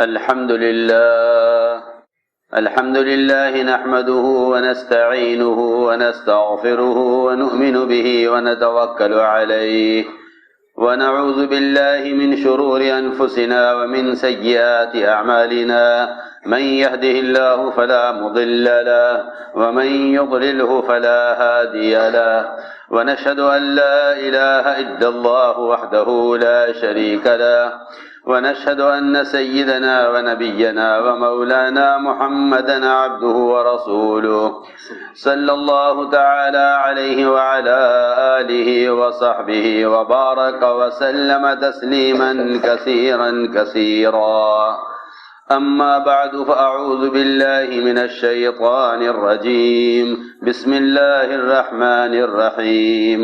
الحمد لله نحمده ونستعينه ونستغفره ونؤمن به ونتوكل عليه ونعوذ بالله من شرور أنفسنا ومن سيئات أعمالنا من يهده الله فلا مضل له ومن يضلله فلا هادي له ونشهد أن لا إله إلا الله وحده لا شريك له ونشهد أن سيدنا ونبينا ومولانا محمدا عبده ورسوله صلى الله تعالى عليه وعلى آله وصحبه وبارك وسلم تسليما كثيرا كثيرا. أما بعد فأعوذ بالله من الشيطان الرجيم. بسم الله الرحمن الرحيم.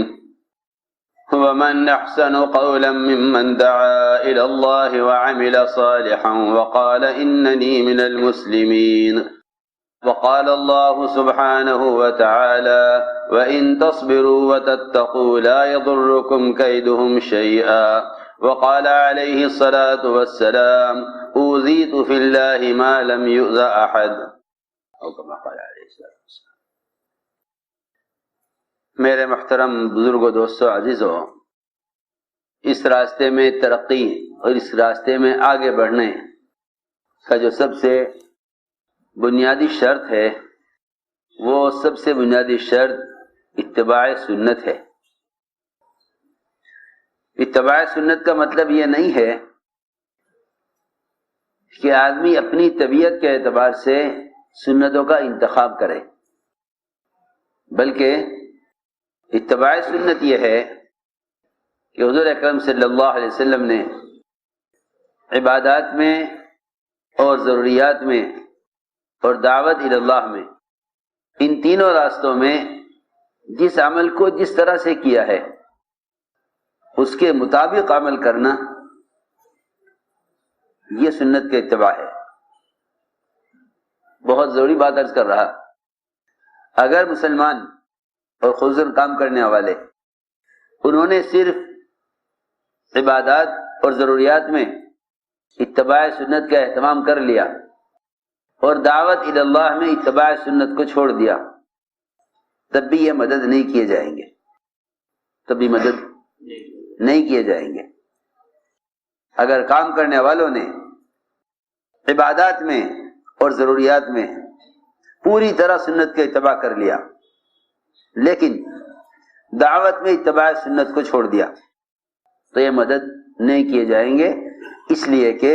ومن أحسن قولا ممن دعا إلى الله وعمل صالحا وقال إنني من المسلمين. وقال الله سبحانه وتعالى وإن تصبروا وتتقوا لا يضركم كيدهم شيئا. وقال عليه الصلاة والسلام أوذيت في الله ما لم يؤذ أحد أو كما قال عليه الصلاة والسلام. میرے محترم بزرگوں، دوستوں، عزیزوں، اس راستے میں ترقی اور اس راستے میں آگے بڑھنے کا جو سب سے بنیادی شرط ہے، وہ سب سے بنیادی شرط اتباع سنت ہے. اتباع سنت کا مطلب یہ نہیں ہے کہ آدمی اپنی طبیعت کے اعتبار سے سنتوں کا انتخاب کرے، بلکہ اتباع سنت یہ ہے کہ حضور اکرم صلی اللہ علیہ وسلم نے عبادات میں اور ضروریات میں اور دعوت الی اللہ میں، ان تینوں راستوں میں جس عمل کو جس طرح سے کیا ہے اس کے مطابق عمل کرنا، یہ سنت کا اتباع ہے. بہت ضروری بات عرض کر رہا، اگر مسلمان اور خصوصاً کام کرنے والے انہوں نے صرف عبادات اور ضروریات میں اتباع سنت کا اہتمام کر لیا اور دعوت الی اللہ میں اتباع سنت کو چھوڑ دیا، تب بھی یہ مدد نہیں کیے جائیں گے، تب بھی مدد نہیں کیے جائیں گے. اگر کام کرنے والوں نے عبادات میں اور ضروریات میں پوری طرح سنت کا اتباع کر لیا لیکن دعوت میں اتباع سنت کو چھوڑ دیا تو یہ مدد نہیں کیے جائیں گے، اس لیے کہ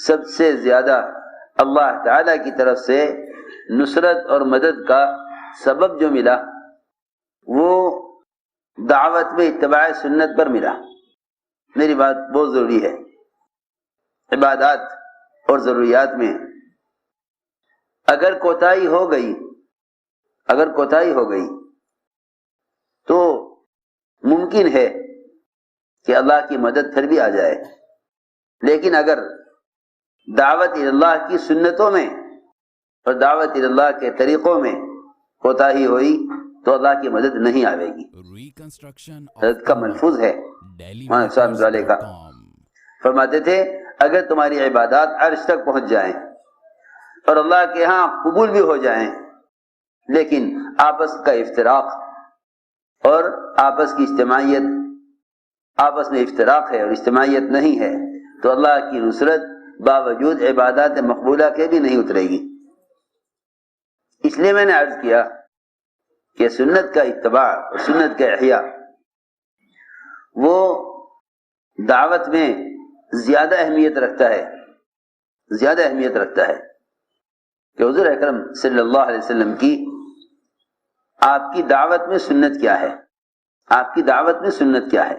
سب سے زیادہ اللہ تعالی کی طرف سے نصرت اور مدد کا سبب جو ملا وہ دعوت میں اتباع سنت پر ملا. میری بات بہت ضروری ہے. عبادات اور ضروریات میں اگر کوتاہی ہو گئی تو ممکن ہے کہ اللہ کی مدد پھر بھی آ جائے، لیکن اگر دعوت الی اللہ کی سنتوں میں اور دعوت الی اللہ کے طریقوں میں کوتاہی ہوئی تو اللہ کی مدد نہیں آئے گی. حضرت کا ملفوظ ہے مولانا صاحب علیہ کا، فرماتے تھے اگر تمہاری عبادات عرش تک پہنچ جائیں اور اللہ کے ہاں قبول بھی ہو جائیں لیکن آپس کا افتراق اور آپس کی اجتماعیت، آپس میں افتراق ہے اور اجتماعیت نہیں ہے تو اللہ کی نصرت باوجود عبادات مقبولہ کے بھی نہیں اترے گی. اس لیے میں نے عرض کیا کہ سنت کا اتباع اور سنت کا احیاء وہ دعوت میں زیادہ اہمیت رکھتا ہے کہ حضور اکرم صلی اللہ علیہ وسلم کی آپ کی دعوت میں سنت کیا ہے، آپ کی دعوت میں سنت کیا ہے.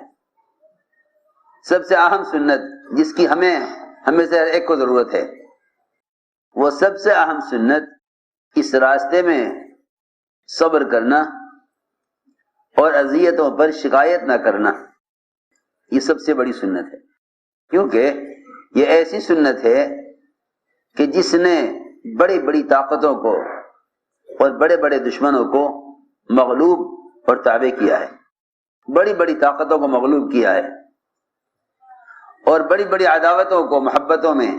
سب سے اہم سنت جس کی ہمیں سے ہر ایک کو ضرورت ہے، وہ سب سے اہم سنت اس راستے میں صبر کرنا اور اذیتوں پر شکایت نہ کرنا، یہ سب سے بڑی سنت ہے. کیونکہ یہ ایسی سنت ہے کہ جس نے بڑی بڑی طاقتوں کو اور بڑے بڑے دشمنوں کو مغلوب اور تابع کیا ہے، بڑی بڑی طاقتوں کو مغلوب کیا ہے اور بڑی بڑی عداوتوں کو محبتوں میں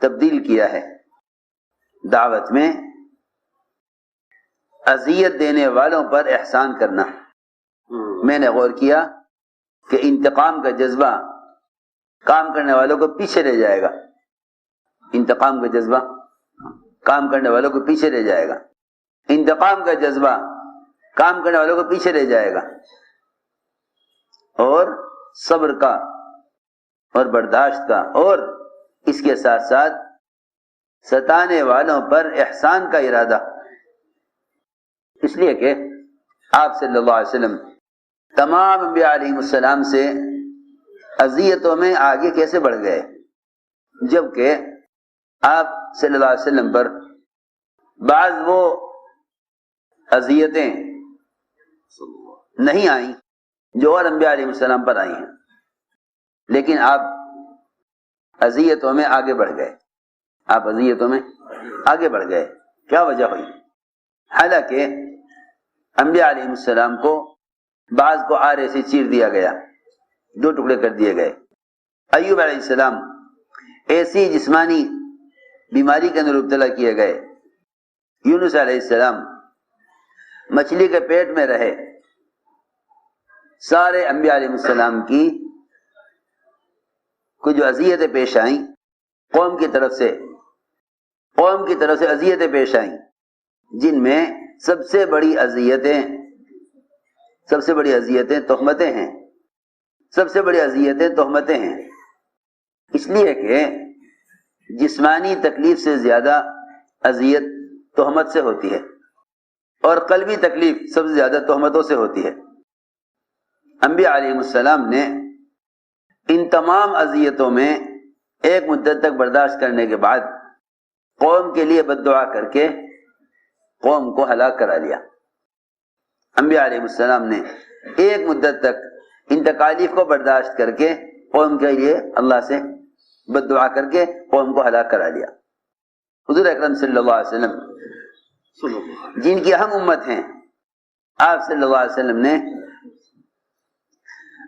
تبدیل کیا ہے دعوت میں اذیت دینے والوں پر احسان کرنا. میں نے غور کیا کہ انتقام کا جذبہ کام کرنے والوں کو پیچھے رہ جائے گا. انتقام کا جذبہ کام کرنے والوں کو پیچھے رہ جائے گا. انتقام کا جذبہ کام کرنے والوں کو پیچھے رہ جائے گا. اور صبر کا اور برداشت کا اور اس کے ساتھ ساتھ ستانے والوں پر احسان کا ارادہ. اس لیے کہ آپ صلی اللہ علیہ وسلم تمام انبیاء علیہ السلام سے اذیتوں میں آگے کیسے بڑھ گئے، جبکہ آپ صلی اللہ علیہ وسلم پر بعض وہ اذیتیں نہیں آئیں جو اور انبیاء علیہ السلام پر آئی ہیں، لیکن آپ اذیتوں میں آگے بڑھ گئے. آپ اذیتوں میں آگے بڑھ گئے. کیا وجہ ہوئی؟ حالانکہ انبیاء علیہ السلام کو بعض کو آرے سے چیر دیا گیا، 2 ٹکڑے کر دیے گئے. ایوب علیہ السلام ایسی جسمانی بیماری کے اندر مبتلا کیے گئے. یونس علیہ السلام مچھلی کے پیٹ میں رہے. سارے انبیاء علیہ السلام کی کچھ جو اذیتیں پیش آئیں قوم کی طرف سے اذیتیں پیش آئیں، جن میں سب سے بڑی اذیتیں تہمتیں ہیں. سب سے بڑی اذیتیں تہمتیں ہیں. اس لیے کہ جسمانی تکلیف سے زیادہ اذیت تہمت سے ہوتی ہے، اور قلبی تکلیف سب سے زیادہ تہمتوں سے ہوتی ہے. انبیاء علیہ السلام نے ان تمام اذیتوں میں ایک مدت تک برداشت کرنے کے بعد قوم کے لیے بد دعا کر کے قوم کو ہلاک کرا لیا. انبیاء علیہ السلام نے ایک مدت تک ان تکالیف کو برداشت کر کے قوم کے لیے اللہ سے بد دعا کر کے قوم کو ہلاک کرا لیا. حضور اکرم صلی اللہ علیہ وسلم جن کی اہم امت ہیں، آپ صلی اللہ علیہ وسلم نے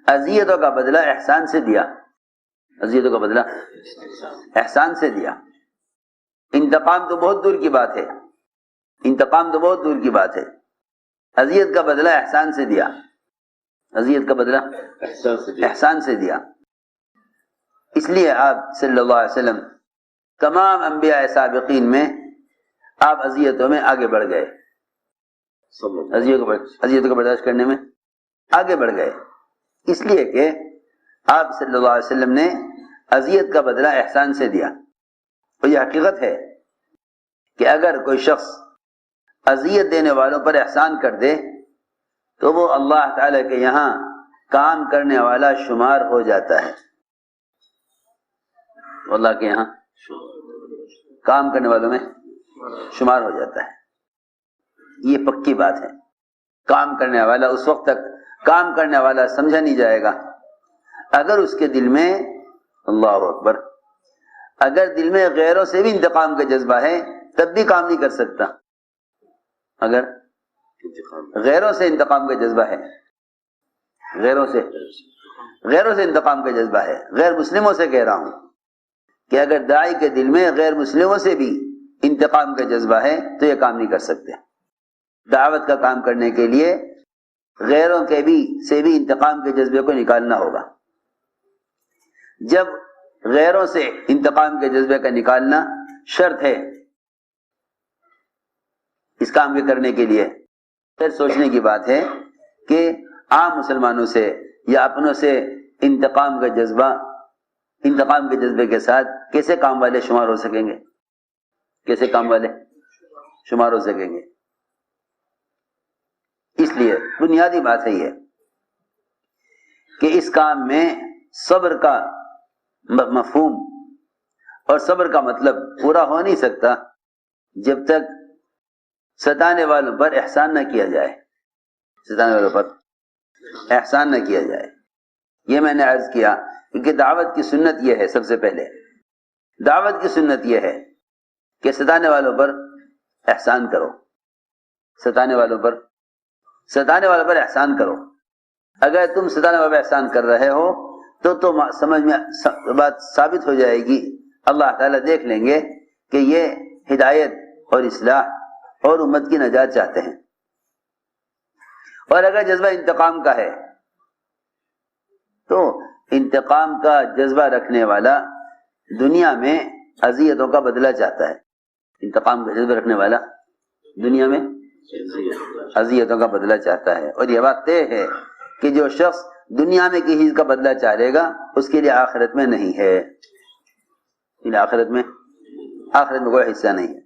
اذیتوں کا بدلہ احسان سے دیا. اذیتوں کا بدلہ احسان سے دیا. انتقام تو بہت دور کی بات ہے، انتقام تو بہت دور کی بات ہے. اذیت کا بدلہ احسان سے دیا. اذیت کا بدلہ احسان سے دیا. اس لیے آپ صلی اللہ علیہ وسلم تمام انبیاء سابقین میں آپ اذیتوں میں آگے بڑھ گئے. اذیتوں کو برداشت کرنے میں آگے بڑھ گئے. اس لیے کہ آپ صلی اللہ علیہ وسلم نے اذیت کا بدلہ احسان سے دیا. اور یہ حقیقت ہے کہ اگر کوئی شخص اذیت دینے والوں پر احسان کر دے تو وہ اللہ تعالی کے یہاں کام کرنے والا شمار ہو جاتا ہے. اللہ کے یہاں کام کرنے والوں میں شمار ہو جاتا ہے. یہ پکی بات ہے. کام کرنے والا اس وقت تک کام کرنے والا سمجھا نہیں جائے گا اگر اس کے دل میں، اللہ اکبر، اگر دل میں غیروں سے بھی انتقام کا جذبہ ہے تب بھی کام نہیں کر سکتا. اگر غیروں سے انتقام کا جذبہ ہے، غیروں سے انتقام کا جذبہ ہے، غیر مسلموں سے کہہ رہا ہوں کہ اگر داعی کے دل میں غیر مسلموں سے بھی انتقام کا جذبہ ہے تو یہ کام نہیں کر سکتے. دعوت کا کام کرنے کے لیے غیروں کے سے بھی انتقام کے جذبے کو نکالنا ہوگا. جب غیروں سے انتقام کے جذبے کا نکالنا شرط ہے اس کام کے کرنے کے لیے، پھر سوچنے کی بات ہے کہ عام مسلمانوں سے یا اپنوں سے انتقام کے جذبے کے ساتھ کیسے کام والے شمار ہو سکیں گے؟ کیسے کام والے شمار ہو سکیں گے؟ اس لیے بنیادی بات ہے یہ کہ اس کام میں صبر کا مفہوم اور صبر کا مطلب پورا ہو نہیں سکتا جب تک ستانے والوں پر احسان نہ کیا جائے. ستانے والوں پر احسان نہ کیا جائے. یہ میں نے عرض کیا کہ دعوت کی سنت یہ ہے. سب سے پہلے دعوت کی سنت یہ ہے کہ ستانے والوں پر احسان کرو. ستانے والوں پر احسان کرو. اگر تم ستانے والوں پر احسان کر رہے ہو تو سمجھ میں بات ثابت ہو جائے گی اللہ تعالیٰ دیکھ لیں گے کہ یہ ہدایت اور اصلاح اور امت کی نجات چاہتے ہیں. اور اگر جذبہ انتقام کا ہے تو انتقام کا جذبہ رکھنے والا دنیا میں اذیتوں کا بدلہ چاہتا ہے. انتقام کا جذبہ رکھنے والا دنیا میں اذیتوں کا بدلہ چاہتا ہے. اور یہ بات طے ہے کہ جو شخص دنیا میں کسی چیز کا بدلہ چاہے گا اس کے لیے آخرت میں نہیں ہے. آخرت میں کوئی حصہ نہیں ہے.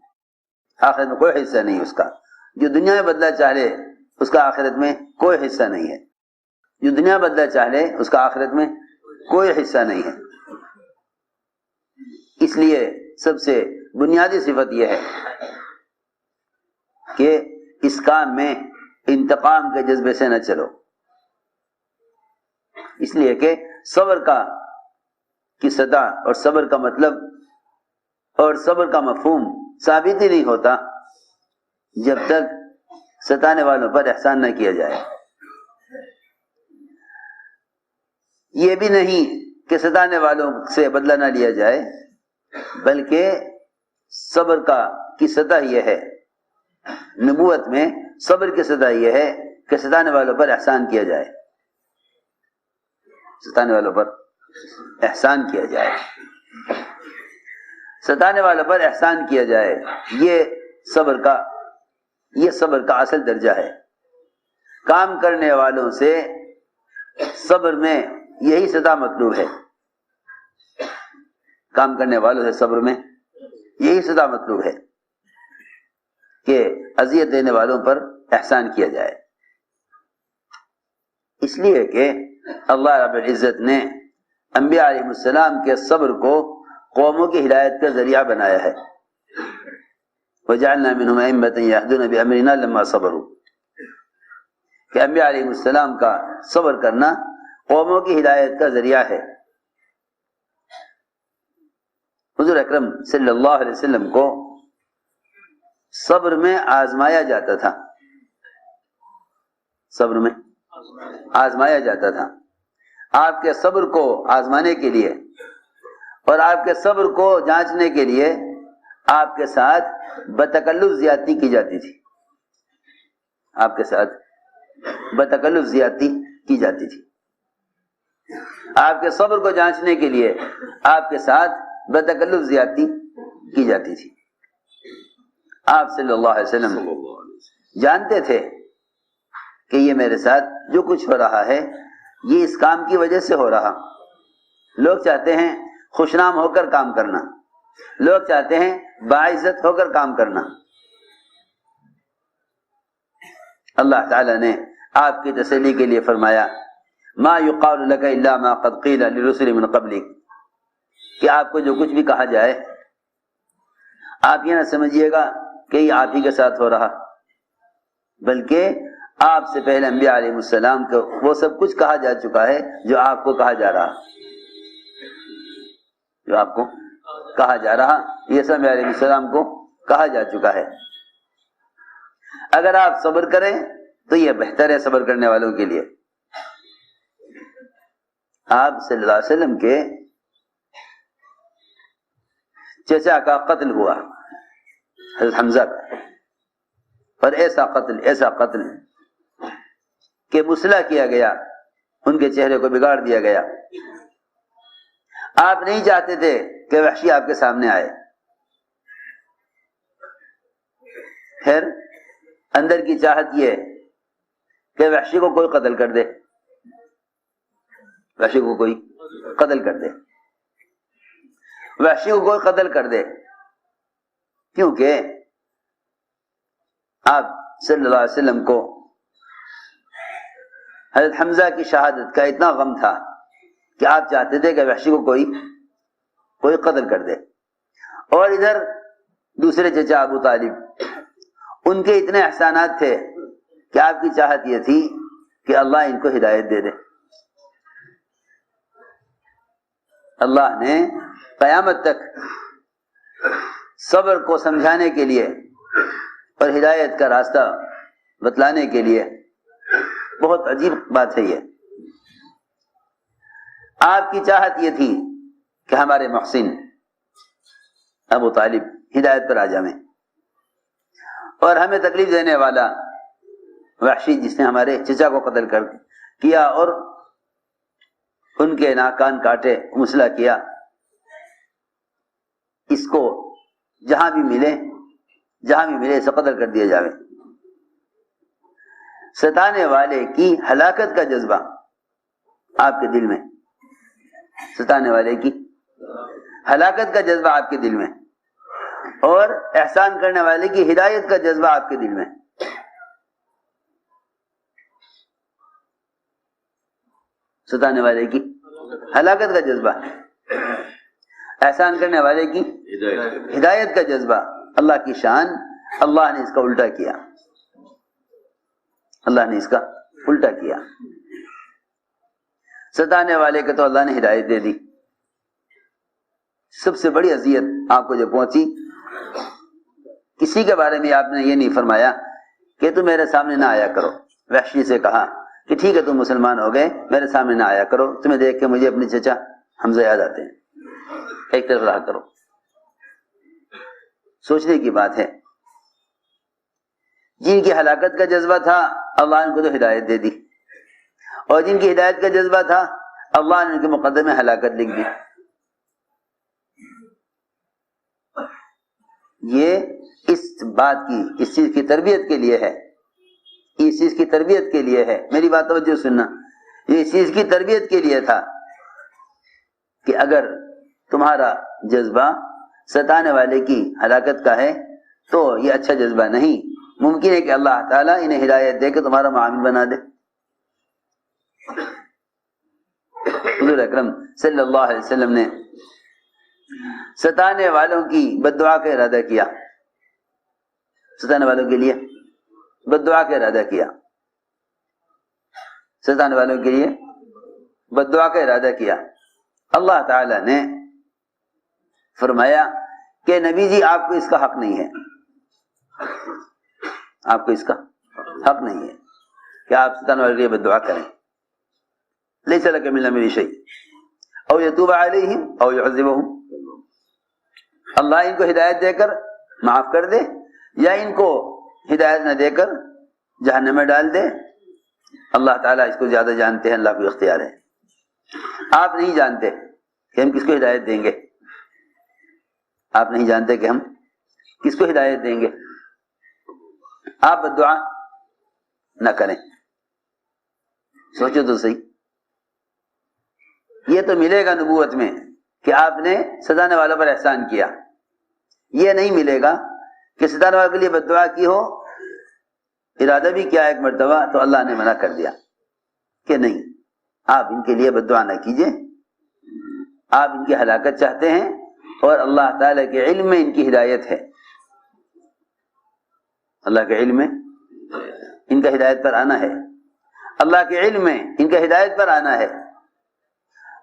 آخرت میں کوئی حصہ نہیں اس کا. جو دنیا میں بدلہ چاہے اس کا آخرت میں کوئی حصہ نہیں ہے. جو دنیا میں بدلہ چاہے اس کا آخرت میں کوئی حصہ نہیں ہے. اس لیے سب سے بنیادی صفت یہ ہے کہ اس کام میں انتقام کے جذبے سے نہ چلو. اس لیے کہ صبر کی سطح اور صبر کا مطلب اور صبر کا مفہوم ثابت ہی نہیں ہوتا جب تک ستانے والوں پر احسان نہ کیا جائے. یہ بھی نہیں کہ ستانے والوں سے بدلہ نہ لیا جائے، بلکہ صبر کی سطح یہ ہے، نبوت میں صبر کی سطح یہ ہے کہ ستانے والوں پر احسان کیا جائے. ستانے والوں پر احسان کیا جائے. ستانے والوں پر احسان کیا جائے، یہ صبر کا اصل درجہ ہے. کام کرنے والوں سے صبر میں یہی سطح مطلوب ہے. کام کرنے والوں سے صبر میں یہی سطح مطلوب ہے کہ اذیت دینے والوں پر احسان کیا جائے. اس لیے کہ اللہ رب العزت نے انبیاء علیہ السلام کے صبر کو قوموں کی ہدایت کا ذریعہ بنایا ہے. وَجَعَلْنَا مِنْهُمْ أَئِمَّةً يَهْدُونَ بِأَمْرِنَا لَمَّا صَبَرُوا، کہ انبیاء علیہ السلام کا صبر کرنا قوموں کی ہدایت کا ذریعہ ہے. حضور اکرم صلی اللہ علیہ وسلم کو صبر میں آزمایا جاتا تھا. صبر میں آزمایا جاتا تھا. آپ کے صبر کو آزمانے کے لیے اور آپ کے صبر کو جانچنے کے لیے آپ کے ساتھ بتکلف زیادتی کی جاتی تھی. آپ کے ساتھ بتکلف زیادتی کی جاتی تھی. آپ کے صبر کو جانچنے کے لیے آپ کے ساتھ بتکلف زیادتی کی جاتی تھی. آپ صلی اللہ علیہ وسلم جانتے تھے کہ یہ میرے ساتھ جو کچھ ہو رہا ہے یہ اس کام کی وجہ سے ہو رہا. لوگ چاہتے ہیں خوشنام ہو کر کام کرنا، لوگ چاہتے ہیں باعزت ہو کر کام کرنا. اللہ تعالی نے آپ کی تسلی کے لیے فرمایا ما یقال لک الا ما قد قیل للرسل من قبلک، کہ آپ کو جو کچھ بھی کہا جائے آپ یہ نہ سمجھیے گا کہ یہ آپ ہی کے ساتھ ہو رہا، بلکہ آپ سے پہلے انبیاء علیہ السلام کو وہ سب کچھ کہا جا چکا ہے جو آپ کو کہا جا رہا. جو آپ کو کہا جا رہا یہ سب انبیاء علیہ السلام کو کہا جا چکا ہے. اگر آپ صبر کریں تو یہ بہتر ہے صبر کرنے والوں کے لیے. آپ صلی اللہ علیہ وسلم کے چچا کا قتل ہوا، حضرت حمزہ کا، اور ایسا قتل کہ مسلح کیا گیا، ان کے چہرے کو بگاڑ دیا گیا. آپ نہیں چاہتے تھے کہ وحشی آپ کے سامنے آئے. پھر اندر کی چاہت یہ کہ وحشی کو کوئی قتل کر دے، وحشی کو کوئی قتل کر دے، وحشی کو کوئی قتل کر دے، کیونکہ آپ صلی اللہ علیہ وسلم کو حضرت حمزہ کی شہادت کا اتنا غم تھا کہ آپ چاہتے تھے کہ وحشی کو کوئی قتل کر دے. اور ادھر دوسرے چچا ابو طالب، ان کے اتنے احسانات تھے کہ آپ کی چاہت یہ تھی کہ اللہ ان کو ہدایت دے دے. اللہ نے قیامت تک صبر کو سمجھانے کے لیے اور ہدایت کا راستہ بتلانے کے لیے، بہت عجیب بات ہے یہ، آپ کی چاہت یہ تھی کہ ہمارے محسن ابو طالب ہدایت پر آ جائیں، اور ہمیں تکلیف دینے والا وحشی جس نے ہمارے چچا کو قتل کیا اور ان کے ناک کان کاٹے، مسئلہ کیا، اس کو جہاں بھی ملے اسے قتل کر دیا جاوے۔ ستانے والے کی ہلاکت کا جذبہ آپ کے دل میں، ستانے والے کی ہلاکت کا جذبہ آپ کے دل میں، اور احسان کرنے والے کی ہدایت کا جذبہ آپ کے دل میں۔ ستانے والے کی ہلاکت کا جذبہ، احسان کرنے والے کی ہدایت کا جذبہ، اللہ کی شان، اللہ نے اس کا الٹا کیا، اللہ نے اس کا الٹا کیا۔ ستانے والے کو تو اللہ نے ہدایت دے دی۔ سب سے بڑی اذیت آپ کو جو پہنچی، کسی کے بارے میں آپ نے یہ نہیں فرمایا کہ تم میرے سامنے نہ آیا کرو۔ وحشی سے کہا کہ ٹھیک ہے تم مسلمان ہو گئے، میرے سامنے نہ آیا کرو، تمہیں دیکھ کے مجھے اپنے چچا حمزہ یاد آتے ہیں، ایک طرف رہا کرو۔ سوچنے کی بات ہے، جن کی ہلاکت کا جذبہ تھا اللہ نے ان کو تو ہدایت دے دی، اور جن کی ہدایت کا جذبہ تھا اللہ نے ان کے مقدمے میں ہلاکت لکھ دی۔ یہ اس بات کی، اس چیز کی تربیت کے لیے ہے، اس چیز کی تربیت کے لیے ہے، میری بات توجہ سننا، یہ اس چیز کی تربیت کے لیے تھا کہ اگر تمہارا جذبہ ستانے والے کی ہلاکت کا ہے تو یہ اچھا جذبہ نہیں، ممکن ہے کہ اللہ تعالیٰ انہیں ہدایت دے کے تمہارا معامل بنا دے۔ حضور اکرم صلی اللہ علیہ وسلم نے ستانے والوں کی بد دعا کا ارادہ کیا، ستانے والوں کے لیے بد دعا کا ارادہ کیا، ستانے والوں کے لیے بد دعا کا ارادہ کیا۔ اللہ تعالی نے فرمایا کہ نبی جی آپ کو اس کا حق نہیں ہے، آپ کو اس کا حق نہیں ہے کہ آپ ستانے والوں کے لیے بد دعا کریں۔ لیس لک من الامر شیء او یتوب علیہم او یعذبہم، اللہ ان کو ہدایت دے کر معاف کر دے یا ان کو ہدایت نہ دے کر جہنم میں ڈال دے، اللہ تعالیٰ اس کو زیادہ جانتے ہیں، اللہ کو اختیار ہے۔ آپ نہیں جانتے کہ ہم کس کو ہدایت دیں گے، آپ نہیں جانتے کہ ہم کس کو ہدایت دیں گے، آپ بد دعا نہ کریں۔ سوچو تو صحیح، یہ تو ملے گا نبوت میں کہ آپ نے ستانے والوں پر احسان کیا، یہ نہیں ملے گا کہ ستانے والوں کے لیے بد دعا کی ہو، ارادہ بھی کیا ایک مرتبہ تو اللہ نے منع کر دیا کہ نہیں، آپ ان کے لیے بد دعا نہ کیجیے، آپ ان کی ہلاکت چاہتے ہیں اور اللہ تعالیٰ کے علم میں ان کی ہدایت ہے، اللہ کے علم میں ان کا ہدایت پر آنا ہے، اللہ کے علم میں ان کا ہدایت پر آنا ہے،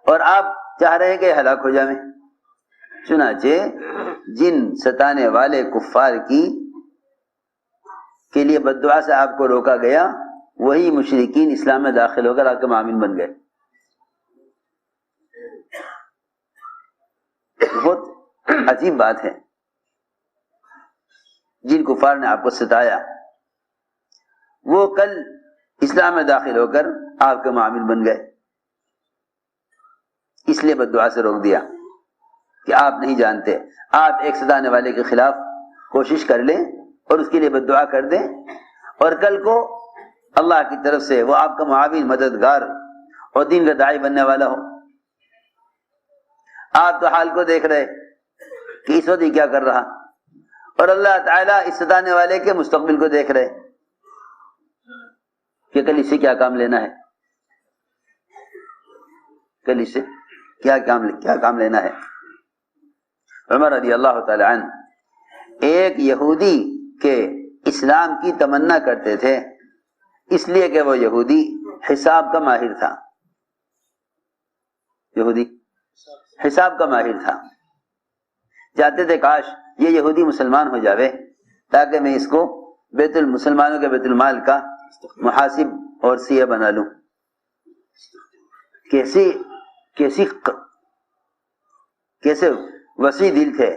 اور آپ چاہ رہے ہیں کہ ہلاک ہو جائیں۔ چنانچہ جن ستانے والے کفار کے لیے بد دعا سے آپ کو روکا گیا، وہی مشرکین اسلام میں داخل ہو کر آپ کے معامل بن گئے۔ بہت عجیب بات ہے، جن کفار نے آپ کو ستایا وہ کل اسلام میں داخل ہو کر آپ کے معامل بن گئے، اس لیے بد دعا سے روک دیا کہ آپ نہیں جانتے، آپ ایک ستانے والے کے خلاف کوشش کر لیں اور اس کے لیے بد دعا کر دیں، اور کل کو اللہ کی طرف سے وہ آپ کا معاون، مددگار اور دین کا داعی بننے والا ہو۔ آپ تو حال کو دیکھ رہے کہ اس وقت یہ کیا کر رہا، اور اللہ تعالیٰ اس ستانے والے کے مستقبل کو دیکھ رہے کہ کل اس سے کیا کام لینا ہے، کل اس سے کیا کام لینا ہے۔ عمر رضی اللہ تعالی عنہ ایک یہودی کے اسلام کی تمنا کرتے تھے، اس لیے کہ وہ یہودی حساب کا ماہر تھا، یہودی حساب کا ماہر تھا، چاہتے تھے کاش یہ یہودی مسلمان ہو جاوے تاکہ میں اس کو مسلمانوں کے بیت المال کا محاسب اور سیہ بنا لوں۔ کیسے وسیع دل تھے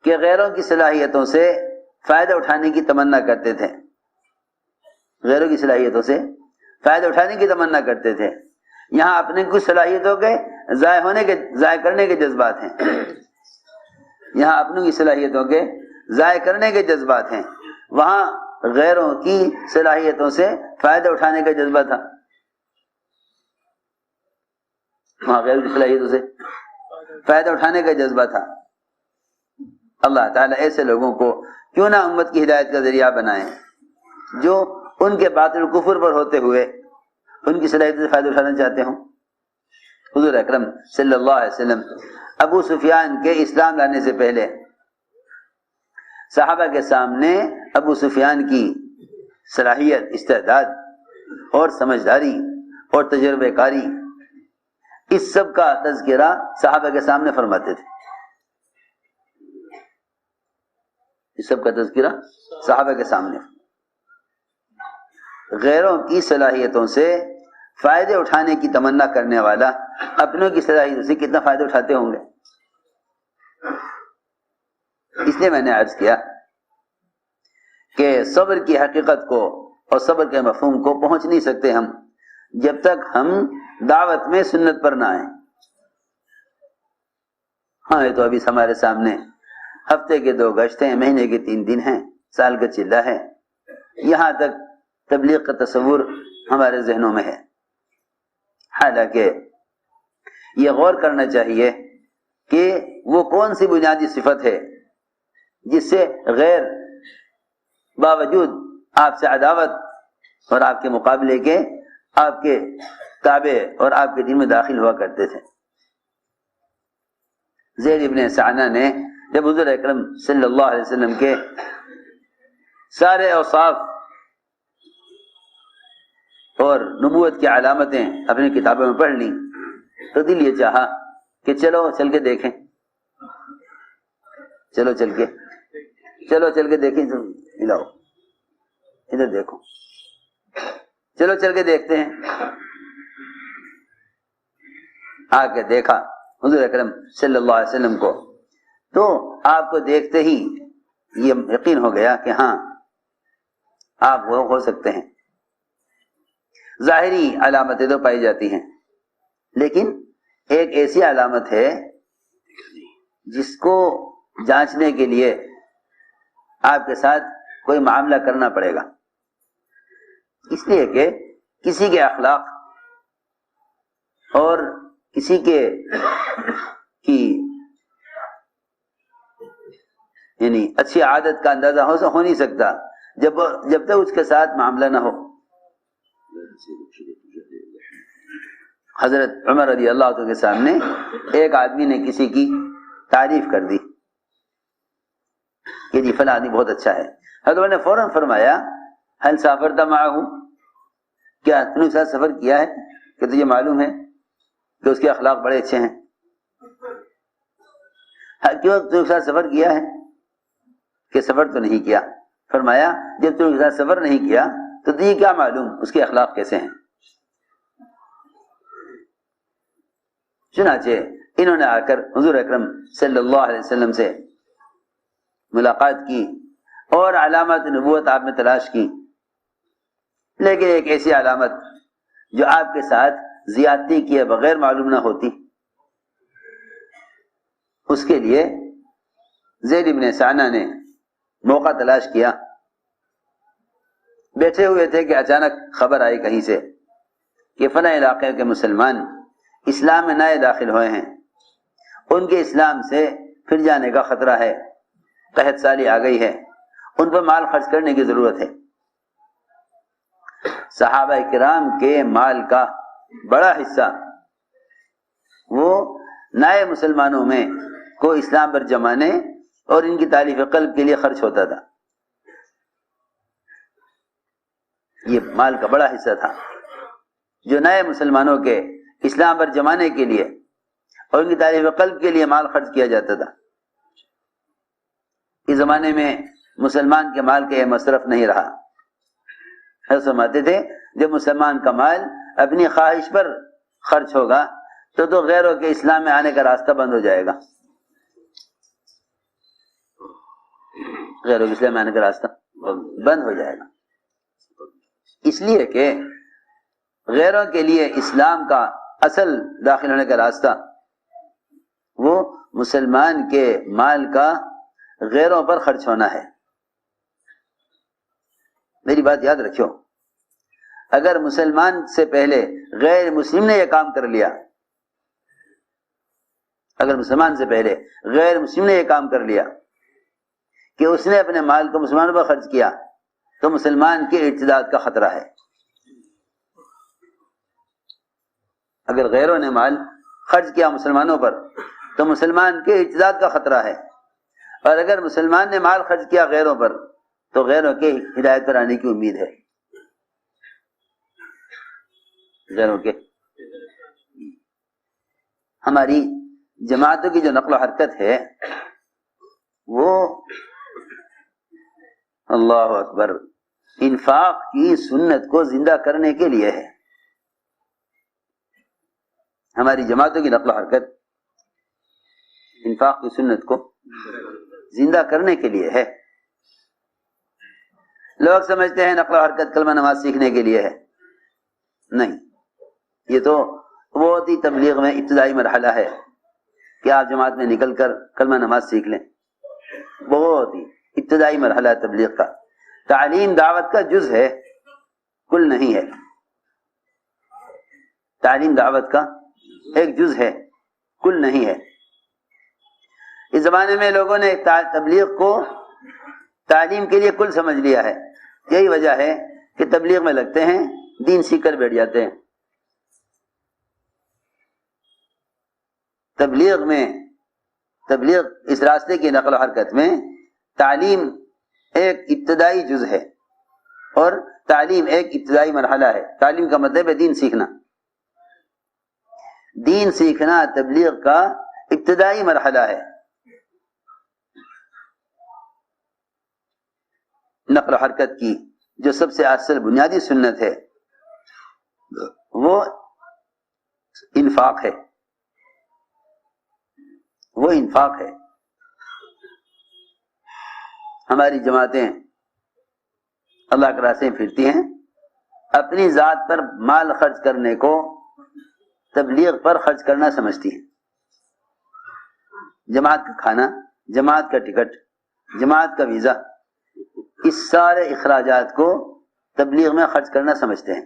کہ غیروں کی صلاحیتوں سے فائدہ اٹھانے کی تمنا کرتے تھے، غیروں کی صلاحیتوں سے فائدہ اٹھانے کی تمنا کرتے تھے۔ یہاں اپنے کچھ صلاحیتوں کے ضائع کرنے کے جذبات ہیں، یہاں اپنوں کی صلاحیتوں کے ضائع کرنے کے جذبات ہیں، وہاں غیروں کی صلاحیتوں سے فائدہ اٹھانے کا جذبہ تھا، وہاں غیروں کی صلاحیتوں سے فائدہ اٹھانے کا جذبہ تھا۔ اللہ تعالیٰ ایسے لوگوں کو کیوں نہ امت کی ہدایت کا ذریعہ بنائے جو ان کے باطل کفر پر ہوتے ہوئے ان کی صلاحیت سے فائدہ اٹھانا چاہتے ہوں۔ حضور اکرم صلی اللہ علیہ وسلم ابو سفیان کے اسلام لانے سے پہلے صحابہ کے سامنے ابو سفیان کی صلاحیت، استعداد اور سمجھداری اور تجربہ کاری، اس سب کا تذکرہ صحابہ کے سامنے فرماتے تھے، اس سب کا تذکرہ صحابہ کے سامنے۔ غیروں کی صلاحیتوں سے فائدے اٹھانے کی تمنا کرنے والا اپنوں کی صلاحیتوں سے کتنا فائدہ اٹھاتے ہوں گے؟ اس لیے میں نے عرض کیا کہ صبر کی حقیقت کو اور صبر کے مفہوم کو پہنچ نہیں سکتے ہم جب تک ہم دعوت میں سنت پر نہ آئیں۔ ہاں یہ تو ابھی ہمارے سامنے ہفتے کے 2 گشت ہیں، مہینے کے 3 دن ہیں، سال کا چلہ ہے، یہاں تک تبلیغ کا تصور ہمارے ذہنوں میں ہے۔ حالانکہ یہ غور کرنا چاہیے کہ وہ کون سی بنیادی صفت ہے جس سے غیر باوجود آپ سے عداوت اور آپ کے مقابلے کے آپ کے تابع اور آپ کے دین میں داخل ہوا کرتے تھے۔ زید ابن سعنہ نے جب حضور اکرم صلی اللہ علیہ وسلم کے سارے اوصاف اور نبوت کی علامتیں اپنی کتابوں میں پڑھ لیں تو دل یہ چاہا کہ چل کے دیکھیں، چل کے دیکھیں، ملاؤ ادھر دیکھو، چل کے دیکھتے ہیں۔ آ کے دیکھا حضور اکرم صلی اللہ علیہ وسلم کو، تو آپ کو دیکھتے ہی یہ یقین ہو گیا کہ ہاں آپ وہ ہو سکتے ہیں۔ ظاہری علامتیں تو پائی جاتی ہیں، لیکن ایک ایسی علامت ہے جس کو جانچنے کے لیے آپ کے ساتھ کوئی معاملہ کرنا پڑے گا، اس لیے کہ کسی کے اخلاق اور کسی کی یعنی اچھی عادت کا اندازہ ہو نہیں سکتا جب تک اس کے ساتھ معاملہ نہ ہو۔ حضرت عمر رضی اللہ عنہ کے سامنے ایک آدمی نے کسی کی تعریف کر دی کہ جی فلاں آدمی بہت اچھا ہے۔ حضرت عمر نے فوراً فرمایا هل سافرت معه، کیا تم نے اس کے ساتھ سفر کیا ہے کہ تجھے معلوم ہے کہ اس کے اخلاق بڑے اچھے ہیں؟ کیوں تم کے ساتھ سفر کیا ہے؟ کہ سفر تو نہیں کیا۔ فرمایا جب تم کے ساتھ سفر نہیں کیا تو تجھے کیا معلوم اس کے اخلاق کیسے ہیں؟ چنانچہ انہوں نے آ کر حضور اکرم صلی اللہ علیہ وسلم سے ملاقات کی اور علامات نبوت آپ نے تلاش کی، لیکن ایک ایسی علامت جو آپ کے ساتھ زیادتی کیے بغیر معلوم نہ ہوتی، اس کے لیے زید ابن سعنہ نے موقع تلاش کیا۔ بیٹھے ہوئے تھے کہ اچانک خبر آئی کہیں سے کہ فلاں علاقے کے مسلمان اسلام میں نئے داخل ہوئے ہیں، ان کے اسلام سے پھر جانے کا خطرہ ہے، قحط سالی آ گئی ہے، ان پر مال خرچ کرنے کی ضرورت ہے۔ صحابہ کرام کے مال کا بڑا حصہ وہ نئے مسلمانوں میں کو اسلام پر جمانے اور ان کی تالیف قلب کے لیے خرچ ہوتا تھا۔ یہ مال کا بڑا حصہ تھا جو نئے مسلمانوں کے اسلام پر جمانے کے لیے اور ان کی تالیف قلب کے لیے مال خرچ کیا جاتا تھا۔ اس زمانے میں مسلمان کے مال کا یہ مصرف نہیں رہا۔ حضرت فرماتے تھے جب مسلمان کا مال اپنی خواہش پر خرچ ہوگا تو غیروں کے اسلام میں آنے کا راستہ بند ہو جائے گا۔ غیروں کے اسلام آنے کا راستہ بند ہو جائے گا، اس لیے کہ غیروں کے لیے اسلام کا اصل داخل ہونے کا راستہ وہ مسلمان کے مال کا غیروں پر خرچ ہونا ہے۔ میری بات یاد رکھو، اگر مسلمان سے پہلے غیر مسلم نے یہ کام کر لیا، اگر مسلمان سے پہلے غیر مسلم نے یہ کام کر لیا کہ اس نے اپنے مال کو مسلمانوں پر خرچ کیا، تو مسلمان کے ارتداد کا خطرہ ہے۔ اگر غیروں نے مال خرچ کیا مسلمانوں پر تو مسلمان کے ارتداد کا خطرہ ہے، اور اگر مسلمان نے مال خرچ کیا غیروں پر تو غیروں کے ہدایت پر آنے کی امید ہے۔ غیروں کے ہماری جماعتوں کی جو نقل و حرکت ہے وہ اللہ اکبر انفاق کی سنت کو زندہ کرنے کے لیے ہے۔ ہماری جماعتوں کی نقل و حرکت انفاق کی سنت کو زندہ کرنے کے لیے ہے۔ لوگ سمجھتے ہیں نقل و حرکت کلمہ نماز سیکھنے کے لیے ہے، نہیں، یہ تو بہت ہی تبلیغ میں ابتدائی مرحلہ ہے کہ آپ جماعت میں نکل کر کلمہ نماز سیکھ لیں، بہت ہی ابتدائی مرحلہ ہے تبلیغ کا۔ تعلیم دعوت کا جز ہے، کل نہیں ہے۔ تعلیم دعوت کا ایک جز ہے، کل نہیں ہے۔ اس زمانے میں لوگوں نے تبلیغ کو تعلیم کے لیے کل سمجھ لیا ہے، یہی وجہ ہے کہ تبلیغ میں لگتے ہیں، دین سیکھ کر بیٹھ جاتے ہیں۔ تبلیغ اس راستے کی نقل و حرکت میں تعلیم ایک ابتدائی جز ہے، اور تعلیم ایک ابتدائی مرحلہ ہے۔ تعلیم کا مطلب ہے دین سیکھنا۔ دین سیکھنا تبلیغ کا ابتدائی مرحلہ ہے۔ نقل و حرکت کی جو سب سے اصل بنیادی سنت ہے وہ انفاق ہے، وہ انفاق ہے۔ ہماری جماعتیں اللہ کے راستے میں پھرتی ہیں، اپنی ذات پر مال خرچ کرنے کو تبلیغ پر خرچ کرنا سمجھتی ہیں۔ جماعت کا کھانا، جماعت کا ٹکٹ، جماعت کا ویزا، اس سارے اخراجات کو تبلیغ میں خرچ کرنا سمجھتے ہیں۔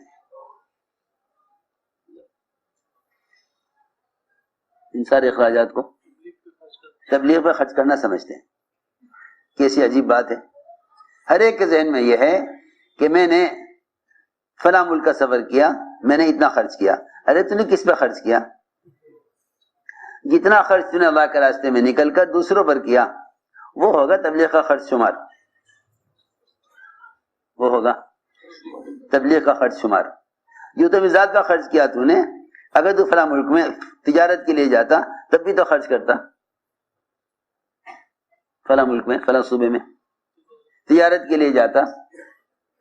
ان سارے اخراجات کو تبلیغ پر خرچ کرنا سمجھتے ہیں۔ کیسی عجیب بات ہے۔ ہر ایک کے ذہن میں یہ ہے کہ میں نے فلاں ملک کا سفر کیا، میں نے اتنا خرچ کیا۔ ارے تو نے کس پہ خرچ کیا؟ جتنا خرچ تو نے اللہ کے راستے میں نکل کر دوسروں پر کیا وہ ہوگا تبلیغ کا خرچ شمار، وہ ہوگا تبلیغ کا خرچ شمار۔ جو تو ذات کا خرچ کیا تو نے، اگر تو فلاں ملک میں تجارت کے لیے جاتا تب بھی تو خرچ کرتا، فلاں ملک میں فلاں صوبے میں تجارت کے لیے جاتا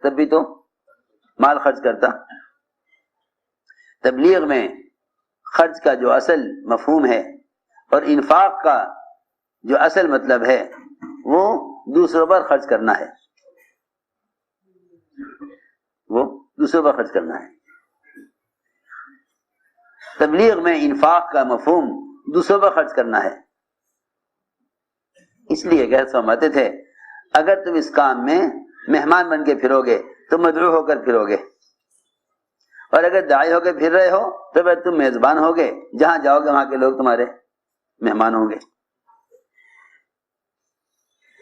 تب بھی تو مال خرچ کرتا۔ تبلیغ میں خرچ کا جو اصل مفہوم ہے اور انفاق کا جو اصل مطلب ہے وہ دوسروں پر خرچ کرنا ہے، وہ دوسروں پر خرچ کرنا ہے۔ تبلیغ میں انفاق کا مفہوم دوسروں پر خرچ کرنا ہے۔ اس لیے کہ فرماتے تھے اگر تم اس کام میں مہمان بن کے پھرو گے تو مدعو ہو کر پھرو گے، اور اگر داعی ہو کے پھر رہے ہو تو پھر تم میزبان ہوگے، جہاں جاؤ گے وہاں کے لوگ تمہارے مہمان ہوں گے۔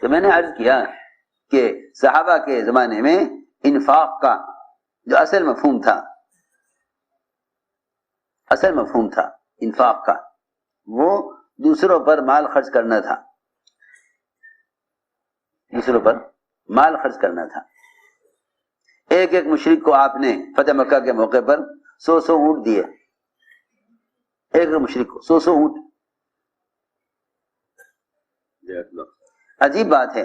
تو میں نے عرض کیا کہ صحابہ کے زمانے میں انفاق کا جو اصل مفہوم تھا انفاق کا، وہ دوسروں پر مال خرچ کرنا تھا، دوسروں پر مال خرچ کرنا تھا۔ ایک ایک مشرک کو آپ نے فتح مکہ کے موقع پر 100 اونٹ دیے، ایک مشرک کو 100 اونٹ۔ عجیب بات ہے،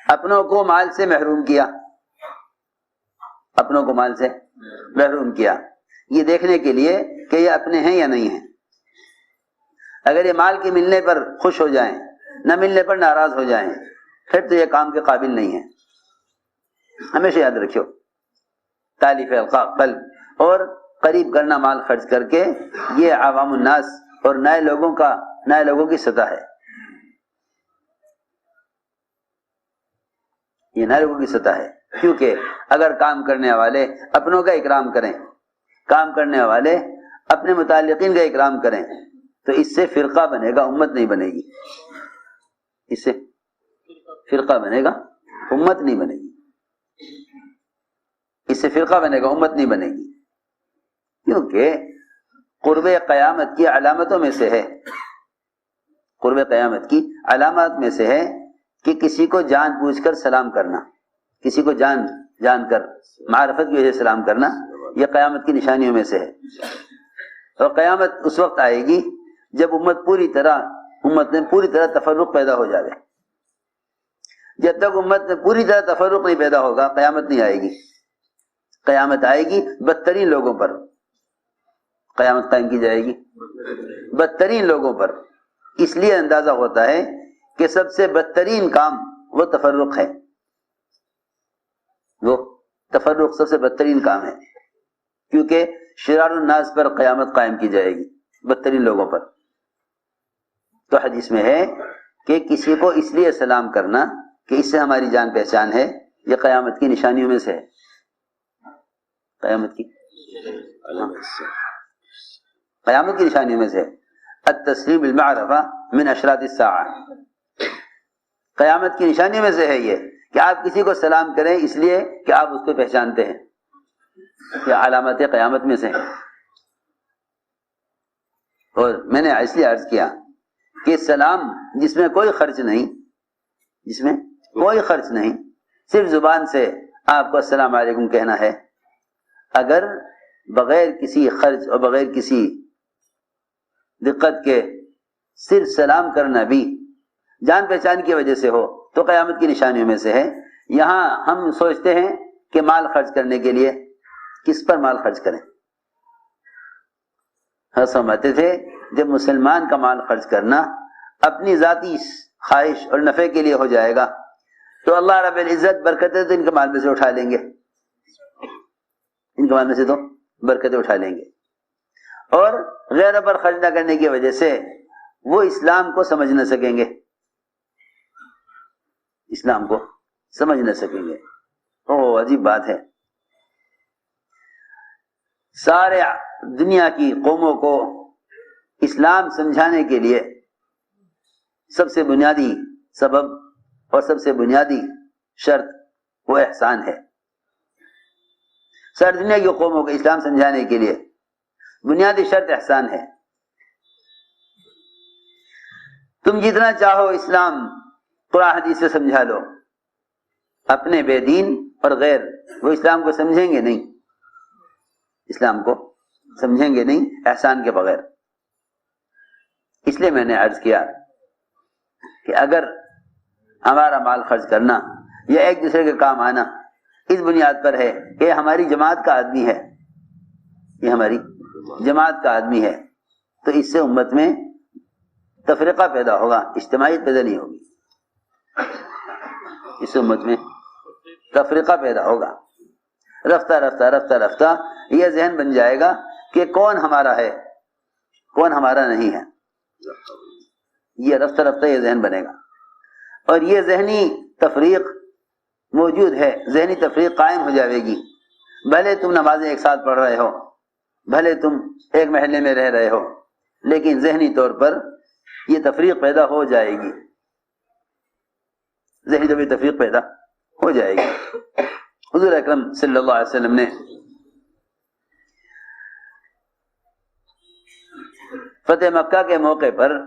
اپنوں کو مال سے محروم کیا، اپنوں کو مال سے محروم کیا، یہ دیکھنے کے لیے کہ یہ اپنے ہیں یا نہیں ہیں۔ اگر یہ مال کے ملنے پر خوش ہو جائیں، نہ ملنے پر ناراض ہو جائیں، پھر تو یہ کام کے قابل نہیں ہے. ہمیشہ یاد رکھو تالیف قلب اور قریب کرنا مال خرچ کر کے، یہ عوام الناس اور نئے لوگوں کی سطح ہے. یہ نئے لوگوں کی سطح ہے، کیونکہ اگر کام کرنے والے اپنوں کا اکرام کریں، کام کرنے والے اپنے متعلقین کا اکرام کریں، تو اس سے فرقہ بنے گا، امت نہیں بنے گی. اس سے فرقہ بنے گا، امت نہیں بنے گی. اس سے فرقہ بنے گا، امت نہیں بنے گی. کیونکہ قرب قیامت کی علامتوں میں سے ہے، قرب قیامت کی علامات میں سے ہے کہ کسی کو جان بوجھ کر سلام کرنا، کسی کو جان کر معرفت کی وجہ سے سلام کرنا، یہ قیامت کی نشانیوں میں سے ہے. اور قیامت اس وقت آئے گی جب امت میں پوری طرح تفرق پیدا ہو جائے. جب تک امت میں پوری طرح تفرق نہیں پیدا ہوگا قیامت نہیں آئے گی. قیامت آئے گی بدترین لوگوں پر، قیامت قائم کی جائے گی بدترین لوگوں پر. اس لیے اندازہ ہوتا ہے کہ سب سے بدترین کام وہ تفرق ہے، وہ تفرق سب سے بدترین کام ہے، کیونکہ شرار الناس پر قیامت قائم کی جائے گی، بدترین لوگوں پر. تو حدیث میں ہے کہ کسی کو اس لیے سلام کرنا کہ اس سے ہماری جان پہچان ہے، یہ قیامت کی نشانیوں میں سے ہے. قیامت کی نشانیوں میں سے التسلیم بالمعرفہ من اشراط الساعہ. قیامت کی نشانیوں میں سے ہے یہ کہ آپ کسی کو سلام کریں اس لیے کہ آپ اس کو پہچانتے ہیں، یہ علامت قیامت میں سے ہیں. اور میں نے اس لیے عرض کیا کہ سلام جس میں کوئی خرچ نہیں، جس میں کوئی خرچ نہیں، صرف زبان سے آپ کو السلام علیکم کہنا ہے، اگر بغیر کسی خرچ اور بغیر کسی دقت کے صرف سلام کرنا بھی جان پہچان کی وجہ سے ہو تو قیامت کی نشانیوں میں سے ہے. یہاں ہم سوچتے ہیں کہ مال خرچ کرنے کے لیے کس پر مال خرچ کریں. ہم سمجھتے تھے جب مسلمان کا مال خرچ کرنا اپنی ذاتی خواہش اور نفع کے لیے ہو جائے گا تو اللہ رب العزت برکتیں تو ان کے مال میں سے اٹھا لیں گے، ان کے مال میں سے تو برکتیں اٹھا لیں گے، اور غیروں پر خرچ نہ کرنے کی وجہ سے وہ اسلام کو سمجھ نہ سکیں گے، اسلام کو سمجھ نہ سکیں گے. عجیب بات ہے، سارے دنیا کی قوموں کو اسلام سمجھانے کے لیے سب سے بنیادی سبب اور سب سے بنیادی شرط وہ احسان ہے. ساری دنیا کی قوموں کو اسلام سمجھانے کے لیے بنیادی شرط احسان ہے. تم جتنا چاہو اسلام قرآن حدیث سے سمجھا لو، اپنے بے دین اور غیر وہ اسلام کو سمجھیں گے نہیں، اسلام کو سمجھیں گے نہیں احسان کے بغیر. اس لیے میں نے عرض کیا کہ اگر ہمارا مال خرچ کرنا یا ایک دوسرے کے کام آنا اس بنیاد پر ہے کہ یہ ہماری جماعت کا آدمی ہے، یہ ہماری جماعت کا آدمی ہے، تو اس سے امت میں تفرقہ پیدا ہوگا، اجتماعیت پیدا نہیں ہوگی. اس امت میں تفرقہ پیدا ہوگا. رفتہ رفتہ رفتہ رفتہ یہ ذہن بن جائے گا کہ کون ہمارا ہے کون ہمارا نہیں ہے. یہ رفتہ رفتہ یہ ذہن بنے گا، اور یہ ذہنی تفریق موجود ہے، ذہنی تفریق قائم ہو جائے گی. بھلے تم نمازیں ایک ساتھ پڑھ رہے ہو، بھلے تم ایک محلے میں رہ رہے ہو، لیکن ذہنی طور پر یہ تفریق پیدا ہو جائے گی، ذہنی طور پر تفریق پیدا ہو جائے گی. حضور اکرم صلی اللہ علیہ وسلم نے فتح مکہ کے موقع پر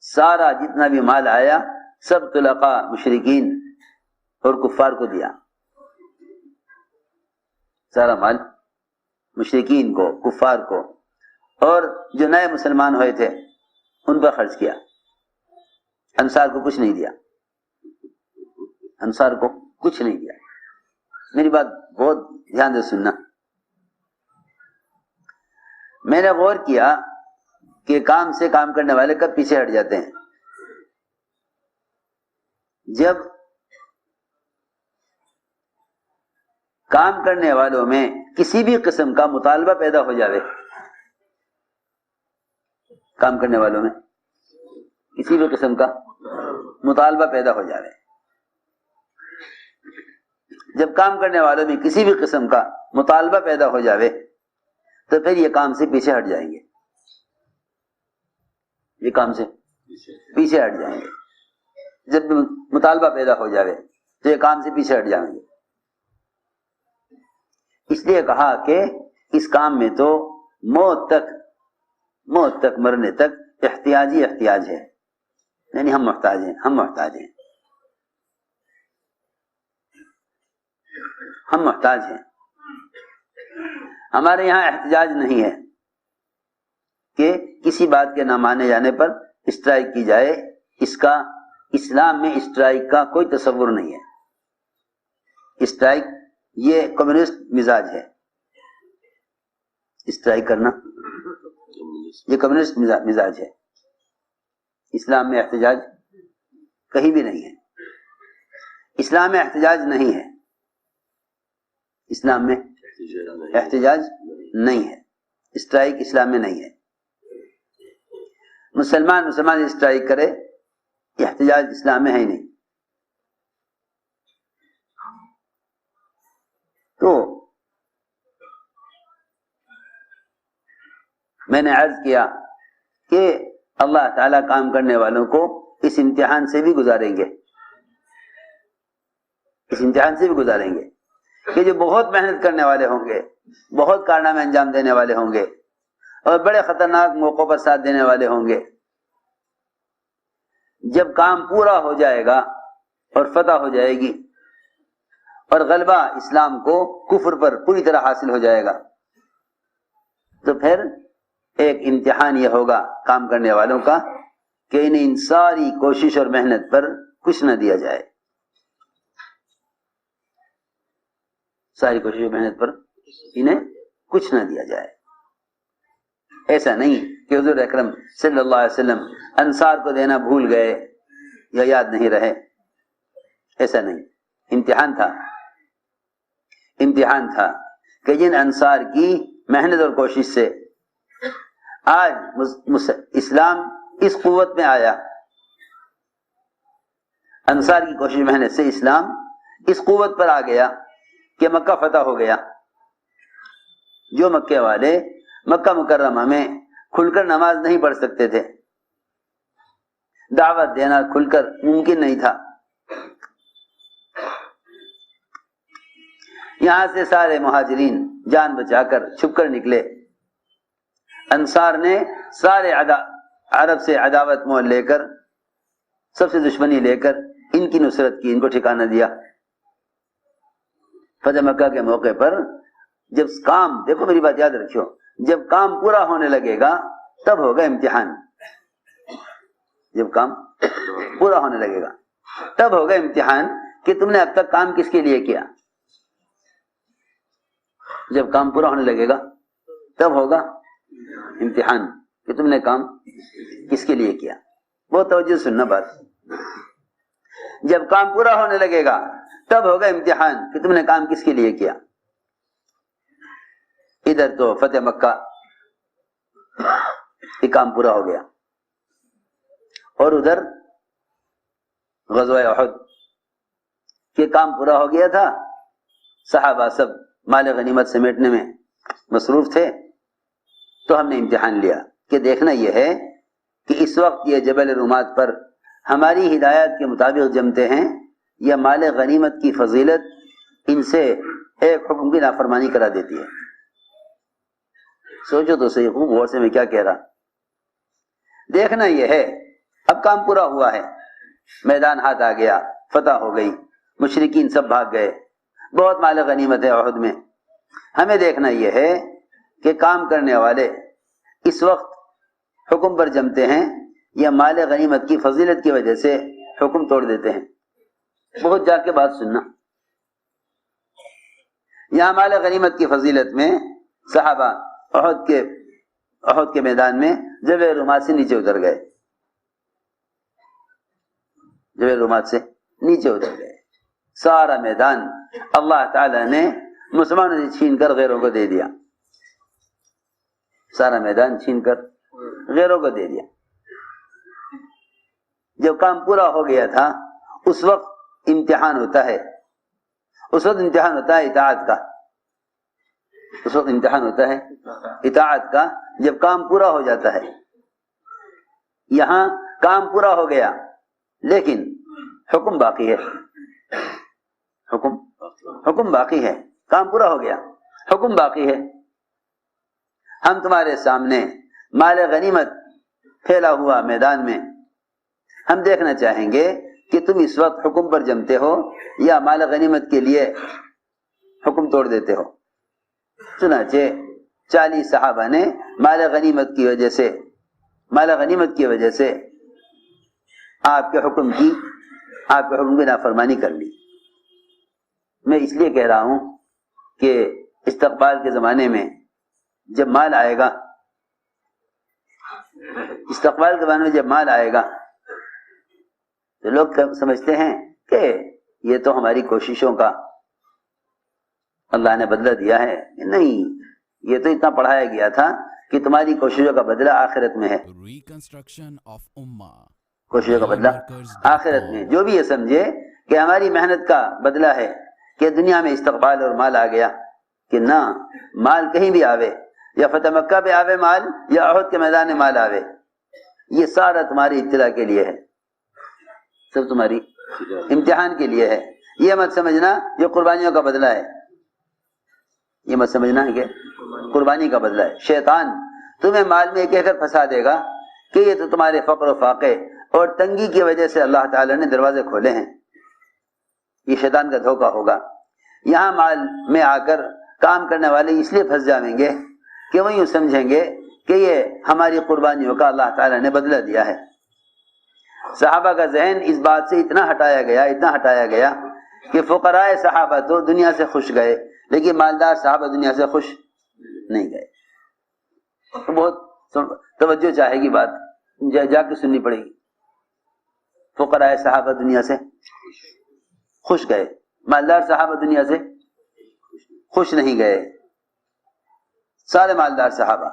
سارا جتنا بھی مال آیا سب طلقاء مشرکین اور کفار کو دیا، سارا مال مشرکین کو، کفار کو، اور جو نئے مسلمان ہوئے تھے ان پر خرچ کیا. انصار کو کچھ نہیں دیا، انصار کو کچھ نہیں دیا. میری بات بہت دھیان سے سننا. میں نے غور کیا کہ کام سے کام کرنے والے کب پیچھے ہٹ جاتے ہیں. جب کام کرنے والوں میں کسی بھی قسم کا مطالبہ پیدا ہو جاوے، کام کرنے والوں میں کسی بھی قسم کا مطالبہ پیدا ہو جاوے، جب کام کرنے والوں میں کسی بھی قسم کا مطالبہ پیدا ہو جاوے تو پھر یہ کام سے پیچھے ہٹ جائیں گے، یہ کام سے پیچھے ہٹ جائیں گے۔ جب مطالبہ پیدا ہو جاوے تو یہ کام سے پیچھے ہٹ جائیں گے۔ اس لیے کہا کہ اس کام میں تو موت تک مرنے تک احتیاج ہی احتیاج ہے، یعنی ہم محتاج ہیں، ہم محتاج ہیں، ہم محتاج ہیں۔ ہمارے یہاں احتجاج نہیں ہے کہ کسی بات کے نہ مانے جانے پر اسٹرائک کی جائے، اس کا اسلام میں اسٹرائک کا کوئی تصور نہیں ہے۔ اسٹرائک یہ کمیونسٹ مزاج ہے، اسٹرائک کرنا یہ کمیونسٹ مزاج ہے۔ اسلام میں احتجاج کہیں بھی نہیں ہے، اسلام میں احتجاج نہیں ہے، اسلام میں احتجاج نہیں ہے، اسٹرائک اسلام میں نہیں ہے۔ مسلمان اسٹرائک کرے، احتجاج اسلام میں ہے ہی نہیں۔ تو میں نے عرض کیا کہ اللہ تعالیٰ کام کرنے والوں کو اس امتحان سے بھی گزاریں گے، اس امتحان سے بھی گزاریں گے کہ جو بہت محنت کرنے والے ہوں گے، بہت کارنامے انجام دینے والے ہوں گے اور بڑے خطرناک موقعوں پر ساتھ دینے والے ہوں گے، جب کام پورا ہو جائے گا اور فتح ہو جائے گی اور غلبہ اسلام کو کفر پر پوری طرح حاصل ہو جائے گا، تو پھر ایک امتحان یہ ہوگا کام کرنے والوں کا کہ انہیں ان ساری کوشش اور محنت پر کچھ نہ دیا جائے، ساری کوشش اور محنت پر انہیں کچھ نہ دیا جائے۔ ایسا نہیں کہ حضور اکرم صلی اللہ علیہ وسلم انصار کو دینا بھول گئے یا یاد نہیں رہے، ایسا نہیں۔ امتحان تھا کہ جن انصار کی محنت اور کوشش سے آج اسلام اس قوت میں آیا، انصار کی کوشش محنت سے اسلام اس قوت پر آ گیا کہ مکہ فتح ہو گیا۔ جو مکے والے مکہ مکرمہ میں کھل کر نماز نہیں پڑھ سکتے تھے، دعوت دینا کھل کر ممکن نہیں تھا، یہاں سے سارے مہاجرین جان بچا کر چھپ کر نکلے۔ انصار نے سارے عرب سے عداوت مول لے کر، سب سے دشمنی لے کر ان کی نصرت کی، ان کو ٹھکانہ دیا۔ فتح مکہ کے موقع پر جب کام، دیکھو میری بات یاد رکھو، جب کام پورا ہونے لگے گا تب ہوگا امتحان، جب کام پورا ہونے لگے گا تب ہوگا امتحان کہ تم نے اب تک کام کس کے لیے کیا۔ جب کام پورا ہونے لگے گا تب ہوگا امتحان کہ تم نے کام کس کے لیے کیا۔ بہت توجہ سننا بات، جب کام پورا ہونے لگے گا تب ہوگا امتحان کہ تم نے کام کس کے لیے کیا۔ ادھر تو فتح مکہ یہ کام پورا ہو گیا، اور ادھر غزوہ احد یہ کام پورا ہو گیا تھا، صحابہ سب مال غنیمت سمیٹنے میں مصروف تھے۔ تو ہم نے امتحان لیا کہ دیکھنا یہ ہے کہ اس وقت یہ جبل رومات پر ہماری ہدایت کے مطابق جمتے ہیں یا مال غنیمت کی فضیلت ان سے ایک حکم کی نافرمانی کرا دیتی ہے۔ سوچو تو صحیح، خوب غور سے میں کیا کہہ رہا۔ دیکھنا یہ ہے، اب کام پورا ہوا ہے، میدان ہاتھ آ گیا، فتح ہو گئی، مشرکین سب بھاگ گئے، بہت مال غنیمت ہے احد میں۔ ہمیں دیکھنا یہ ہے کہ کام کرنے والے اس وقت حکم پر جمتے ہیں یا مال غنیمت کی فضیلت کی وجہ سے حکم توڑ دیتے ہیں۔ بہت جا کے بات سننا، یہاں مال غنیمت کی فضیلت میں صحابہ احد کے میدان میں جبل رومات سے نیچے اتر گئے، جبل رومات سے نیچے اتر گئے. سارا میدان اللہ تعالیٰ نے مسلمانوں سے چھین کر غیروں کو دے دیا. سارا میدان چھین کر غیروں کو دے دیا. جب کام پورا ہو گیا تھا اس وقت امتحان ہوتا ہے. اس وقت امتحان ہوتا ہے اطاعت کا. اس وقت امتحان ہوتا ہے اطاعت کا جب کام پورا ہو جاتا ہے. یہاں کام پورا ہو گیا لیکن حکم باقی ہے. حکم باقی ہے. کام پورا ہو گیا, حکم باقی ہے. ہم تمہارے سامنے مال غنیمت پھیلا ہوا میدان میں, ہم دیکھنا چاہیں گے کہ تم اس وقت حکم پر جمتے ہو یا مال غنیمت کے لیے حکم توڑ دیتے ہو. چنانچہ 40 صحابہ نے مال غنیمت کی وجہ سے آپ کے حکم کی نافرمانی کر لی. میں اس لیے کہہ رہا ہوں کہ استقبال کے زمانے میں جب مال آئے گا تو لوگ سمجھتے ہیں کہ یہ تو ہماری کوششوں کا اللہ نے بدلہ دیا ہے. نہیں, یہ تو اتنا پڑھایا گیا تھا کہ تمہاری کوششوں کا بدلہ آخرت میں ہے. کوششوں کا بدلہ آخرت میں. جو بھی یہ سمجھے کہ ہماری محنت کا بدلہ ہے کہ دنیا میں استقبال اور مال آ گیا, کہ نہ, مال کہیں بھی آوے, یا فتح مکہ پہ آوے مال, یا احد کے میدان میں مال آوے, یہ سارا تمہاری اطلاع کے لیے ہے, سب تمہاری امتحان کے لیے ہے. یہ مت سمجھنا یہ قربانیوں کا بدلہ ہے. یہ مت سمجھنا کہ قربانی کا بدلہ ہے. شیطان تمہیں مال میں کہہ کر پھنسا دے گا کہ یہ تو تمہارے فقر و فاقے اور تنگی کی وجہ سے اللہ تعالیٰ نے دروازے کھولے ہیں. یہ شیطان کا دھوکہ ہوگا. یہاں مال میں آ کر کام کرنے والے اس لیے پھنس جائیں گے کہ وہ یوں سمجھیں گے کہ یہ ہماری قربانیوں کا اللہ تعالیٰ نے بدلہ دیا ہے. صحابہ کا ذہن اس بات سے اتنا ہٹایا گیا کہ فقراء صحابہ تو دنیا سے خوش گئے لیکن مالدار صحابہ دنیا سے خوش نہیں گئے. بہت توجہ چاہے گی بات, جا کے سننی پڑے گی. فقراء صحابہ دنیا سے خوش گئے, مالدار صحابہ دنیا سے خوش نہیں گئے. سارے مالدار صحابہ,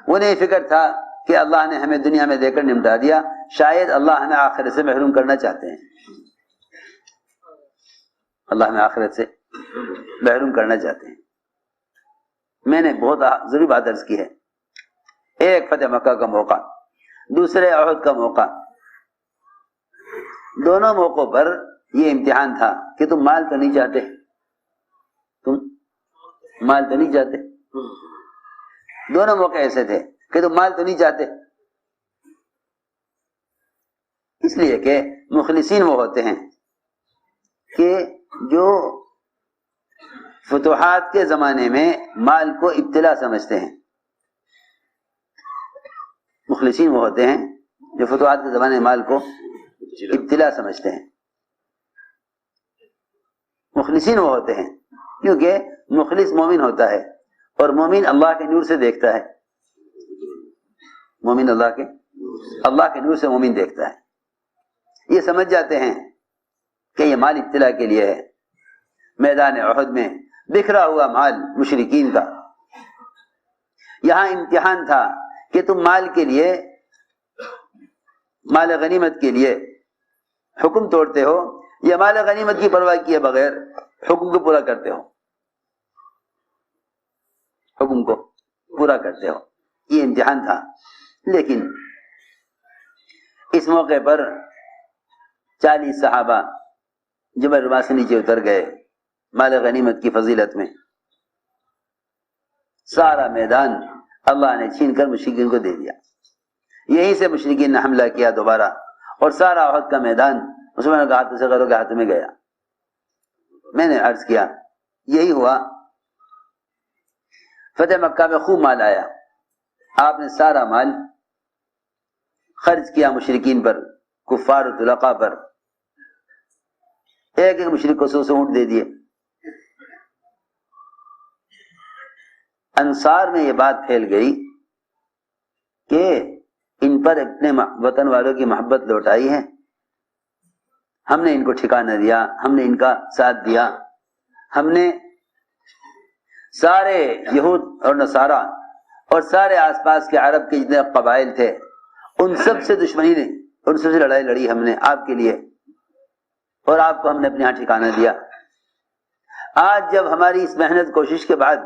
انہیں فکر تھا کہ اللہ نے ہمیں دنیا میں دے کر نمٹا دیا, شاید اللہ ہمیں آخرت سے محروم کرنا چاہتے ہیں. اللہ ہمیں آخرت سے محروم کرنا چاہتے ہیں. میں نے بہت ضروری بات عرض کی ہے. ایک فتح مکہ کا موقع, دوسرے احد کا موقع. دونوں موقعوں پر یہ امتحان تھا کہ تم مال تو نہیں چاہتے, دونوں موقع ایسے تھے کہ تم مال تو نہیں چاہتے. اس لیے کہ مخلصین وہ ہوتے ہیں کہ جو فتوحات کے زمانے میں مال کو ابتلا سمجھتے ہیں. مخلصین وہ ہوتے ہیں جو فتوحات کے زمانے میں مال کو ابتلا سمجھتے ہیں. مخلصین وہ ہوتے ہیں کیونکہ مخلص مومن ہوتا ہے اور مومن اللہ کے نور سے دیکھتا ہے. مومن اللہ کے نور سے مومن دیکھتا ہے. یہ سمجھ جاتے ہیں کہ یہ مال ابتلا کے لیے ہے. میدان احد میں بکھرا ہوا مال مشرکین کا, یہاں امتحان تھا کہ تم مال کے لیے, مال غنیمت کے لیے حکم توڑتے ہو یا مال غنیمت کی پرواہ کیے بغیر حکم کو پورا کرتے ہو. حکم کو پورا کرتے ہو, یہ امتحان تھا. لیکن اس موقع پر 40 صحابہ جبل رما سے نیچے اتر گئے مال غنیمت کی فضیلت میں. سارا میدان اللہ نے چھین کر مشرکین کو دے دیا. یہیں سے مشرکین نے حملہ کیا دوبارہ اور سارا احد کا میدان مسلمانوں کے ہاتھوں سے غیروں کے ہاتھوں میں گیا. میں نے عرض کیا یہی ہوا. فتح مکہ میں خوب مال آیا, آپ نے سارا مال خرچ کیا مشرکین پر, کفار و طلقاء پر. ایک ایک مشرک کو 100 اونٹ دے دیے. انصار میں یہ بات پھیل گئی کہ ان پر اپنے وطن والوں کی محبت لوٹ آئی ہے, ہم نے ان کو ٹھکانہ دیا، ہم نے ان کا ساتھ دیا، ہم نے سارے یہود اور نصارہ اور سارے آس پاس کے عرب کے جتنے قبائل تھے ان سب سے دشمنی نے، ان سب سے لڑائی لڑی ہم نے آپ کے لیے، اور آپ کو ہم نے اپنے یہاں ٹھکانہ دیا۔ آج جب ہماری اس محنت کوشش کے بعد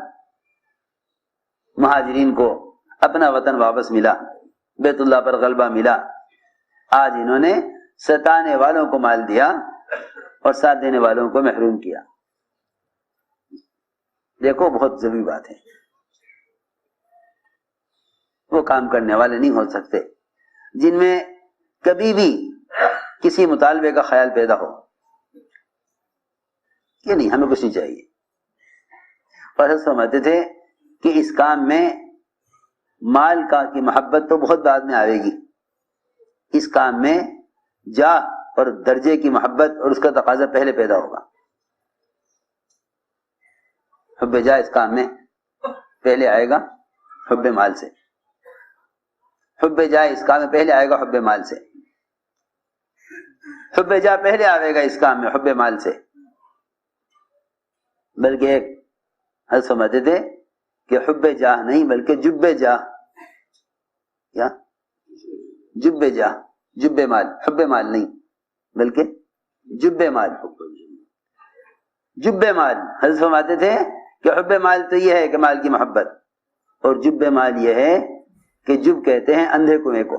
مہاجرین کو اپنا وطن واپس ملا، بیت اللہ پر غلبہ ملا، آج انہوں نے ستانے والوں کو مال دیا اور ساتھ دینے والوں کو محروم کیا۔ دیکھو بہت ضروری بات ہے، وہ کام کرنے والے نہیں ہو سکتے جن میں کبھی بھی کسی مطالبے کا خیال پیدا ہو کہ نہیں ہمیں کچھ نہیں چاہیے، اور حضرت فرماتے تھے کہ اس کام میں مال کا کی محبت تو بہت بعد میں آئے گی، اس کام میں جاہ اور درجے کی محبت اور اس کا تقاضا پہلے پیدا ہوگا۔ حب جاہ اس کام میں پہلے آئے گا حب مال سے، حب جاہ اس کام میں پہلے آئے گا حب مال سے، حب جاہ پہلے آئے گا اس کام میں حب مال سے۔ بلکہ ایک حضرت فرماتے تھے کہ حب جاہ نہیں بلکہ جب جاہ، کیا جب جاہ، جب مال، حب مال نہیں بلکہ جب مال، جب مال۔ حضرت فرماتے تھے کہ حب مال تو یہ ہے کہ مال کی محبت، اور جب مال یہ ہے کہ جب کہتے ہیں اندھے کنویں کو،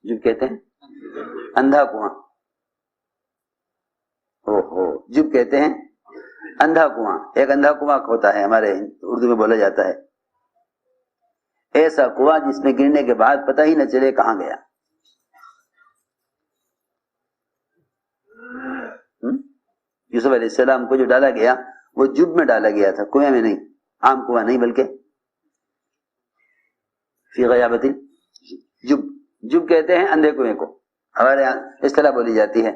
جب کہتے ہیں اندھا کنواں، جب کہتے ہیں اندھا کنواں۔ ایک اندھا کنواں ہوتا ہے ہمارے اردو میں بولا جاتا ہے، ایسا کنواں جس میں گرنے کے بعد پتہ ہی نہ چلے کہاں گیا۔ یوسف علیہ السلام کو جو ڈالا گیا وہ جب میں ڈالا گیا تھا، کنویں میں نہیں، عام کنواں نہیں بلکہ فی غیابت جب، جب کہتے ہیں اندھے کنویں کو، ہمارے یہاں اس طرح بولی جاتی ہے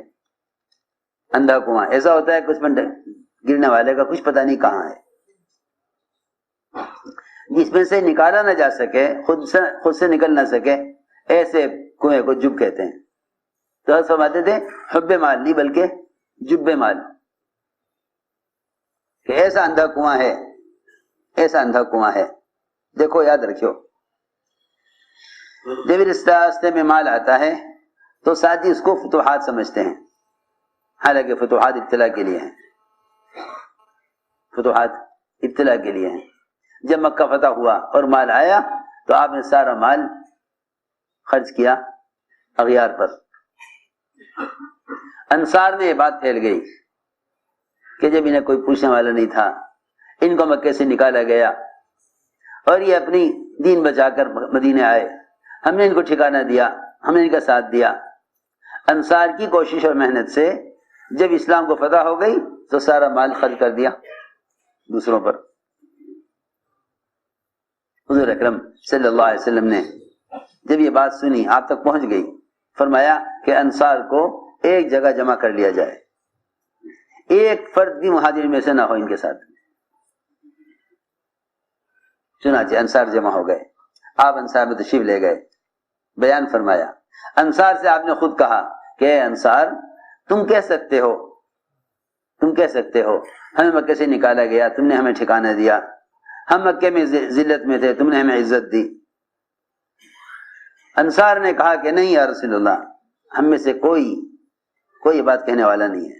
اندھا کنواں۔ ایسا ہوتا ہے کہ اس میں گرنے والے کا کچھ پتہ نہیں کہاں ہے، جس میں سے نکالا نہ جا سکے، خود سے نکل نہ سکے، ایسے کنویں کو جب کہتے ہیں۔ تو حضرت فرماتے تھے حب مال نہیں بلکہ جب مال، کہ ایسا اندھا کنواں ہے، ایسا اندھا کنواں ہے۔ دیکھو یاد رکھو، جب اس راستے میں مال آتا ہے تو ساتھی اس کو فتوحات سمجھتے ہیں، حالانکہ فتوحات ابتلا کے لیے ہیں، فتوحات ابتلا کے لیے ہیں۔ جب مکہ فتح ہوا اور مال آیا تو آپ نے سارا مال خرچ کیا اغیار پر۔ انصار میں یہ بات پھیل گئی کہ جب انہیں کوئی پوچھنے والا نہیں تھا، ان کو مکے سے نکالا گیا اور یہ اپنی دین بچا کر مدینے آئے، ہم نے ان کو ٹھکانہ دیا، ہم نے ان کا ساتھ دیا۔ انصار کی کوشش اور محنت سے جب اسلام کو فتح ہو گئی تو سارا مال خرچ کر دیا دوسروں پر۔ حضور اکرم صلی اللہ علیہ وسلم نے جب یہ بات سنی، آپ تک پہنچ گئی، فرمایا کہ انصار کو ایک جگہ جمع کر لیا جائے، ایک فرد بھی مہاجرین میں سے نہ ہو ان کے ساتھ۔ چنانچہ انصار جمع ہو گئے، آپ انصار میں تشریف لے گئے، بیان فرمایا۔ انصار سے آپ نے خود کہا کہ اے انصار، تم کہہ سکتے ہو، تم کہہ سکتے ہو ہمیں مکے سے نکالا گیا، تم نے ہمیں ٹھکانہ دیا، ہم مکے میں ذلت میں تھے، تم نے ہمیں عزت دی۔ انصار نے کہا کہ نہیں یا رسول اللہ، ہم میں سے کوئی یہ بات کہنے والا نہیں ہے،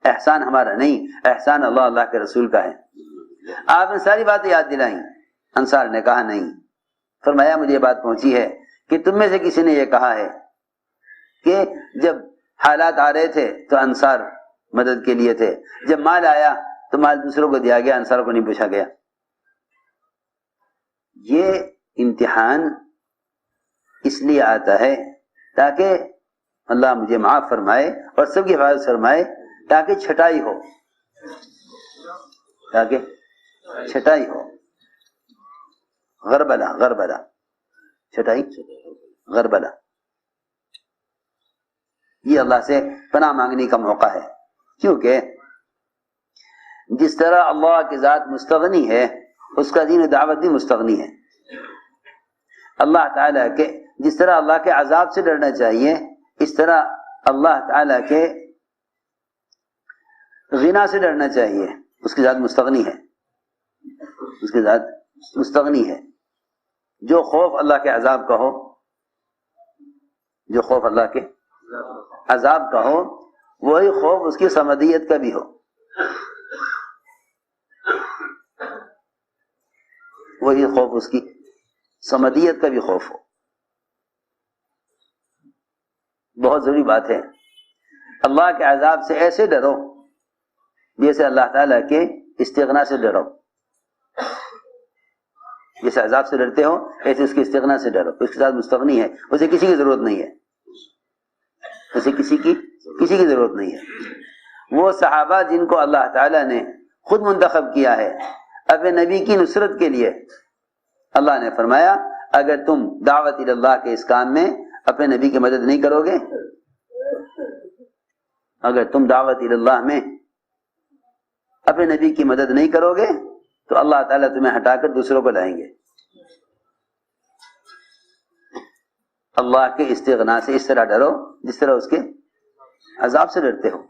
احسان ہمارا نہیں، احسان اللہ کے رسول کا ہے۔ آپ نے ساری باتیں یاد دلائیں، انصار نے کہا نہیں۔ فرمایا مجھے یہ بات پہنچی ہے کہ تم میں سے کسی نے یہ کہا ہے کہ جب حالات آ رہے تھے تو انصار مدد کے لیے تھے، جب مال آیا تو مال دوسروں کو دیا گیا، انصار کو نہیں پوچھا گیا۔ یہ امتحان اس لیے آتا ہے تاکہ اللہ مجھے معاف فرمائے اور سب کی حفاظت فرمائے، تاکہ چھٹائی ہو، تاکہ چھٹائی ہو، غربلہ چھٹائی، غربلہ۔ یہ اللہ سے پناہ مانگنے کا موقع ہے، کیونکہ جس طرح اللہ کی ذات مستغنی ہے، اس کا دین و دعوت بھی مستغنی ہے۔ اللہ تعالیٰ کے جس طرح اللہ کے عذاب سے ڈرنا چاہیے، اس طرح اللہ تعالیٰ کے غنا سے ڈرنا چاہیے، اس کی ذات مستغنی ہے، اس کی ذات مستغنی ہے۔ جو خوف اللہ کے عذاب کا ہو، جو خوف اللہ کے عذاب کا ہو، وہی خوف اس کی صمدیت کا بھی ہو، وہی خوف اس کی صمدیت کا بھی خوف ہو۔ بہت ضروری بات ہے۔ اللہ کے عذاب سے ایسے ڈرو جیسے اللہ تعالیٰ کے استغنا سے ڈرو، جیسے عذاب سے ڈرتے ہو ایسے اس کے استغنا سے ڈرو۔ اس کے ساتھ مستغنی ہے، اسے کسی کی ضرورت نہیں ہے، اسے کسی کی ضرورت نہیں ہے۔ وہ صحابہ جن کو اللہ تعالیٰ نے خود منتخب کیا ہے اپنے نبی کی نصرت کے لیے، اللہ نے فرمایا اگر تم دعوت اللہ کے اس کام میں اپنے نبی کی مدد نہیں کرو گے، اگر تم دعوت اللہ میں اپنے نبی کی مدد نہیں کرو گے تو اللہ تعالیٰ تمہیں ہٹا کر دوسروں کو لائیں گے۔ اللہ کے استغنا سے اس طرح ڈرو جس طرح اس کے عذاب سے ڈرتے ہو،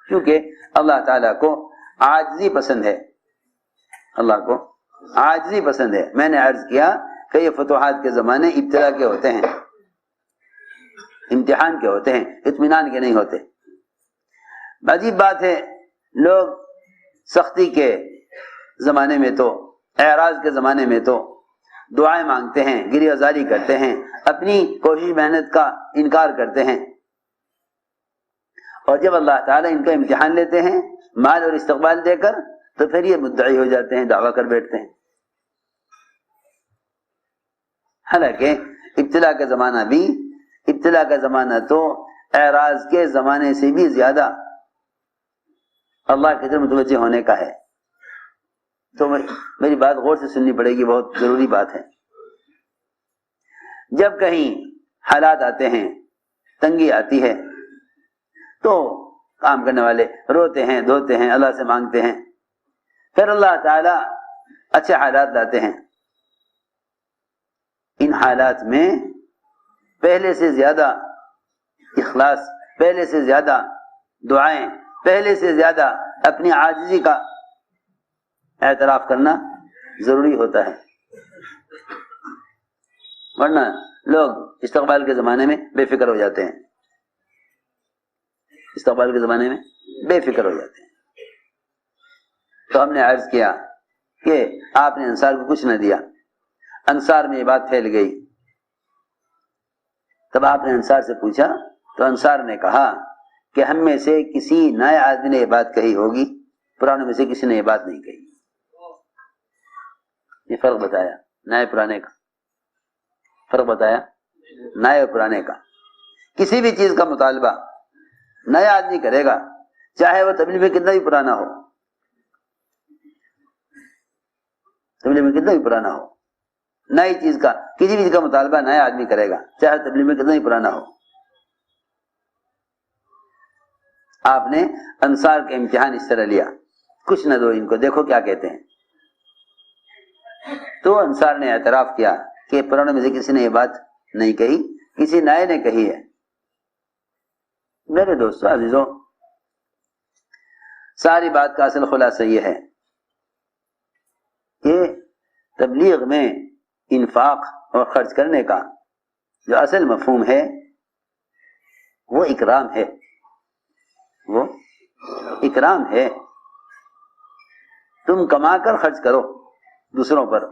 کیونکہ اللہ تعالیٰ کو عاجزی پسند ہے، اللہ کو عاجزی پسند ہے۔ میں نے عرض کیا کہ یہ فتوحات کے زمانے ابتلا کے ہوتے ہیں، امتحان کے ہوتے ہیں، اطمینان کے نہیں ہوتے۔ عجیب بات ہے، لوگ سختی کے زمانے میں تو، اعراض کے زمانے میں تو دعائیں مانگتے ہیں، گریہ زاری کرتے ہیں، اپنی کوشش محنت کا انکار کرتے ہیں، اور جب اللہ تعالیٰ ان کا امتحان لیتے ہیں مال اور استقبال دے کر تو پھر یہ مدعی ہو جاتے ہیں، دعویٰ کر بیٹھتے ہیں۔ حالانکہ ابتلا کا زمانہ تو اعراض کے زمانے سے بھی زیادہ اللہ کی طرف متوجہ ہونے کا ہے۔ تو میری بات غور سے سننی پڑے گی، بہت ضروری بات ہے۔ جب کہیں حالات آتے ہیں، تنگی آتی ہے، تو کام کرنے والے روتے ہیں، دھوتے ہیں، اللہ سے مانگتے ہیں، پھر اللہ تعالیٰ اچھے حالات لاتے ہیں۔ ان حالات میں پہلے سے زیادہ اخلاص، پہلے سے زیادہ دعائیں، پہلے سے زیادہ اپنی عاجزی کا اعتراف کرنا ضروری ہوتا ہے، ورنہ لوگ استقبال کے زمانے میں بے فکر ہو جاتے ہیں، استقبال کے زمانے میں بے فکر ہو جاتے ہیں۔ تو ہم نے عرض کیا کہ آپ نے انصار کو کچھ نہ دیا، انصار میں یہ بات پھیل گئی۔ تب آپ نے انصار سے پوچھا تو انصار نے کہا کہ ہم میں سے کسی نئے آدمی نے یہ بات کہی ہوگی، پرانے میں سے کسی نے یہ بات نہیں کہی۔ یہ فرق بتایا نئے پرانے کا، فرق بتایا نئے اور پرانے کا۔ کسی بھی چیز کا مطالبہ نیا آدمی کرے گا، چاہے وہ تبلیغ میں کتنا بھی پرانا ہو، تبلیغ میں کتنا بھی پرانا ہو، نئی چیز کا، کسی بھی چیز کا مطالبہ نیا آدمی کرے گا، چاہے تبلیغ میں کتنا بھی پرانا ہو۔ آپ نے انصار کے امتحان اس طرح لیا، کچھ نہ دو ان کو، دیکھو کیا کہتے ہیں۔ تو انصار نے اعتراف کیا کہ پرانے میں سے کسی نے یہ بات نہیں کہی، کسی نئے نے کہی ہے۔ میرے دوستو عزیزوں، ساری بات کا اصل خلاصہ یہ ہے کہ تبلیغ میں انفاق اور خرچ کرنے کا جو اصل مفہوم ہے وہ اکرام ہے، وہ اکرام ہے۔ تم کما کر خرچ کرو دوسروں پر،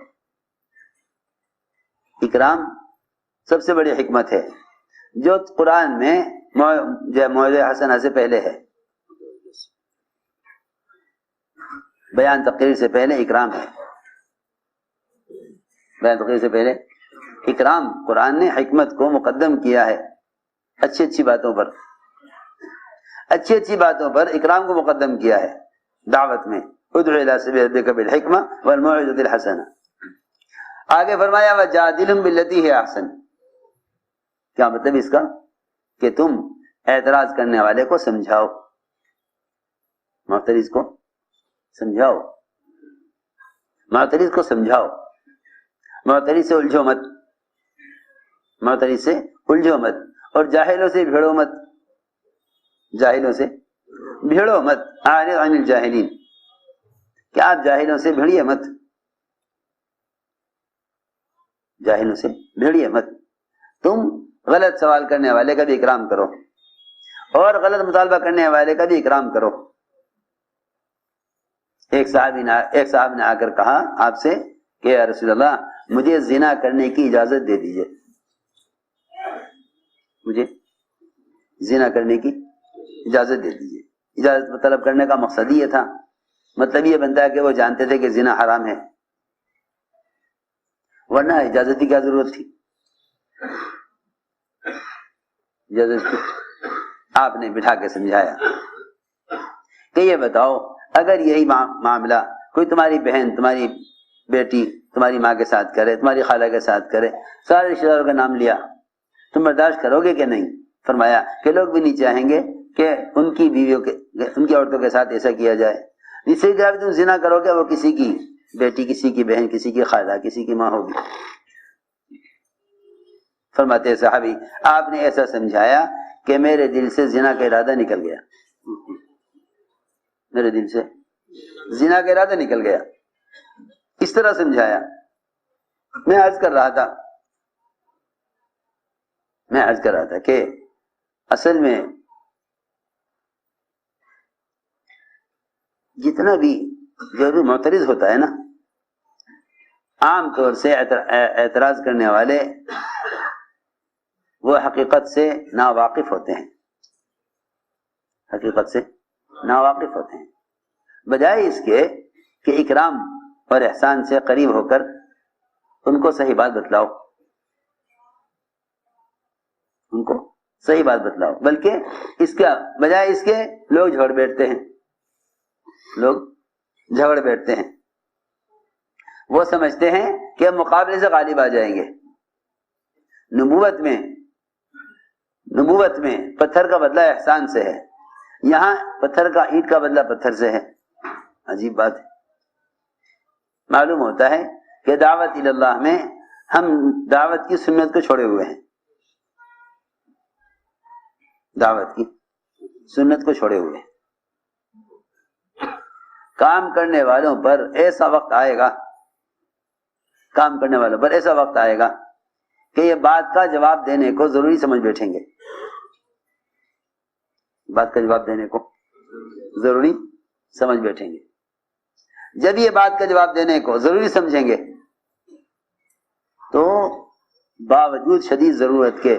اکرام سب سے بڑی حکمت ہے جو قرآن میں موعظہ حسنہ سے پہلے ہے، بیان تقریر سے پہلے اکرام ہے، بیان تقریر سے پہلے اکرام۔ قرآن نے حکمت کو مقدم کیا ہے، اچھی اچھی باتوں پر، اچھی اچھی باتوں پر اکرام کو مقدم کیا ہے۔ دعوت میں ادع الی سبیل ربک بالحکمہ والموعظۃ الحسنہ، آگے فرمایا وجادلہم باللتی ہی احسن۔ کیا مطلب اس کا؟ کہ تم اعتراض کرنے والے کو سمجھاؤ، معترض کو سمجھاؤ، معترض کو سمجھاؤ، معترض سے الجھو مت۔ معترض سے الجھو مت، اور جاہلوں سے بھیڑو مت، جاہلوں سے بھیڑو مت، اعرض عن الجاہلین، کہ آپ جاہلوں سے بھیڑیے مت، جاہلوں سے بھیڑیے مت، تم غلط سوال کرنے والے کا بھی اکرام کرو اور غلط مطالبہ کرنے والے کا بھی اکرام کرو۔ ایک صاحب نے آ کر کہا آپ سے کہ یا رسول اللہ مجھے زنا کرنے کی اجازت دے دیجئے، مجھے زنا کرنے کی اجازت دے دیجئے۔ اجازت طلب کرنے کا مقصد یہ تھا، مطلب یہ بنتا ہے کہ وہ جانتے تھے کہ زنا حرام ہے، ورنہ اجازت کی کیا ضرورت تھی؟ اجازت کی۔ آپ نے بٹھا کے سمجھایا کہ یہ بتاؤ اگر یہی معاملہ کوئی تمہاری بہن، تمہاری بیٹی تمہاری ماں کے ساتھ کرے، تمہاری خالہ کے ساتھ کرے، سارے رشتہ داروں کا نام لیا، تم برداشت کرو گے کہ نہیں؟ فرمایا کہ لوگ بھی نہیں چاہیں گے کہ ان کی بیویوں کے، ان کی عورتوں کے ساتھ ایسا کیا جائے، اس سے کیا تم زنا کرو گے وہ کسی کی بیٹی، کسی کی بہن، کسی کی خالہ، کسی کی ماں ہوگی۔ فرماتے صحابی آپ نے ایسا سمجھایا کہ میرے دل سے زنا کا ارادہ نکل گیا، میرے دل سے زنا کا ارادہ نکل گیا، اس طرح سمجھایا۔ میں عرض کر رہا تھا کہ اصل میں جتنا بھی جو بھی معترض ہوتا ہے نا، عام طور سے اعتراض کرنے والے وہ حقیقت سے ناواقف ہوتے ہیں، حقیقت سے ناواقف ہوتے ہیں، بجائے اس کے کہ اکرام اور احسان سے قریب ہو کر ان کو صحیح بات بتلاؤ، ان کو صحیح بات بتلاؤ، بلکہ اس کا بجائے اس کے لوگ جھگڑ بیٹھتے ہیں، وہ سمجھتے ہیں کہ مقابلے سے غالب آ جائیں گے۔ نبوت میں پتھر کا بدلہ احسان سے ہے، یہاں پتھر کا، اینٹ کا بدلہ پتھر سے ہے۔ عجیب بات ہے۔ معلوم ہوتا ہے کہ دعوت اللہ میں ہم دعوت کی سنت کو چھوڑے ہوئے ہیں، دعوت کی سنت کو چھوڑے ہوئے ہیں۔ کام کرنے والوں پر ایسا وقت آئے گا کہ یہ بات کا جواب دینے کو ضروری سمجھ بیٹھیں گے، بات کا جواب دینے کو ضروری سمجھ بیٹھیں گے۔ جب یہ بات کا جواب دینے کو ضروری سمجھیں گے تو باوجود شدید ضرورت کے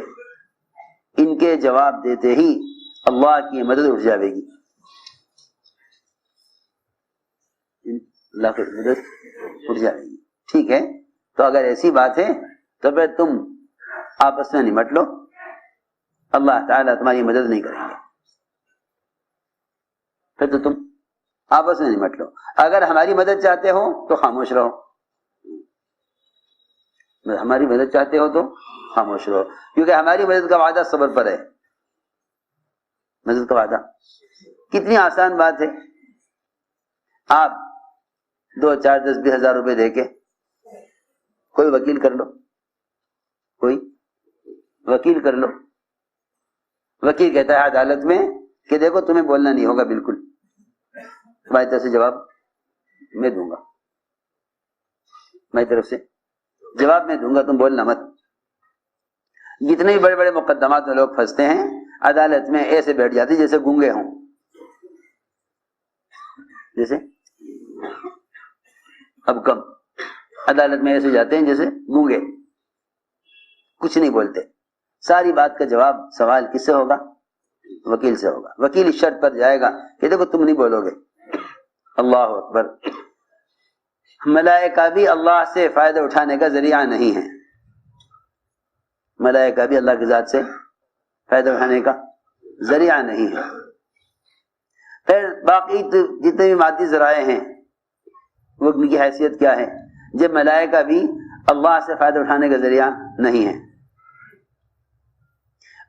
ان کے جواب دیتے ہی اللہ کی مدد اٹھ جائے گی، اللہ کی مدد اٹھ جائے گی۔ ٹھیک ہے، تو اگر ایسی بات ہے تو پھر تم آپس میں نمٹ لو، اللہ تعالیٰ تمہاری مدد نہیں کریں گے، پھر تو تم آپس میں نمٹ لو۔ اگر ہماری مدد چاہتے ہو تو خاموش رہو، ہماری مدد چاہتے ہو تو خاموش رہو، کیونکہ ہماری مدد کا وعدہ صبر پر ہے۔ مدد کا وعدہ کتنی آسان بات ہے، آپ 2, 4, 10, 20 ہزار روپے دے کے کوئی وکیل کر لو، وکیل کہتا ہے عدالت میں کہ دیکھو تمہیں بولنا نہیں ہوگا، بالکل تمہاری طرف سے جواب میں دوں گا، میری طرف سے جواب میں دوں گا، تم بولنا مت۔ جتنے بھی بڑے بڑے مقدمات میں لوگ پھنستے ہیں عدالت میں ایسے بیٹھ جاتے جیسے گونگے ہوں، جیسے اب کم عدالت میں ایسے جاتے ہیں جیسے گونگے، کچھ نہیں بولتے۔ ساری بات کا جواب سوال کس سے ہوگا؟ وکیل سے ہوگا۔ وکیل اس شرط پر جائے گا کہ دیکھو تم نہیں بولو گے۔ اللہ اکبر۔ ملائکہ بھی اللہ سے فائدہ اٹھانے کا ذریعہ نہیں ہے، ملائکہ بھی اللہ کی ذات سے فائدہ اٹھانے کا ذریعہ نہیں ہے۔ پھر باقی جتنے بھی مادی ذرائع ہیں وہ ان کی حیثیت کیا ہے جب ملائکہ بھی اللہ سے فائدہ اٹھانے کا ذریعہ نہیں ہے؟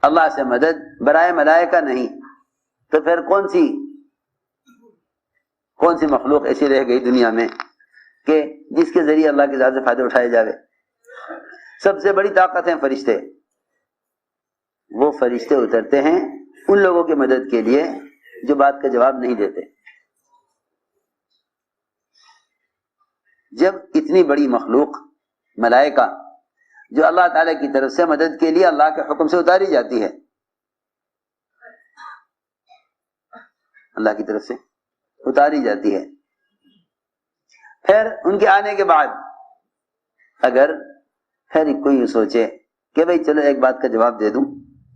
اللہ سے مدد برائے ملائکہ نہیں تو پھر کون سی مخلوق ایسی رہ گئی دنیا میں کہ جس کے ذریعے اللہ کی ذات سے فائدہ اٹھائے جاوے؟ سب سے بڑی طاقت ہیں فرشتے، وہ فرشتے اترتے ہیں ان لوگوں کی مدد کے لیے جو بات کا جواب نہیں دیتے. جب اتنی بڑی مخلوق ملائکہ جو اللہ تعالیٰ کی طرف سے مدد کے لیے اللہ کے حکم سے اتاری جاتی ہے، اللہ کی طرف سے اتاری جاتی ہے، پھر ان کے آنے کے بعد اگر پھر کوئی سوچے کہ بھئی چلو ایک بات کا جواب دے دوں،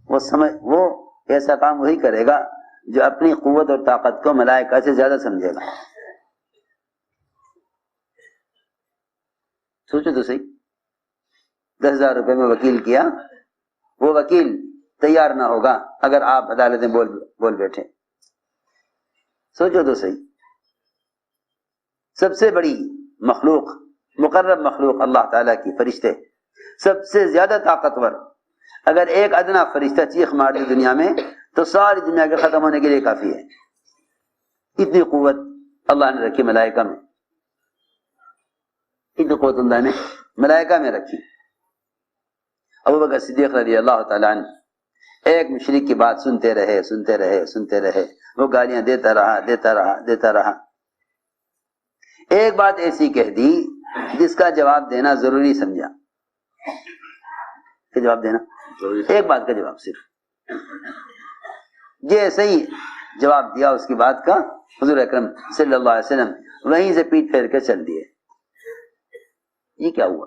وہ ایسا کام وہی کرے گا جو اپنی قوت اور طاقت کو ملائکہ سے زیادہ سمجھے گا. سوچو تو صحیح، 10,000 روپے میں وکیل کیا، وہ وکیل تیار نہ ہوگا اگر آپ عدالت میں بول بیٹھے. سوچو تو صحیح، سب سے بڑی مخلوق، مقرب مخلوق اللہ تعالیٰ کی فرشتے، سب سے زیادہ طاقتور، اگر ایک ادنا فرشتہ چیخ مار دے دنیا میں تو ساری دنیا کے ختم ہونے کے لیے کافی ہے. اتنی قوت اللہ نے رکھی ملائکہ میں، اتنی قوت اللہ نے ملائکہ میں رکھی. ابوبکر صدیق رضی اللہ تعالیٰ عنہ ایک مشرک کی بات سنتے رہے، وہ گالیاں دیتا رہا. ایک بات ایسی کہہ دی جس کا جواب دینا ضروری سمجھا. کہ جواب دینا ایک بات کا جواب، صرف جیسے ہی جواب دیا اس کی بات کا، حضور اکرم صلی اللہ علیہ وسلم وہیں سے پیٹ پھیر کے چل دیے. یہ کیا ہوا؟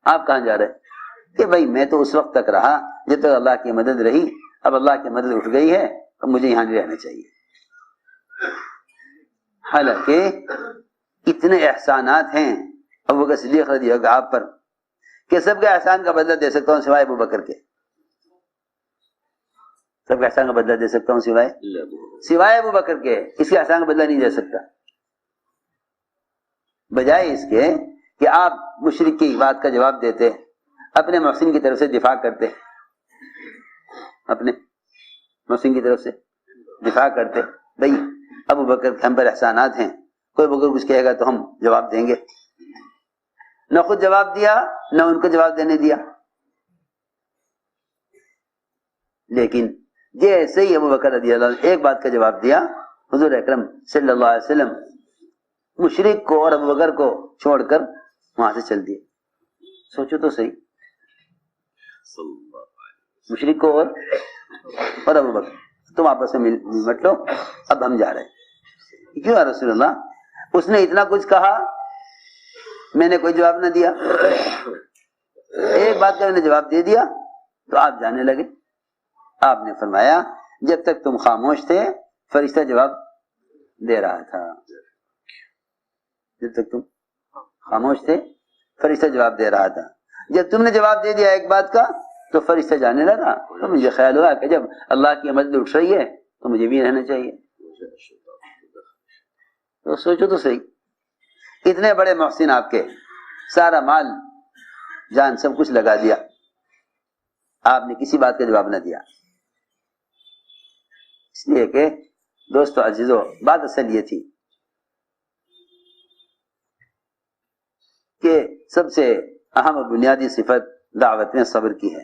آپ کہاں جا رہے؟ کہ بھائی میں تو اس وقت تک رہا جب تک اللہ کی مدد رہی، اب اللہ کی مدد اٹھ گئی ہے تو مجھے یہاں نہیں رہنا چاہیے. حالانکہ اتنے احسانات ہیں ابوبکر صدیق رضی اللہ آپ پر کہ سب کے احسان کا بدلہ دے سکتا ہوں سوائے ابوبکر کے. سب کے احسان کا بدلہ دے سکتا ہوں سوائے ابوبکر کے، اس کے احسان کا بدلہ نہیں دے سکتا. بجائے اس کے کہ آپ مشرک کی بات کا جواب دیتے، اپنے محسن کی طرف سے دفاع کرتے، بھئی ابوبکر کے ہم پر احسانات ہیں، کوئی بزرگ کچھ کہے گا تو ہم جواب دیں گے. نہ خود جواب دیا نہ ان کو جواب دینے دیا. لیکن جیسے ہی ابوبکر رضی اللہ عنہ ایک بات کا جواب دیا، حضور اکرم صلی اللہ علیہ وسلم مشرک کو اور ابوبکر کو چھوڑ کر وہاں سے چل دیے. سوچو تو صحیح، مشرک کو اور ابوبکر تم آپس میں مٹ لو، اب ہم جا رہے ہیں. کیوں یا رسول اللہ؟ اس نے اتنا کچھ کہا، میں نے کوئی جواب نہ دیا، ایک بات کا میں نے جواب دے دیا تو آپ جانے لگے. آپ نے فرمایا جب تک تم خاموش تھے فرشتہ جواب دے رہا تھا. جب تک تم خاموش تھے فرشتہ جواب دے رہا تھا. جب تم نے جواب دے دیا ایک بات کا تو فرشتہ جانے لگا. تو مجھے خیال ہوا کہ جب اللہ کی مدد اٹھ رہی ہے تو مجھے بھی رہنا چاہیے. تو سوچو تو صحیح، اتنے بڑے محسن آپ کے، سارا مال جان سب کچھ لگا دیا، آپ نے کسی بات کا جواب نہ دیا. اس لیے کہ دوستو عزیزو، بات اصل یہ تھی کہ سب سے اہم اور بنیادی صفت دعوت میں صبر کی ہے.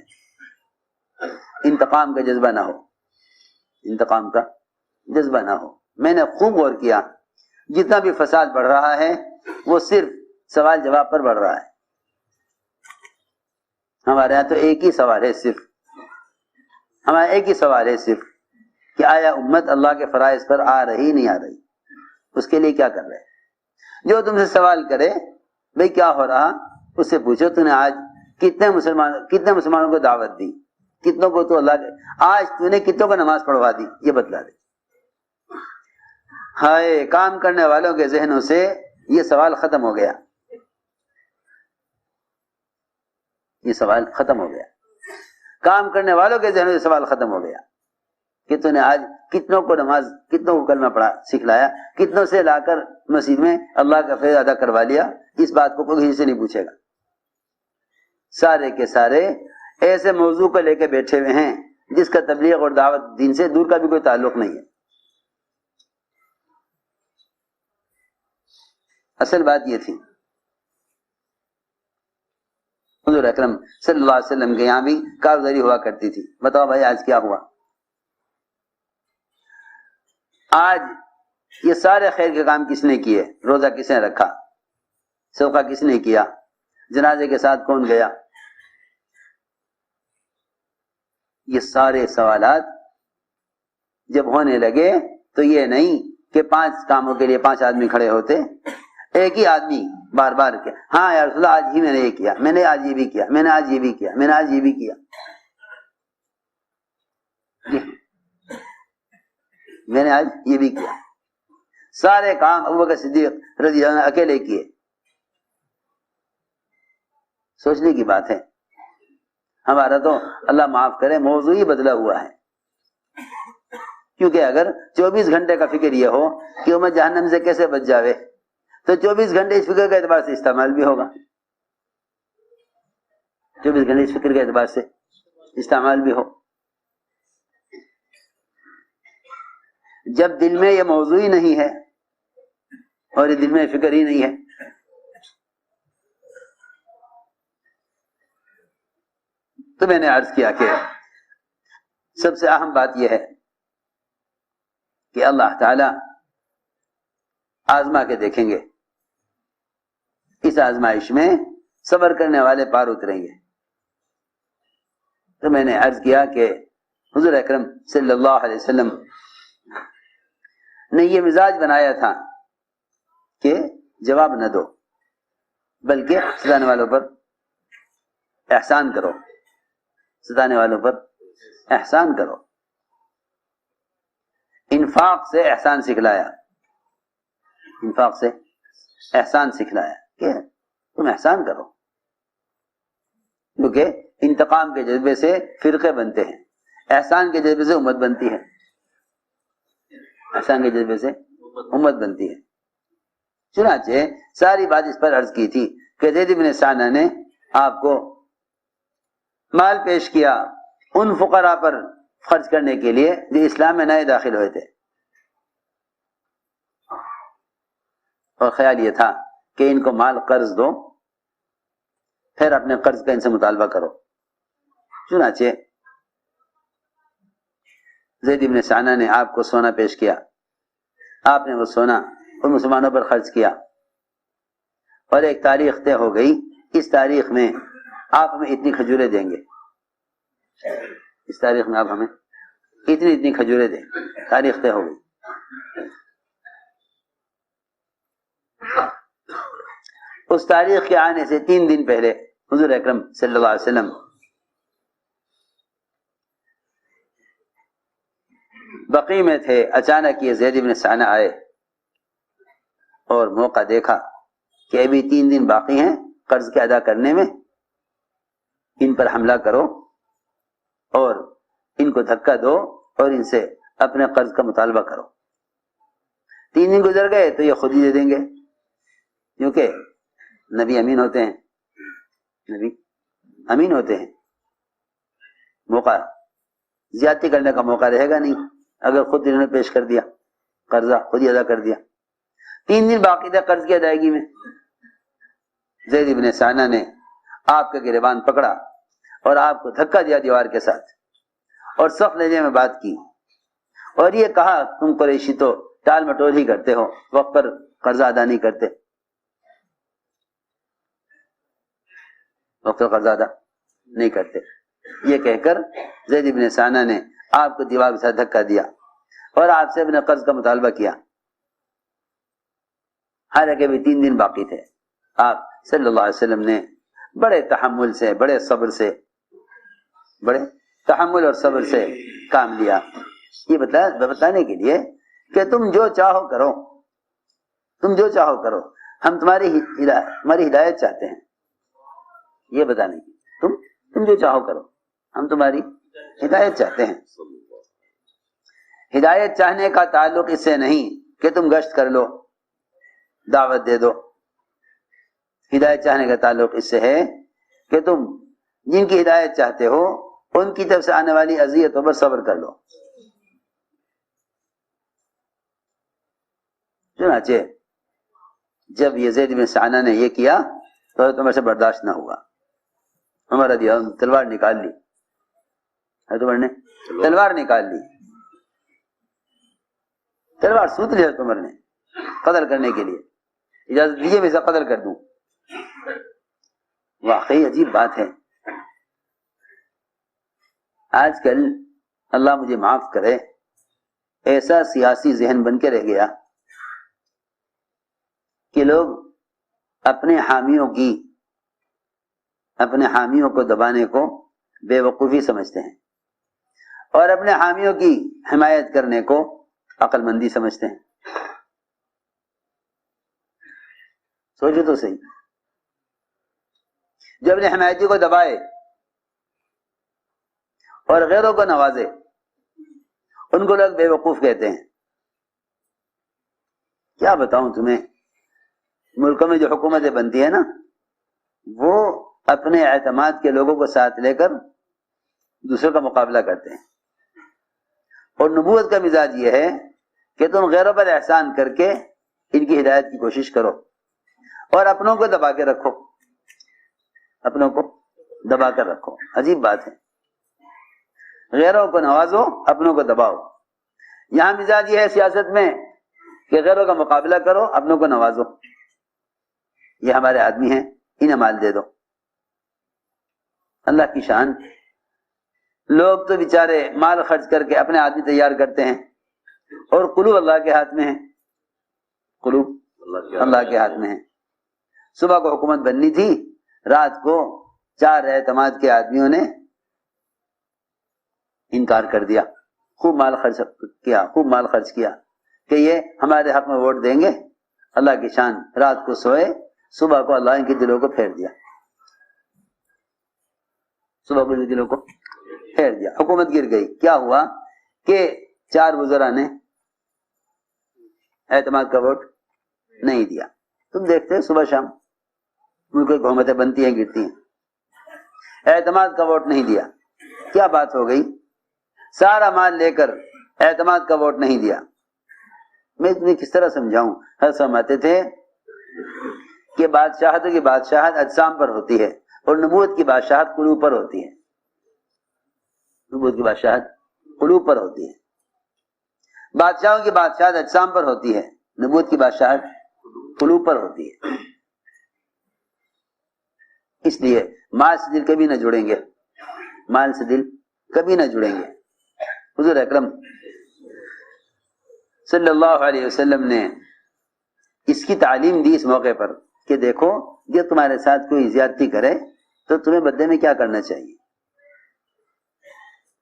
انتقام کا جذبہ نہ ہو. میں نے خوب غور کیا، جتنا بھی فساد بڑھ رہا ہے وہ صرف سوال جواب پر بڑھ رہا ہے. ہمارے یہاں تو ایک ہی سوال ہے صرف کہ آیا امت اللہ کے فرائض پر آ رہی نہیں آ رہی؟ اس کے لیے کیا کر رہے؟ جو تم سے سوال کرے بھئی کیا ہو رہا، اس سے پوچھو تو نے آج کتنے مسلمانوں کو دعوت دی، کتنوں کو تو اللہ آج تو نے کتنوں کو نماز پڑھوا دی، یہ بتلا دے. ہائے، کام کرنے والوں کے ذہنوں سے یہ سوال ختم ہو گیا. کام کرنے والوں کے ذہنوں سے سوال ختم ہو گیا کہ تو نے آج کتنوں کو نماز، کتنوں کو کلمہ پڑھا سکھلایا، کتنوں سے لا کر مسجد میں اللہ کا فیض ادا کروا لیا. اس بات کو کوئی کسی سے نہیں پوچھے گا. سارے کے سارے ایسے موضوع کو لے کے بیٹھے ہوئے ہیں جس کا تبلیغ اور دعوت دین سے دور کا بھی کوئی تعلق نہیں ہے. اصل بات یہ تھی حضور اکرم صلی اللہ علیہ وسلم کے یہاں بھی کارگزاری ہوا کرتی تھی. بتاؤ بھائی آج کیا ہوا؟ آج یہ سارے خیر کے کام کس نے کیے؟ روزہ کس نے رکھا؟ صدقہ کس نے کیا؟ جنازے کے ساتھ کون گیا؟ یہ سارے سوالات جب ہونے لگے تو یہ نہیں کہ 5 کاموں کے لیے 5 آدمی کھڑے ہوتے، ایک ہی آدمی بار بار کیا، ہاں یا رسول اللہ آج ہی میں نے یہ کیا، میں نے آج یہ بھی کیا، میں نے آج یہ بھی کیا، میں نے آج یہ بھی کیا. میں نے آج یہ بھی کیا. سارے کام ابوبکر صدیق رضی اللہ عنہ اکیلے کیے. سوچنے کی بات ہے. ہمارا تو اللہ معاف کرے موضوع ہی بدلا ہوا ہے. کیونکہ اگر 24 گھنٹے کا فکر یہ ہو کہ امت جہنم سے کیسے بچ جاوے تو 24 گھنٹے اس فکر کے اعتبار سے استعمال بھی ہوگا. 24 گھنٹے اس فکر کے اعتبار سے استعمال بھی ہو. جب دل میں یہ موضوع ہی نہیں ہے اور یہ دل میں فکر ہی نہیں ہے تو میں نے عرض کیا کہ سب سے اہم بات یہ ہے کہ اللہ تعالی آزما کے دیکھیں گے. اس آزمائش میں صبر کرنے والے پار اتریں گے. تو میں نے عرض کیا کہ حضور اکرم صلی اللہ علیہ وسلم نے یہ مزاج بنایا تھا کہ جواب نہ دو بلکہ ستانے والوں پر احسان کرو، ستانے والوں پر احسان کرو. انفاق سے احسان سکھلایا، انفاق سے احسان سکھلایا کہ تم احسان کرو. کیونکہ انتقام کے جذبے سے فرقے بنتے ہیں، احسان کے جذبے سے امت بنتی ہے. احسان کے جذبے سے امت بنتی ہے. چنانچہ ساری بات اس پر عرض کی تھی کہ زید بن ثانہ نے آپ کو مال پیش کیا ان فقراء پر خرچ کرنے کے لیے جو اسلام میں نئے داخل ہوئے تھے، اور خیال یہ تھا کہ ان کو مال قرض دو پھر اپنے قرض کا ان سے مطالبہ کرو. چنانچہ زید بن ثانہ نے آپ کو سونا پیش کیا، آپ نے وہ سونا ان مسلمانوں پر خرچ کیا اور ایک تاریخ طے ہو گئی. اس تاریخ میں آپ ہمیں اتنی کھجوریں دیں گے، اس تاریخ میں آپ ہمیں اتنی کھجوریں دیں. تاریخ طے ہو گئی. اس تاریخ کے آنے سے 3 دن پہلے حضور اکرم صلی اللہ علیہ وسلم بقی میں تھے. اچانک یہ زید بن ثانہ آئے اور موقع دیکھا کہ ابھی 3 دن باقی ہیں قرض کے ادا کرنے میں، ان پر حملہ کرو اور ان کو دھکا دو اور ان سے اپنے قرض کا مطالبہ کرو. 3 دن گزر گئے تو یہ خود ہی دے دیں گے، کیونکہ نبی امین ہوتے ہیں، نبی امین ہوتے ہیں. موقع زیادتی کرنے کا موقع رہے گا نہیں اگر خود انہوں نے پیش کر دیا، قرضہ خود ہی ادا کر دیا. 3 دن باقی تھے قرض کی ادائیگی میں. زید بن ثانہ نے آپ کا گریبان پکڑا اور آپ کو دھکا دیا دیوار کے ساتھ اور سخت لہجے میں بات کی اور یہ کہا تم قریشی تو ٹال مٹول ہی کرتے ہو، وقت پر قرضہ ادا نہیں کرتے، وقت پر قرضہ ادا نہیں کرتے. یہ کہہ کر زید بن ثانہ نے آپ کو دیوار کے ساتھ دھکا دیا اور آپ سے اپنے قرض کا مطالبہ کیا. حالانکہ بھی 3 دن باقی تھے. آپ صلی اللہ علیہ وسلم نے بڑے تحمل سے، بڑے صبر سے، بڑے تحمل اور صبر سے کام لیا. یہ بتانے کے لیے کہ تم جو چاہو کرو، تم جو چاہو کرو، ہم تمہاری ہدایت چاہتے ہیں. یہ بتانے کی تم جو چاہو کرو، ہم تمہاری ہدایت چاہتے ہیں. ہدایت چاہنے کا تعلق اس سے نہیں کہ تم گشت کر لو، دعوت دے دو. ہدایت چاہنے کا تعلق اس سے ہے کہ تم جن کی ہدایت چاہتے ہو ان کی طرف سے آنے والی اذیتوں پر صبر کر لو. چنانچہ جب یہ زید بن ثانہ نے یہ کیا تو حضرت عمر سے برداشت نہ ہوا. عمر رضی اللہ عنہ تلوار نکال لی، حضرت عمر نے تلوار نکال لی، تلوار سوت لی حضرت عمر نے قتل کرنے کے لیے، اجازت دیجیے میں اسے قتل کر دوں۔ واقعی عجیب بات ہے، آج کل اللہ مجھے معاف کرے ایسا سیاسی ذہن بن کے رہ گیا کہ لوگ اپنے حامیوں کو دبانے کو بے وقوفی سمجھتے ہیں اور اپنے حامیوں کی حمایت کرنے کو عقل مندی سمجھتے ہیں۔ سوچو تو صحیح، جو اپنے حمایتی کو دبائے اور غیروں کو نوازے ان کو لوگ بے وقوف کہتے ہیں۔ کیا بتاؤں تمہیں، ملکوں میں جو حکومتیں بنتی ہیں نا، وہ اپنے اعتماد کے لوگوں کو ساتھ لے کر دوسروں کا مقابلہ کرتے ہیں، اور نبوت کا مزاج یہ ہے کہ تم غیروں پر احسان کر کے ان کی ہدایت کی کوشش کرو اور اپنوں کو دبا کے رکھو، اپنوں کو دبا کر رکھو۔ عجیب بات ہے، غیروں کو نوازو اپنوں کو دباؤ۔ یہاں مزاج یہ ہے سیاست میں کہ غیروں کا مقابلہ کرو اپنوں کو نوازو، یہ ہمارے آدمی ہیں انہیں مال دے دو۔ اللہ کی شان، لوگ تو بیچارے مال خرچ کر کے اپنے آدمی تیار کرتے ہیں اور قلوب اللہ کے ہاتھ میں ہے، قلوب اللہ کے ہاتھ میں ہے۔ صبح کو حکومت بننی تھی، رات کو 4 اعتماد کے آدمیوں نے انکار کر دیا، خوب مال خرچ کیا کہ یہ ہمارے حق میں ووٹ دیں گے۔ اللہ کی شان، رات کو سوئے، صبح کو اللہ ان کے دلوں کو پھیر دیا، حکومت گر گئی۔ کیا ہوا کہ 4 وزراء نے اعتماد کا ووٹ نہیں دیا۔ تم دیکھتے صبح شام ملک کی حکومتیں بنتی ہیں گرتی ہیں، اعتماد کا ووٹ نہیں دیا۔ کیا بات ہو گئی؟ سارا مال لے کر اعتماد کا ووٹ نہیں دیا۔ میں تمہیں کس طرح سمجھاؤں؟ ہر سمجھتے تھے کہ بادشاہتوں کی بادشاہت اجسام پر ہوتی ہے اور نبوت کی بادشاہت قلوب پر ہوتی ہے، نبوت کی بادشاہت قلوب پر ہوتی ہے۔ بادشاہوں کی بادشاہت اجسام پر ہوتی ہے، نبوت کی بادشاہت قلوب پر ہوتی ہے۔ اس لیے مال سے دل کبھی نہ جڑیں گے، مال سے دل کبھی نہ جڑیں گے۔ حضور اکرم صلی اللہ علیہ وسلم نے اس کی تعلیم دی اس موقع پر کہ دیکھو یہ تمہارے ساتھ کوئی زیادتی کرے تو تمہیں بدلے میں کیا کرنا چاہیے،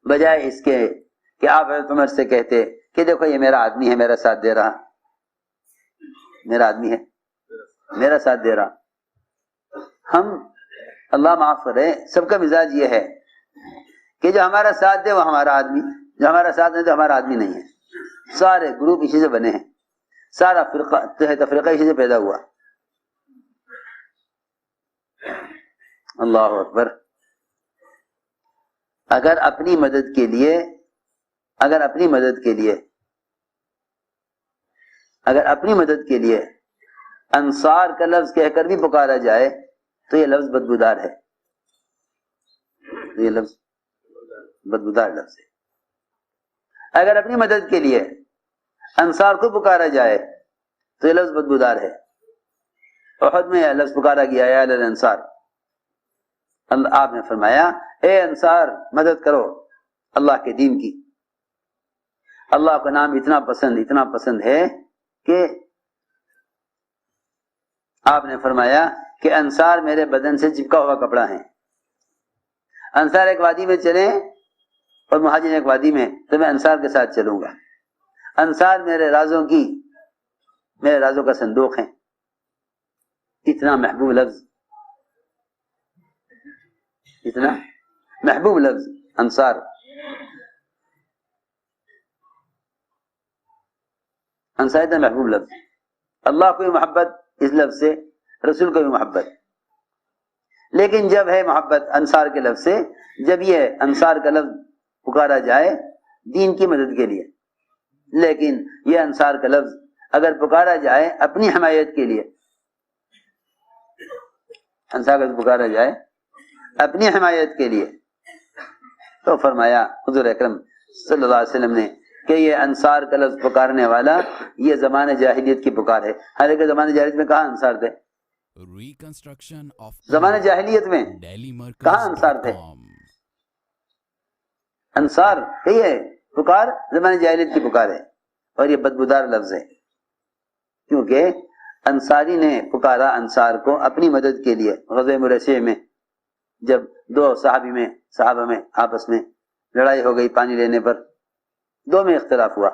بجائے اس کے کہ آپ حضرت عمر سے کہتے کہ دیکھو یہ میرا آدمی ہے، میرا ساتھ دے رہا، میرا آدمی ہے میرا ساتھ دے رہا۔ ہم اللہ معاف کرے سب کا مزاج یہ ہے کہ جو ہمارا ساتھ دے وہ ہمارا آدمی، جو ہمارا ساتھ نہیں تو ہمارا آدمی نہیں ہے۔ سارے گروپ اسی سے بنے ہیں، سارا تفریقہ اسی سے پیدا ہوا۔ اللہ اکبر۔ اگر اپنی مدد کے لیے انصار کا لفظ کہہ کر بھی پکارا جائے تو یہ لفظ بدبودار ہے، یہ لفظ بدبودار لفظ ہے۔ اگر اپنی مدد کے لیے انصار کو پکارا جائے تو یہ لفظ بدبودار ہے۔ احد میں یہ لفظ پکارا گیا یا الانصار، آپ نے فرمایا اے انصار مدد کرو اللہ کے دین کی۔ اللہ کا نام اتنا پسند ہے کہ آپ نے فرمایا کہ انصار میرے بدن سے چپکا ہوا کپڑا ہے۔ انصار ایک وادی میں چلیں اور مہاجر ایک وادی میں تو میں انصار کے ساتھ چلوں گا۔ انصار میرے رازوں کا صندوق ہے۔ اتنا محبوب لفظ انصار۔ انصار اتنا محبوب لفظ، اللہ کو بھی محبت اس لفظ سے، رسول کو بھی محبت۔ لیکن جب ہے محبت انصار کے لفظ سے، جب یہ انصار کا لفظ پکارا جائے دین کی مدد کے لیے، لیکن یہ انصار کا لفظ اگر پکارا جائے اپنی حمایت کے لیے، انصار کا لفظ پکارا جائے اپنی حمایت کے لیے. تو فرمایا حضور اکرم صلی اللہ علیہ وسلم نے کہ یہ انصار کا لفظ پکارنے والا یہ زمانہ جاہلیت کی پکار ہے. حالانکہ زمانہ جاہلیت میں کہاں انصار تھے؟ زمانہ جاہلیت میں کہاں انصار تھے؟ انصار یہی ہے پکار، زمانہ جاہلیت کی پکار ہے. اور یہ بدبودار لفظ ہے، کیونکہ انصاری نے پکارا انصار کو اپنی مدد کے لیے. غزوہ مرثیہ میں جب دو صحابہ میں آپس میں لڑائی ہو گئی پانی لینے پر، دو میں اختلاف ہوا.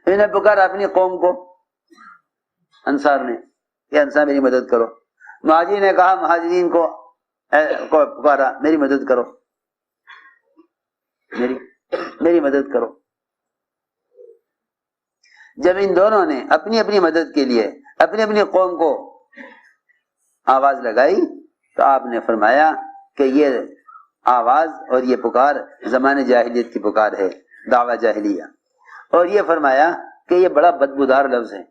انہیں پکارا اپنی قوم کو انصار نے کہ انصار میری مدد کرو. مہاجرین نے کہا مہاجرین کو پکارا میری مدد کرو، میری مدد کرو. جب ان دونوں نے اپنی اپنی مدد کے لیے اپنی اپنی قوم کو آواز لگائی تو آپ نے فرمایا کہ یہ آواز اور یہ پکار زمانے جاہلیت کی پکار ہے، دعویٰ جاہلیہ. اور یہ فرمایا کہ یہ بڑا بدبودار لفظ ہے،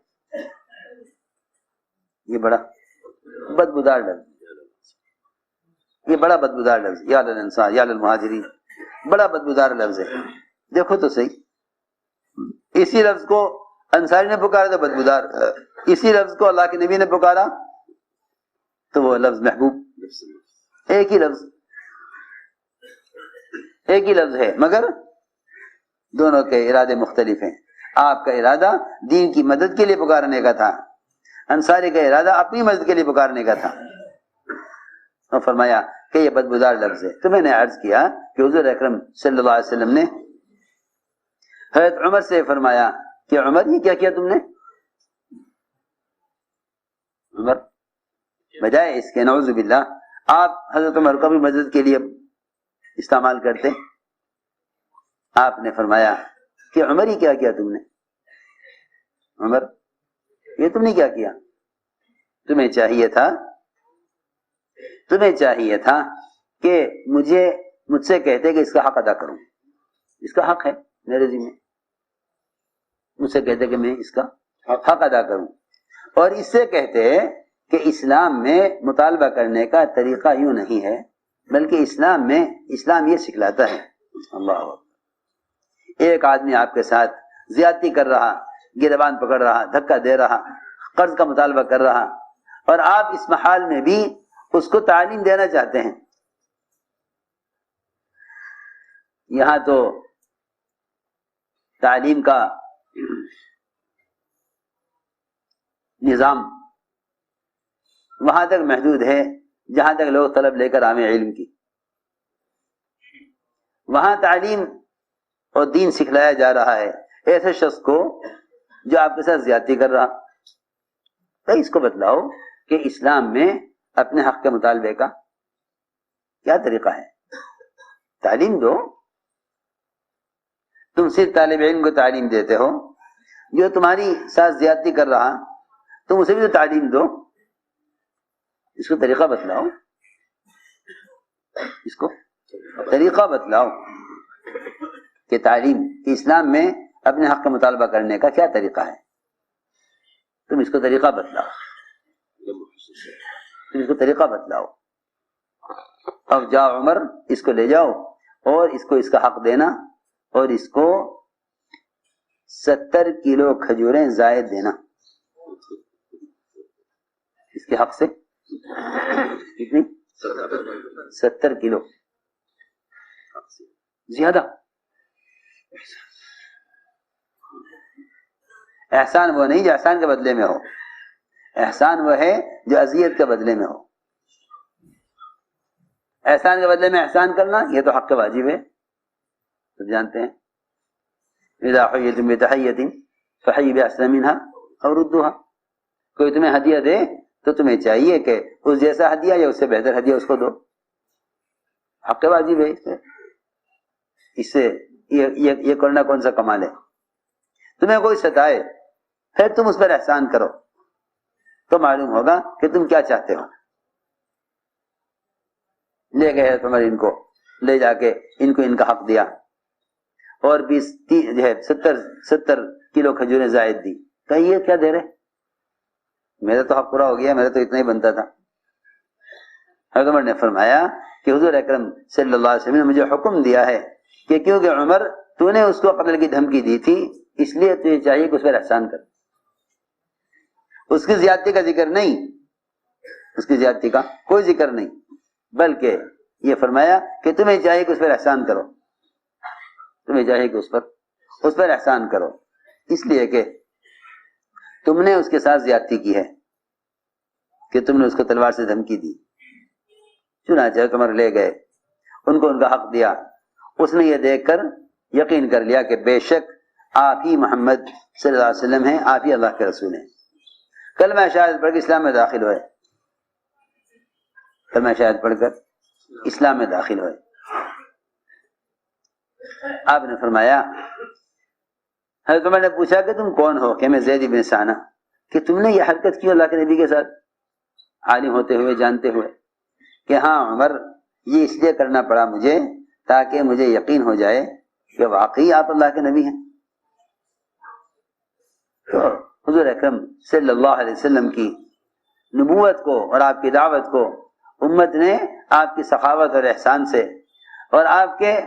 یہ بڑا بدبودار لفظ یا للانصار یا للمہاجرین، بڑا بدبودار لفظ ہے. دیکھو تو صحیح، اسی لفظ کو انصاری نے پکارا تو بدبودار، اسی لفظ کو اللہ کے نبی نے پکارا تو وہ لفظ محبوب. ایک ہی لفظ ہے مگر دونوں کے ارادے مختلف ہیں. آپ کا ارادہ دین کی مدد کے لیے پکارنے کا تھا، انصاری کا ارادہ اپنی مدد کے لیے پکارنے کا تھا. اور فرمایا کہ یہ بدبودار لفظ ہے. تو میں نے عرض کیا کہ حضور اکرم صلی اللہ علیہ وسلم نے حضرت عمر سے فرمایا کہ عمر یہ کیا کیا تم نے؟ عمر بجائے اس کے نعوذ باللہ آپ حضرت عمر کو بھی مدد کے لیے استعمال کرتے. آپ نے فرمایا کہ عمر یہ کیا کیا تم نے؟ عمر یہ تم نے کیا کیا؟ تمہیں چاہیے تھا کہ مجھ سے کہتے کہ اس کا حق ادا کروں، اس کا حق ہے میرے ذمہ، مجھ سے کہتے کہ میں اس کا حق ادا کروں. اور اس سے کہتے کہ اسلام میں مطالبہ کرنے کا طریقہ یوں نہیں ہے، بلکہ اسلام یہ سکھلاتا ہے. اللہ اکبر. ایک آدمی آپ کے ساتھ زیادتی کر رہا، گریبان پکڑ رہا، دھکا دے رہا، قرض کا مطالبہ کر رہا، اور آپ اس محال میں بھی اس کو تعلیم دینا چاہتے ہیں. یہاں تو تعلیم کا نظام وہاں تک محدود ہے جہاں تک لوگ طلب لے کر آویں علم کی. وہاں تعلیم اور دین سکھلایا جا رہا ہے ایسے شخص کو جو آپ کے ساتھ زیادتی کر رہا. تو اس کو بتلاؤ کہ اسلام میں اپنے حق کے مطالبے کا کیا طریقہ ہے. تعلیم دو. تم صرف طالب علم کو تعلیم دیتے ہو، جو تمہاری ساتھ زیادتی کر رہا تم اسے بھی تو تعلیم دو. اس کو طریقہ بتلاؤ، اس کو طریقہ بتلاؤ کہ تعلیم کہ اسلام میں اپنے حق کا مطالبہ کرنے کا کیا طریقہ ہے. تم اس کو طریقہ بتلاؤ. اب جاؤ عمر، اس کو لے جاؤ اور اس کو اس کا حق دینا، اور اس کو 70 کلو کھجوریں زائد دینا. اس کے حق سے کتنی؟ 70 کلو زیادہ. احسان وہ نہیں جو احسان کے بدلے میں ہو، احسان وہ ہے جو اذیت کے بدلے میں ہو. احسان کے بدلے میں احسان کرنا یہ تو حق کا واجب ہے، سب جانتے ہیں. اذا حییتم بتحیۃ فحی باحسن منها او ردوها. کوئی تمہیں ہدیہ دے تو تمہیں چاہیے کہ اس جیسا ہدیہ یا اس سے بہتر ہدیہ اس کو دو. حق کا واجب ہے. اس سے یہ کرنا کون سا کمال ہے؟ تمہیں کوئی ستائے پھر تم اس پر احسان کرو تو معلوم ہوگا کہ تم کیا چاہتے ہو. لے گئے تمہارے ان کو لے جا کے ان کو ان کا حق دیا اور 70 کلو کھجوریں زائد دی. کہ یہ کیا دے رہے؟ میرا تو حق پورا ہو گیا، میرا تو اتنا ہی بنتا تھا۔ حضرت عمر نے فرمایا کہ حضور اکرم صلی اللہ علیہ وسلم نے مجھے حکم دیا ہے کہ کیونکہ عمر تو نے اس کو قتل کی دھمکی دی تھی، اس لیے تجھے چاہیے کہ اس پر احسان کر، اس کی زیادتی کا ذکر نہیں، اس کی زیادتی کا کوئی ذکر نہیں، بلکہ یہ فرمایا کہ تمہیں چاہیے کہ اس پر احسان کرو، تمہیں چاہیے کہ اس پر احسان کرو، اس لیے کہ تم نے اس کے ساتھ زیادتی کی ہے، کہ تم نے اس کو تلوار سے دھمکی دی۔ چنانچہ عمر لے گئے، ان کو ان کا حق دیا۔ اس نے یہ دیکھ کر یقین کر لیا کہ بے شک آپ ہی محمد صلی اللہ علیہ وسلم ہیں، آپ ہی اللہ کے رسول ہیں۔ کلمہ شہادت پڑھ کر اسلام میں داخل ہوئے، کلمہ شہادت پڑھ کر اسلام میں داخل ہوئے۔ آپ نے فرمایا، حضرت عمر نے پوچھا کہ تم کون ہو؟ کہ میں زید بن ثانہ۔ کہ تم نے یہ حرکت کی اللہ کے نبی کے ساتھ عالم ہوتے ہوئے، جانتے ہوئے؟ کہ ہاں عمر، یہ اس لیے کرنا پڑا مجھے تاکہ مجھے یقین ہو جائے کہ واقعی آپ اللہ کے نبی ہیں۔ تو حضور اکرم صلی اللہ علیہ وسلم کی نبوت کو اور آپ کی دعوت کو امت نے آپ کی سخاوت اور احسان سے اور آپ کے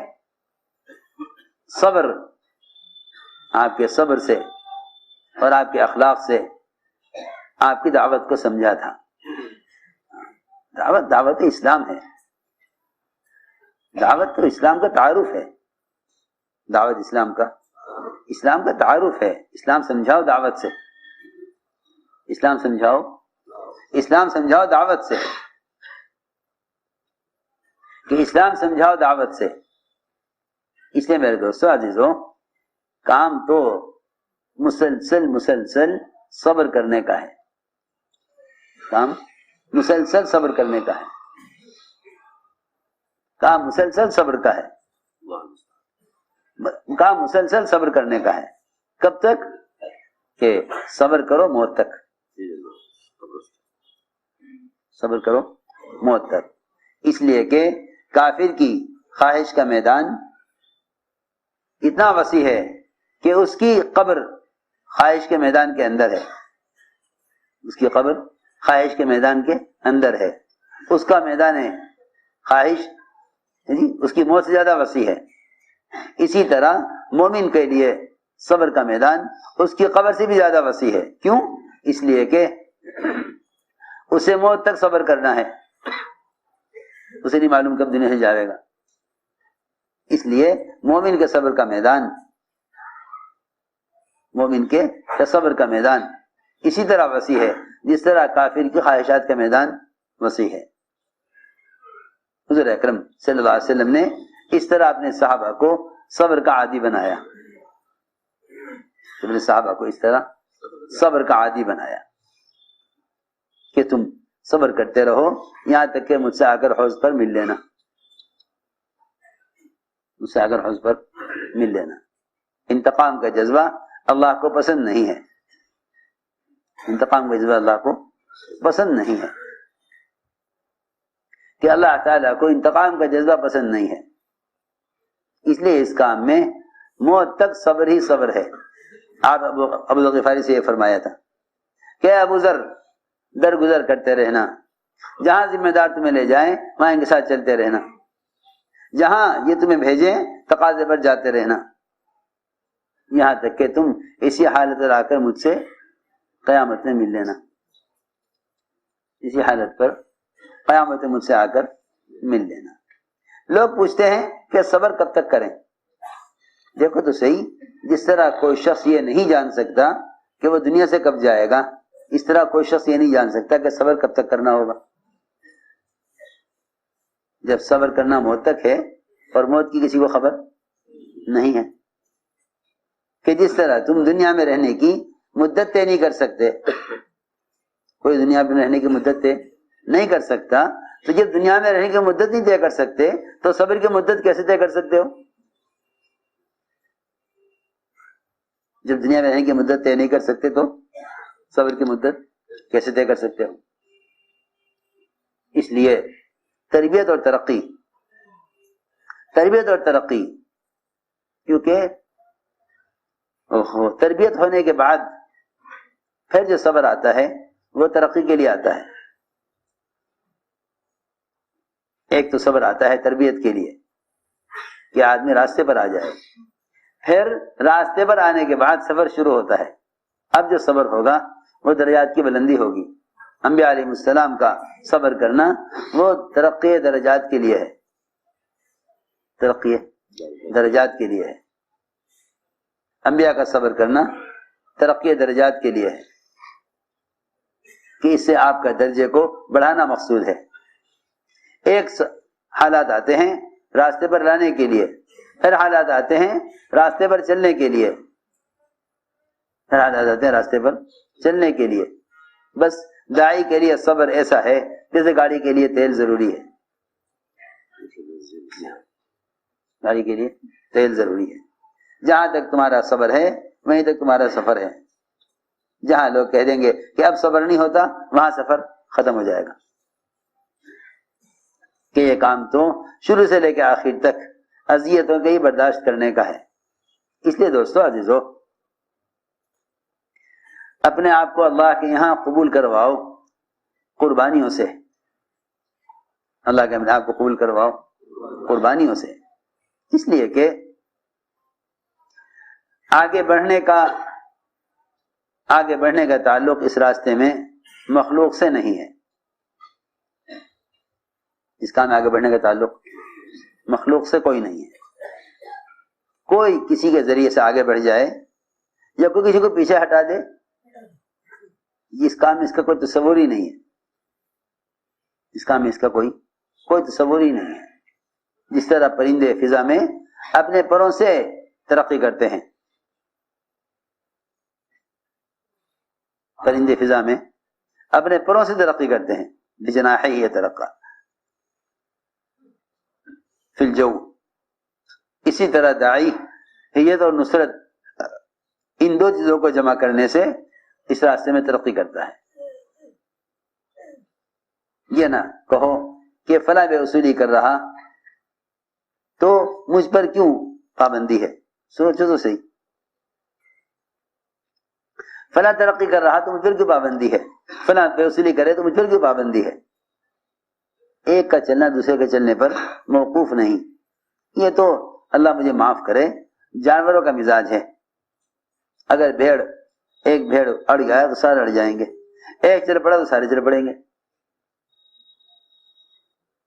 صبر سے اور آپ کے اخلاق سے آپ کی دعوت کو سمجھا تھا۔ دعوت اسلام ہے، دعوت تو اسلام کا تعارف ہے، دعوت اسلام کا تعارف ہے۔ اسلام سمجھاؤ دعوت سے، اسلام سمجھاؤ دعوت سے، کہ اسلام سمجھاؤ دعوت سے۔ اس لیے میرے دوستو عزیزو، کام تو مسلسل صبر کرنے کا ہے، کام مسلسل صبر کرنے کا ہے، کام مسلسل صبر کا ہے، کام مسلسل صبر کرنے کا ہے۔ کب تک؟ کہ صبر کرو موت تک، صبر کرو موت تک۔ اس لیے کہ کافر کی خواہش کا میدان اتنا وسیع ہے کہ اس کی قبر خواہش کے میدان کے اندر ہے، اس کی قبر خواہش کے میدان کے اندر ہے، اس کا میدان ہے خواہش اس کی موت سے زیادہ وسیع ہے۔ اسی طرح مومن کے لیے صبر کا میدان اس کی قبر سے بھی زیادہ وسیع ہے۔ کیوں؟ اس لیے کہ اسے موت تک صبر کرنا ہے، اسے نہیں معلوم کب دنیا سے جائے گا۔ اس لیے مومن کے صبر کا میدان، مومن کے صبر کا میدان اسی طرح وسیع ہے جس طرح کافر کی خواہشات کا میدان وسیع ہے۔ حضور اکرم صلی اللہ علیہ وسلم نے اس طرح اپنے صحابہ کو صبر کا عادی بنایا، اپنے صحابہ کو اس طرح صبر کا عادی بنایا کہ تم صبر کرتے رہو یہاں تک کہ مجھ سے آ کر حوض پر مل لینا، مجھ سے آ کر حوض پر مل لینا۔ انتقام کا جذبہ اللہ کو پسند نہیں ہے، انتقام کا جذبہ اللہ کو پسند نہیں ہے، کہ اللہ تعالیٰ کو انتقام کا جذبہ پسند نہیں ہے۔ اس لیے اس کام میں موت تک صبر ہی صبر ہے۔ آپ ابو ذر غفاری سے یہ فرمایا تھا کہ ابو ذر درگزر کرتے رہنا، جہاں ذمہ دار تمہیں لے جائیں وہاں ان کے ساتھ چلتے رہنا، جہاں یہ تمہیں بھیجیں تقاضے پر جاتے رہنا، یہاں تک کہ تم اسی حالت پر آ کر مجھ سے قیامت میں مل لینا، اسی حالت پر قیامت میں مجھ سے آ کر مل لینا۔ لوگ پوچھتے ہیں کہ صبر کب تک کریں؟ دیکھو تو صحیح، جس طرح کوئی شخص یہ نہیں جان سکتا کہ وہ دنیا سے کب جائے گا، اس طرح کوئی شخص یہ نہیں جان سکتا کہ صبر کب تک کرنا ہوگا۔ جب صبر کرنا موت تک ہے اور موت کی کسی کو خبر نہیں ہے، کہ جس طرح تم دنیا میں رہنے کی مدت طے نہیں کر سکتے، کوئی دنیا میں رہنے کی مدت طے نہیں کر سکتا، تو جب دنیا میں رہنے کی مدت نہیں طے کر سکتے تو صبر کی مدت کیسے طے کر سکتے ہو؟ جب دنیا میں رہنے کی مدت طے نہیں کر سکتے تو صبر کی مدت کیسے طے کر سکتے ہو؟ اس لیے تربیت اور ترقی، کیونکہ تربیت ہونے کے بعد پھر جو صبر آتا ہے وہ ترقی کے لیے آتا ہے. ایک تو صبر آتا ہے تربیت کے لیے کہ آدمی راستے پر آ جائے. پھر راستے پر آنے کے بعد سفر شروع ہوتا ہے. اب جو صبر ہوگا وہ درجات کی بلندی ہوگی. انبیاء علیہ السلام کا صبر کرنا وہ ترقی درجات کے لیے ہے. ترقی درجات کے لیے ہے. انبیاء کا صبر کرنا ترقی درجات کے لیے ہے کہ اس سے آپ کا درجے کو بڑھانا مقصود ہے. ایک حالات آتے ہیں راستے پر لانے کے لیے، پھر حالات آتے ہیں راستے پر چلنے کے لیے، پھر حالات آتے ہیں راستے پر چلنے کے لیے. بس داعی کے لیے صبر ایسا ہے جیسے گاڑی کے لیے تیل ضروری ہے. گاڑی کے لیے تیل ضروری ہے. جہاں تک تمہارا صبر ہے وہیں تک تمہارا سفر ہے. جہاں لوگ کہہ دیں گے کہ اب صبر نہیں ہوتا وہاں سفر ختم ہو جائے گا کہ یہ کام تو شروع سے لے کے آخر تک اذیتوں کے ہی برداشت کرنے کا ہے. اس لیے دوستو عزیزو، اپنے آپ کو اللہ کے یہاں قبول کرواؤ قربانیوں سے. اللہ کے اپنے آپ کو قبول کرواؤ قربانیوں سے، اس لیے کہ آگے بڑھنے کا تعلق اس راستے میں مخلوق سے نہیں ہے. اس کام میں آگے بڑھنے کا تعلق مخلوق سے کوئی نہیں ہے. کوئی کسی کے ذریعے سے آگے بڑھ جائے یا کوئی کسی کو پیچھے ہٹا دے، اس کام میں اس کا کوئی تصور ہی نہیں ہے. اس کام میں اس کا کوئی تصور ہی نہیں ہے. جس طرح پرندے فضا میں اپنے پروں سے ترقی کرتے ہیں، پرندے فضا میں اپنے پروں سے ترقی کرتے ہیں، بجناحیہ ترقی فی الجو. اسی طرح داعی ہدایت اور نصرت ان دو چیزوں کو جمع کرنے سے اس راستے میں ترقی کرتا ہے. یہ نہ کہو کہ فلاں بے اصولی کر رہا تو مجھ پر کیوں پابندی ہے. سوچو تو صحیح، فلاں ترقی کر رہا تو مجھ پر کیوں پابندی ہے، فلاں بے اصولی کرے تو مجھ پر کیوں پابندی ہے. ایک کا چلنا دوسرے کے چلنے پر موقوف نہیں. یہ تو اللہ مجھے معاف کرے جانوروں کا مزاج ہے. اگر ایک بھیڑ اڑ گیا تو سارے اڑ جائیں گے، ایک چل پڑا تو سارے چل پڑیں گے.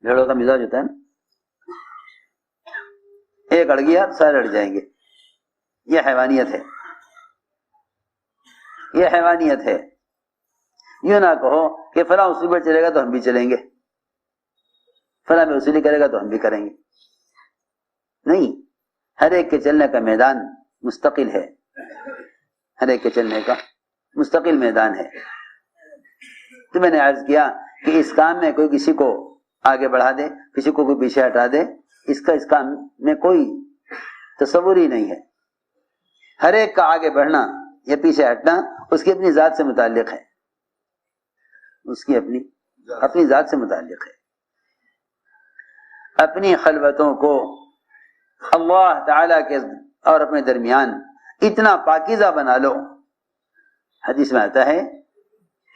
بھیڑوں کا مزاج ہوتا ہے نا، ایک اڑ گیا تو سارے اڑ جائیں گے. یہ حیوانیت ہے، یہ حیوانیت ہے. یوں نہ کہو کہ فلاں اصول پر چلے گا تو ہم بھی چلیں گے، فلاں میں اصولی کرے گا تو ہم بھی کریں گے. نہیں، ہر ایک کے چلنے کا میدان مستقل ہے. ہر ایک کے چلنے کا مستقل میدان ہے. تو میں نے عرض کیا کہ اس کام میں کوئی کسی کو آگے بڑھا دے، کسی کو کوئی پیچھے ہٹا دے، اس کام میں کوئی تصور ہی نہیں ہے. ہر ایک کا آگے بڑھنا یا پیچھے ہٹنا اس کی اپنی ذات سے متعلق ہے. اس کی اپنی ذات سے متعلق ہے. اپنی خلوتوں کو اللہ تعالی کے اور اپنے درمیان اتنا پاکیزہ بنا لو. حدیث میں آتا ہے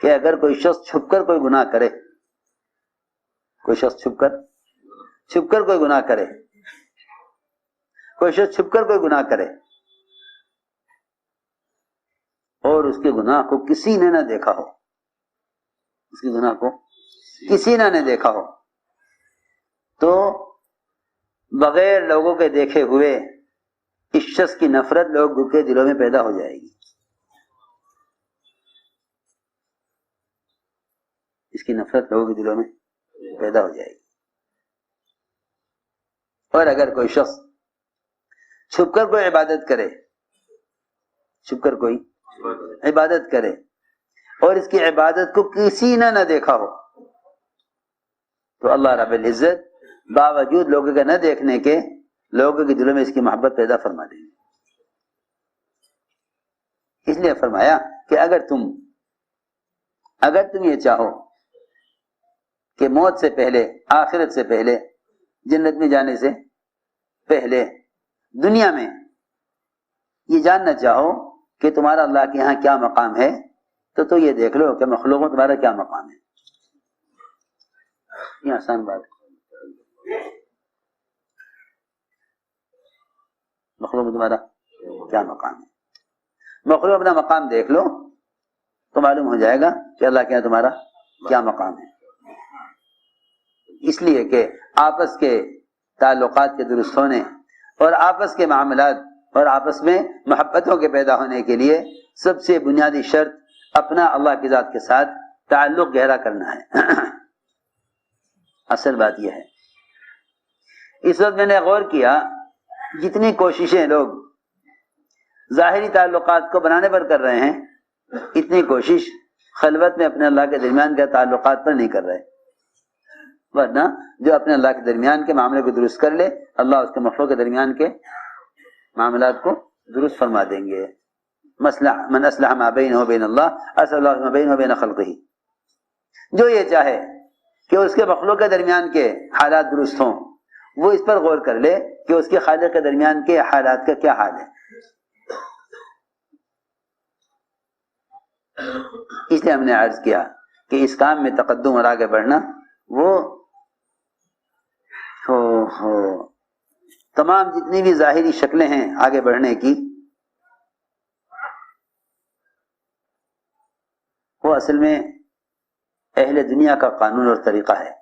کہ اگر کوئی شخص چھپ کر کوئی گناہ کرے، کوئی شخص چھپ کر کوئی گناہ کرے، کوئی شخص چھپ کر کوئی گناہ کرے اور اس کے گناہ کو کسی نے نہ دیکھا ہو، اس کے گناہ کو کسی نے دیکھا ہو، تو بغیر لوگوں کے دیکھے ہوئے اس شخص کی نفرت لوگوں کے دلوں میں پیدا ہو جائے گی. اس کی نفرت لوگوں کے دلوں میں پیدا ہو جائے گی. اور اگر کوئی شخص چھپ کر کوئی عبادت کرے، چھپ کر کوئی عبادت کرے اور اس کی عبادت کو کسی نے نہ دیکھا ہو، تو اللہ رب العزت باوجود لوگوں کے نہ دیکھنے کے لوگوں کے دلوں میں اس کی محبت پیدا فرما دیں گے. اس لیے فرمایا کہ اگر تم یہ چاہو کہ موت سے پہلے، آخرت سے پہلے، جنت میں جانے سے پہلے دنیا میں یہ جاننا چاہو کہ تمہارا اللہ کے یہاں کیا مقام ہے، تو یہ دیکھ لو کہ مخلوق میں تمہارا کیا مقام ہے. یہ آسان بات ہے. مخلوق میں تمہارا کیا مقام ہے. مخلوق اپنا مقام دیکھ لو تو معلوم ہو جائے گا کہ اللہ کے یہاں تمہارا کیا مقام ہے. اس لیے کہ آپس کے تعلقات کے درست ہونے اور آپس کے معاملات اور آپس میں محبتوں کے پیدا ہونے کے لیے سب سے بنیادی شرط اپنا اللہ کی ذات کے ساتھ تعلق گہرا کرنا ہے. اصل بات یہ ہے. اس وقت میں نے غور کیا جتنی کوششیں لوگ ظاہری تعلقات کو بنانے پر کر رہے ہیں اتنی کوشش خلوت میں اپنے اللہ کے درمیان کے تعلقات پر نہیں کر رہے. ورنہ جو اپنے اللہ کے درمیان کے معاملے کو درست کر لے اللہ اس کے مخلوق کے درمیان کے معاملات کو درست فرما دیں گے. من اصلح ما بینہ وبین اللہ اصلح اللہ ما بینہ وبین خلقہ. جو یہ چاہے کہ اس کے مخلوق کے درمیان کے حالات درست ہوں وہ اس پر غور کر لے کہ اس کے خالق کے درمیان کے حالات کا کیا حال ہے. اس لیے ہم نے عرض کیا کہ اس کام میں تقدم اور آگے بڑھنا وہ تمام جتنی بھی ظاہری شکلیں ہیں آگے بڑھنے کی وہ اصل میں اہل دنیا کا قانون اور طریقہ ہے.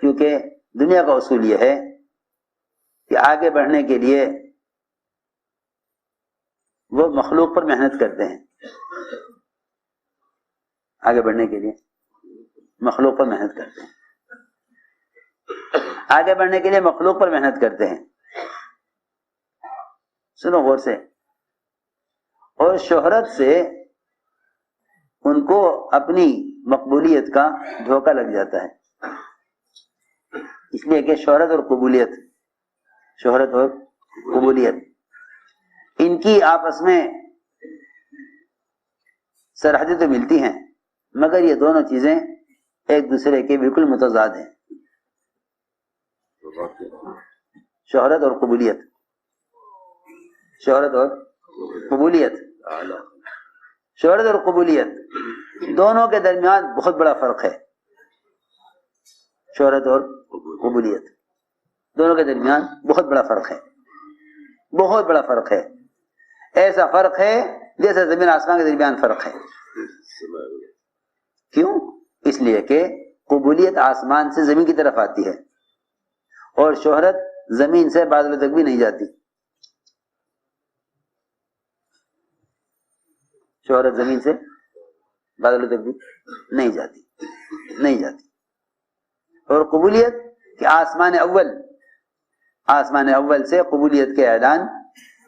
کیونکہ دنیا کا اصول یہ ہے کہ آگے بڑھنے کے لیے وہ مخلوق پر محنت کرتے ہیں. آگے بڑھنے کے لیے مخلوق پر محنت کرتے ہیں. آگے بڑھنے کے لیے مخلوق پر محنت کرتے ہیں. سنو غور سے. اور شہرت سے ان کو اپنی مقبولیت کا دھوکہ لگ جاتا ہے. اس لیے کہ شہرت اور قبولیت ان کی آپس میں سرحدیں تو ملتی ہیں مگر یہ دونوں چیزیں ایک دوسرے کے بالکل متضاد ہیں. شہرت اور قبولیت دونوں کے درمیان بہت بڑا فرق ہے. شہرت اور قبولیت دونوں کے درمیان بہت بڑا فرق ہے. ایسا فرق ہے جیسا زمین آسمان کے درمیان فرق ہے. کیوں؟ اس لیے کہ قبولیت آسمان سے زمین کی طرف آتی ہے اور شہرت زمین سے بادلوں تک بھی نہیں جاتی. شہرت زمین سے بادلوں تک بھی نہیں جاتی. اور قبولیت کہ آسمان اول سے قبولیت کے اعلان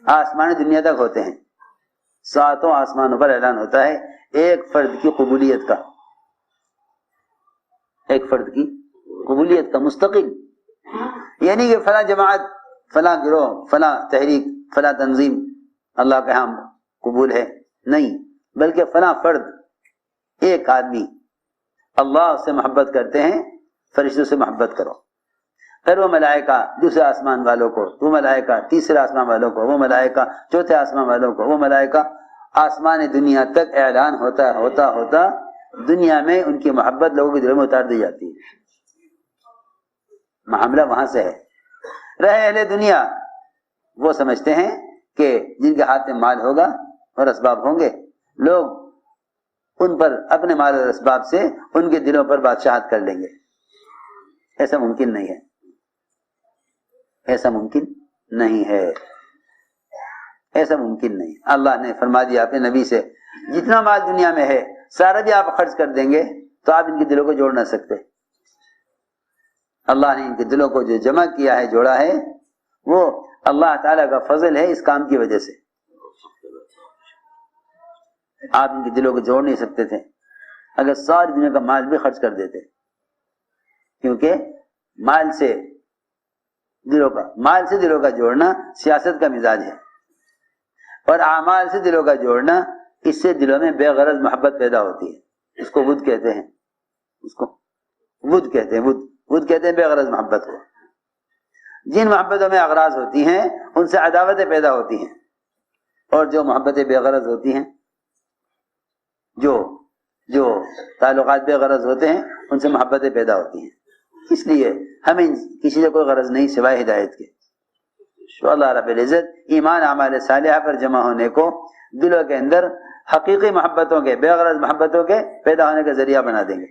آسمان دنیا تک ہوتے ہیں. 7 آسمانوں پر اعلان ہوتا ہے ایک فرد کی قبولیت کا مستقل. یعنی کہ فلاں جماعت فلاں گروہ فلاں تحریک فلاں تنظیم اللہ کے ہاں قبول ہے نہیں، بلکہ فلاں فرد ایک آدمی اللہ سے محبت کرتے ہیں. فرشتوں سے محبت کرو. پھر وہ ملائکہ دوسرے آسمان والوں کو، وہ ملائکہ تیسرے آسمان والوں کو، وہ ملائکہ چوتھے آسمان والوں کو، وہ ملائکہ آسمان دنیا تک اعلان ہوتا دنیا میں ان کی محبت لوگوں کے دلوں میں اتار دی جاتی ہے. معاملہ وہاں سے ہے. رہے اہل دنیا وہ سمجھتے ہیں کہ جن کے ہاتھ میں مال ہوگا اور اسباب ہوں گے لوگ ان پر اپنے مال اور اسباب سے ان کے دلوں پر بادشاہت کر لیں گے. ایسا ممکن نہیں ہے. اللہ نے فرما دیا اپنے نبی سے جتنا مال دنیا میں ہے سارا بھی آپ خرچ کر دیں گے تو آپ ان کے دلوں کو جوڑ نہ سکتے. اللہ نے ان کے دلوں کو جو جمع کیا ہے جوڑا ہے وہ اللہ تعالیٰ کا فضل ہے. اس کام کی وجہ سے آپ ان کے دلوں کو جوڑ نہیں سکتے تھے اگر ساری دنیا کا مال بھی خرچ کر دیتے. کیونکہ مال سے دلوں کا جوڑنا سیاست کا مزاج ہے اور اعمال سے دلوں کا جوڑنا اس سے دلوں میں بے غرض محبت پیدا ہوتی ہے. اس کو ود کہتے ہیں. ود کہتے ہیں بے غرض محبت کو. جن محبتوں میں اغراض ہوتی ہیں ان سے عداوتیں پیدا ہوتی ہیں. اور جو محبتیں بے غرض ہوتی ہیں، جو تعلقات بے غرض ہوتے ہیں ان سے محبتیں پیدا ہوتی ہیں. اس لیے ہمیں کسی سے کوئی غرض نہیں سوائے ہدایت کے. تو اللہ رب العزت ایمان اعمال صالحہ پر جمع ہونے کو دلوں کے اندر حقیقی محبتوں کے، بے غرض محبتوں کے پیدا ہونے کا ذریعہ بنا دیں گے.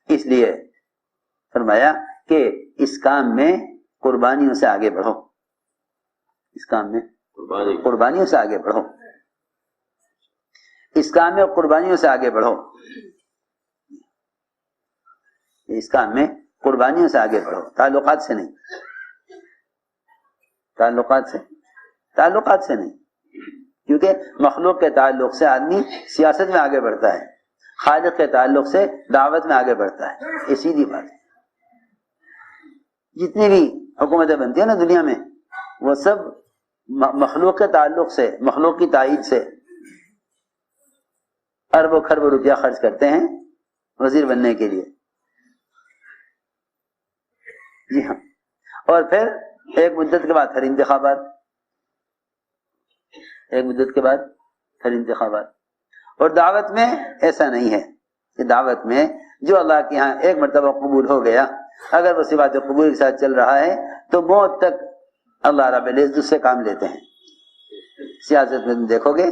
اس لیے فرمایا کہ اس کام میں قربانیوں سے آگے بڑھو، اس کام میں قربانیوں سے آگے بڑھو، اس کام میں قربانیوں سے آگے بڑھو، اس کام میں قربانیوں سے آگے بڑھو، تعلقات سے نہیں، تعلقات سے نہیں. کیونکہ مخلوق کے تعلق سے آدمی سیاست میں آگے بڑھتا ہے، خالق کے تعلق سے دعوت میں آگے بڑھتا ہے. یہ سیدھی بات ہے. جتنی بھی حکومتیں بنتی ہیں نا دنیا میں، وہ سب مخلوق کے تعلق سے، مخلوق کی تائید سے اربوں خربوں روپیہ خرچ کرتے ہیں وزیر بننے کے لیے. جی ہاں. اور پھر ایک مدت کے بعد پھر انتخابات، ایک مدت کے بعد پھر انتخابات. اور دعوت میں ایسا نہیں ہے کہ دعوت میں جو اللہ کے ہاں ایک مرتبہ قبول ہو گیا، اگر وہ صفات قبول کے ساتھ چل رہا ہے تو موت تک اللہ رب العزت اس سے کام لیتے ہیں. سیاست میں تم دیکھو گے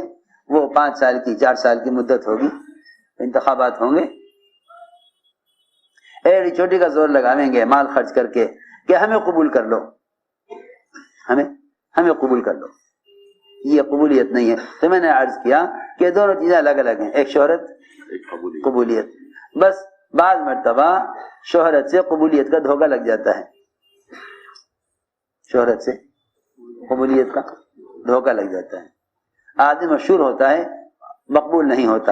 وہ 5 سال کی 4 سال کی مدت ہوگی، انتخابات ہوں گے، ایڑی چوٹی کا زور لگاویں گے مال خرچ کر کے کہ ہمیں قبول کر لو، ہمیں قبول کر لو. یہ قبولیت نہیں ہے. تو میں نے عرض کیا کہ دونوں چیزیں الگ الگ ہیں، ایک شہرت، ایک قبولیت. بس بعض مرتبہ شہرت سے قبولیت کا دھوکہ لگ جاتا ہے، شہرت سے قبولیت کا دھوکہ لگ جاتا ہے. آدمی مشہور ہوتا ہے مقبول نہیں ہوتا،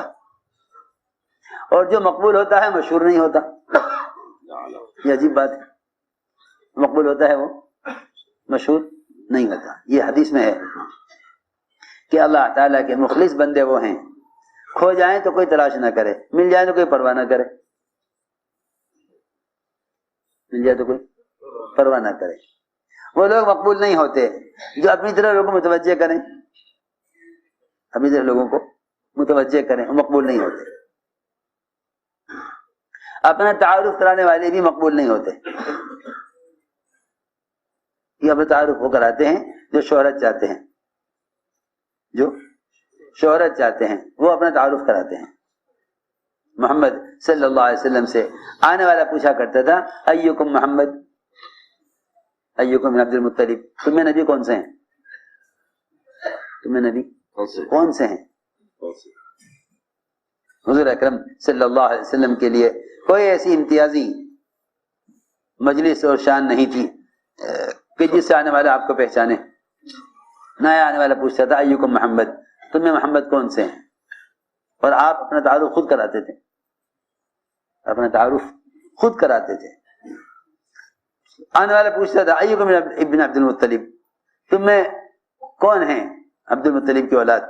اور جو مقبول ہوتا ہے مشہور نہیں ہوتا. یہ عجیب بات ہے. مقبول ہوتا ہے وہ مشہور نہیں ہوتا. یہ حدیث میں ہے کہ اللہ تعالیٰ کے مخلص بندے وہ ہیں، کھو جائیں تو کوئی تلاش نہ کرے، مل جائیں تو کوئی پرواہ نہ کرے، مل جائے تو کوئی پرواہ نہ کرے. وہ لوگ مقبول نہیں ہوتے جو اپنی طرح لوگوں کو متوجہ کریں، اپنی طرح لوگوں کو متوجہ کریں، وہ مقبول نہیں ہوتے. اپنا تعارف کرانے والے بھی مقبول نہیں ہوتے. یہ اپنا تعارف وہ کراتے ہیں جو شہرت چاہتے ہیں، جو شہرت چاہتے ہیں وہ اپنا تعارف کراتے ہیں. محمد صلی اللہ علیہ وسلم سے آنے والا پوچھا کرتا تھا ایکم محمد، ایکم عبد المطلب، تمہیں نبی کون سے ہیں؟ تمہیں نبی کون سے ہیں؟ حضور اکرم صلی اللہ علیہ وسلم کے لیے کوئی ایسی امتیازی مجلس اور شان نہیں تھی کہ جس سے آنے والا آپ کو پہچانے. نیا آنے والا پوچھتا تھا ایکم محمد، تمہیں محمد کون سے ہیں؟ اور آپ اپنا تعارف خود کراتے تھے، اپنا تعارف خود کراتے تھے. آنے والا پوچھتا تھا ایکم ابن عبد المطلب، تمہیں کون ہیں عبد المطلب کی اولاد؟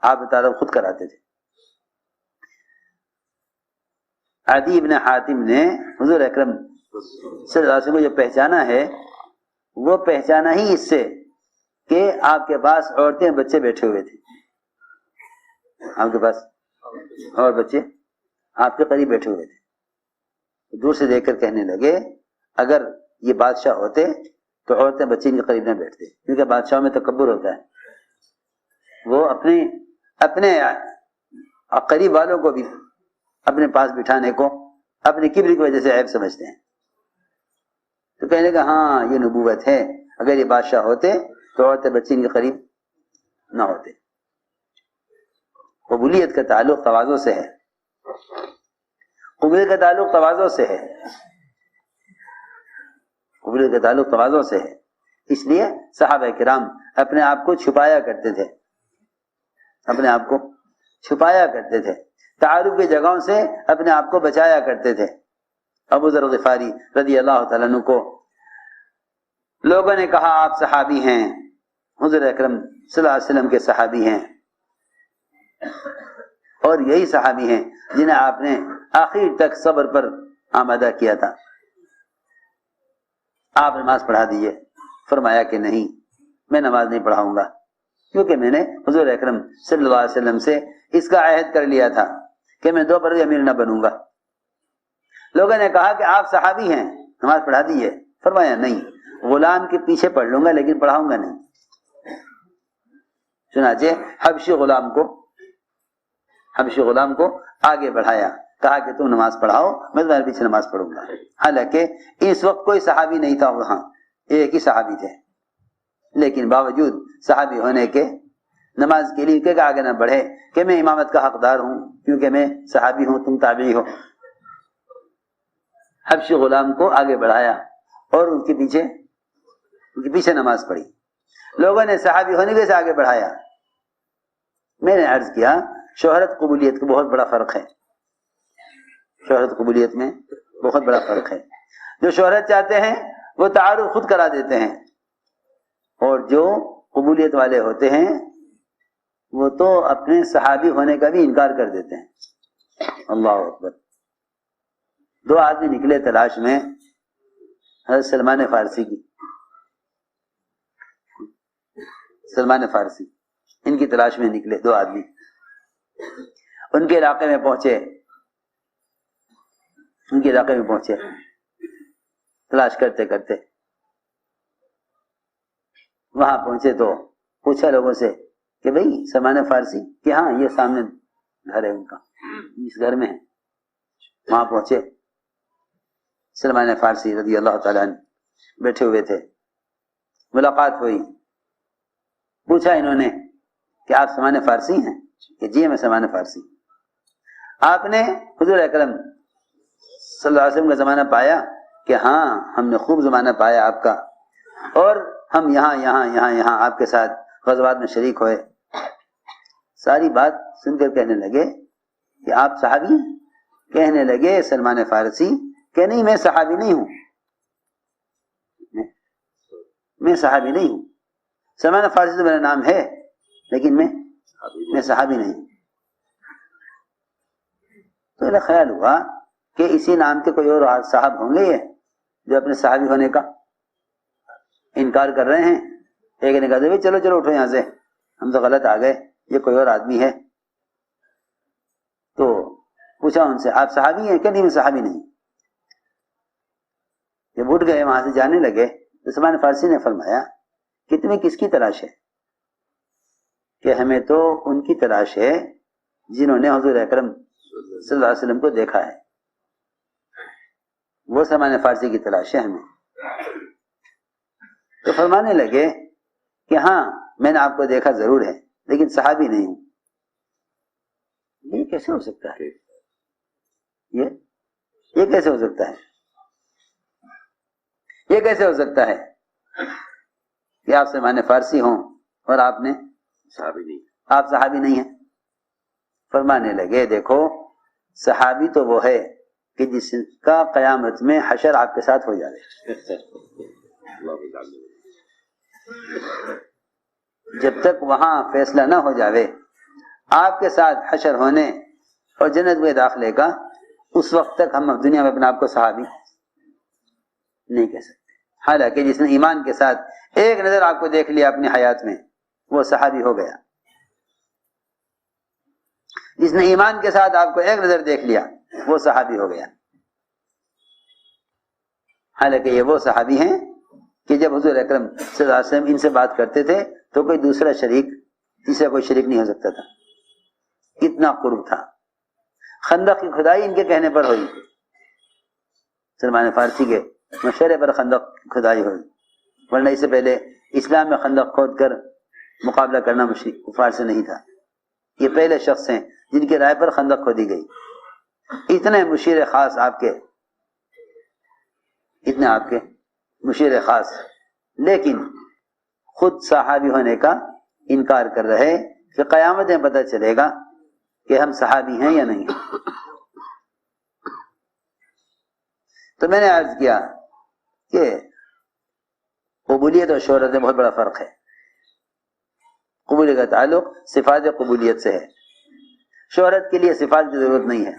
آپ تعارف خود کراتے تھے. عدی ابن حاتم نے حضور اکرم صلی اللہ علیہ وسلم کو جو پہچانا ہے وہ پہچانا ہی اس سے کہ آپ کے پاس عورتیں بچے بیٹھے ہوئے تھے، آپ کے پاس اور بچے آپ کے قریب بیٹھے ہوئے تھے. دور سے دیکھ کر کہنے لگے اگر یہ بادشاہ ہوتے تو عورتیں بچے ان کے قریب نہ بیٹھتے، کیونکہ بادشاہوں میں تکبر ہوتا ہے، وہ اپنے قریب والوں کو بھی اپنے پاس بٹھانے کو اپنے کبر کی وجہ سے عیب سمجھتے ہیں. تو کہنے لگا ہاں یہ نبوت ہے، اگر یہ بادشاہ ہوتے تو عورتیں بچے ان کے قریب نہ ہوتے. قبولیت کا تعلق تواضع سے ہے، قبولیت کا تعلق تواضع سے ہے، قبولیت کا تعلق تواضع سے ہے. اس لیے صحابہ کرام اپنے آپ کو چھپایا کرتے تھے، اپنے آپ کو چھپایا کرتے تھے، تعارف کی جگہوں سے اپنے آپ کو بچایا کرتے تھے. ابو ذر غفاری رضی اللہ تعالیٰ عنہ کو لوگوں نے کہا آپ صحابی ہیں، حضور اکرم صلی اللہ علیہ وسلم کے صحابی ہیں، اور یہی صحابی ہیں جنہیں آپ نے آخر تک صبر پر آمادہ کیا تھا. آپ نماز پڑھا دیجئے، فرمایا کہ نہیں، میں نماز نہیں پڑھاؤں گا، کیونکہ میں نے حضور اکرم صلی اللہ علیہ وسلم سے اس کا عہد کر لیا تھا کہ میں دو پر امیر نہ بنوں گا۔ لوگوں نے کہا کہ آپ صحابی ہیں، نماز پڑھا دیجیے۔ فرمایا نہیں، غلام کے پیچھے پڑھ لوں گا لیکن پڑھاؤں گا نہیں۔ چنانچہ حبشی غلام کو آگے بڑھایا، کہا کہ تم نماز پڑھاؤ، میں تمہارے پیچھے نماز پڑھوں گا۔ حالانکہ اس وقت کوئی صحابی نہیں تھا وہاں، ایک ہی صحابی تھے، لیکن باوجود صحابی ہونے کے نماز کے لیے کہ آگے نہ بڑھے کہ میں امامت کا حقدار ہوں کیونکہ میں صحابی ہوں، تم تابعی ہو۔ حبشی غلام کو آگے بڑھایا اور ان کے پیچھے نماز پڑھی۔ لوگوں نے صحابی ہونے کے سے آگے بڑھایا۔ میں نے عرض کیا شہرت قبولیت کا بہت بڑا فرق ہے، شہرت قبولیت میں بہت بڑا فرق ہے۔ جو شہرت چاہتے ہیں وہ تعارف خود کرا دیتے ہیں، اور جو قبولیت والے ہوتے ہیں وہ تو اپنے صحابی ہونے کا بھی انکار کر دیتے ہیں۔ اللہ اکبر۔ دو آدمی نکلے تلاش میں حضرت سلمان فارسی کی، سلمان فارسی ان کی تلاش میں نکلے دو آدمی، ان کے علاقے میں پہنچے، تلاش کرتے کرتے وہاں پہنچے تو پوچھا لوگوں سے کہ بھئی سلمان فارسی، کہ ہاں یہ سامنے گھر ہے ان کا، اس گھر میں ہے۔ وہاں پہنچے، سلمان فارسی رضی اللہ تعالیٰ عنہ بیٹھے ہوئے تھے، ملاقات ہوئی، پوچھا انہوں نے کہ آپ سلمان فارسی ہیں؟ کہ جی میں سلمان فارسی۔ آپ نے حضور اکرم صلی اللہ علیہ وسلم کا زمانہ پایا؟ کہ ہاں ہم نے خوب زمانہ پایا آپ کا، اور ہم یہاں آپ کے ساتھ غزوات میں شریک ہوئے۔ ساری بات سن کر کہنے لگے کہ آپ صحابی ہیں؟ کہنے لگے سلمان فارسی کہ نہیں، میں صحابی نہیں ہوں، میں صحابی نہیں ہوں، سلمان فارسی تو میرا نام ہے لیکن میں صحابی نہیں ہوں۔ تو میرا خیال ہوا کہ اسی نام کے کوئی اور صاحب ہوں گے یہ جو اپنے صحابی ہونے کا انکار کر رہے ہیں۔ ایک نے کہا چلو اٹھو یہاں سے، ہم تو غلط آ گئے، یہ کوئی اور آدمی ہے۔ تو پوچھا ان سے آپ صحابی ہیں؟ کہ نہیں میں صحابی نہیں۔ جب اٹھ گئے وہاں سے جانے لگے تو سلمان فارسی نے فرمایا کہ تمہیں کس کی تلاش ہے؟ کہ ہمیں تو ان کی تلاش ہے جنہوں نے حضور اکرم صلی اللہ علیہ وسلم کو دیکھا ہے، وہ سلمان فارسی کی تلاش ہے ہمیں۔ تو فرمانے لگے کہ ہاں میں نے آپ کو دیکھا ضرور ہے لیکن صحابی نہیں ہوں۔ یہ کیسے ہو سکتا ہے؟ یہ کیسے ہو سکتا ہے؟ یہ کیسے ہو سکتا ہے کہ آپ سلمان فارسی ہوں اور آپ صحابی نہیں ہیں؟ فرمانے لگے دیکھو صحابی تو وہ ہے کہ جس کا قیامت میں حشر آپ کے ساتھ ہو جائے۔ جب تک وہاں فیصلہ نہ ہو جاوے آپ کے ساتھ حشر ہونے اور جنت میں داخلے کا، اس وقت تک ہم دنیا میں اپنے آپ کو صحابی نہیں کہہ سکتے۔ حالانکہ جس نے ایمان کے ساتھ ایک نظر آپ کو دیکھ لیا اپنی حیات میں وہ صحابی ہو گیا۔ جس نے ایمان کے ساتھ آپ کو ایک نظر دیکھ لیا وہ صحابی ہو گیا۔ حالانکہ یہ وہ صحابی ہیں کہ جب حضور اکرم صلی اللہ علیہ وسلم ان سے بات کرتے تھے تو کوئی دوسرا شریک، تیسرا کوئی شریک نہیں ہو سکتا تھا، اتنا قرب تھا۔ خندق کی کھدائی ان کے کہنے پر ہوئی، سلمان فارسی کے مشورے پر خندق کھدائی ہوئی، ورنہ اس سے پہلے اسلام میں خندق کھود کر مقابلہ کرنا مشرک کفار سے نہیں تھا۔ یہ پہلے شخص ہیں جن کی رائے پر خندق کھودی گئی۔ اتنے مشیر خاص آپ کے مشیر خاص، لیکن خود صحابی ہونے کا انکار کر رہے کہ قیامت میں پتہ چلے گا کہ ہم صحابی ہیں یا نہیں۔ تو میں نے عرض کیا کہ قبولیت اور شہرت میں بہت بڑا فرق ہے۔ قبولیت کا تعلق صفات قبولیت سے ہے، شہرت کے لیے صفات کی ضرورت نہیں ہے۔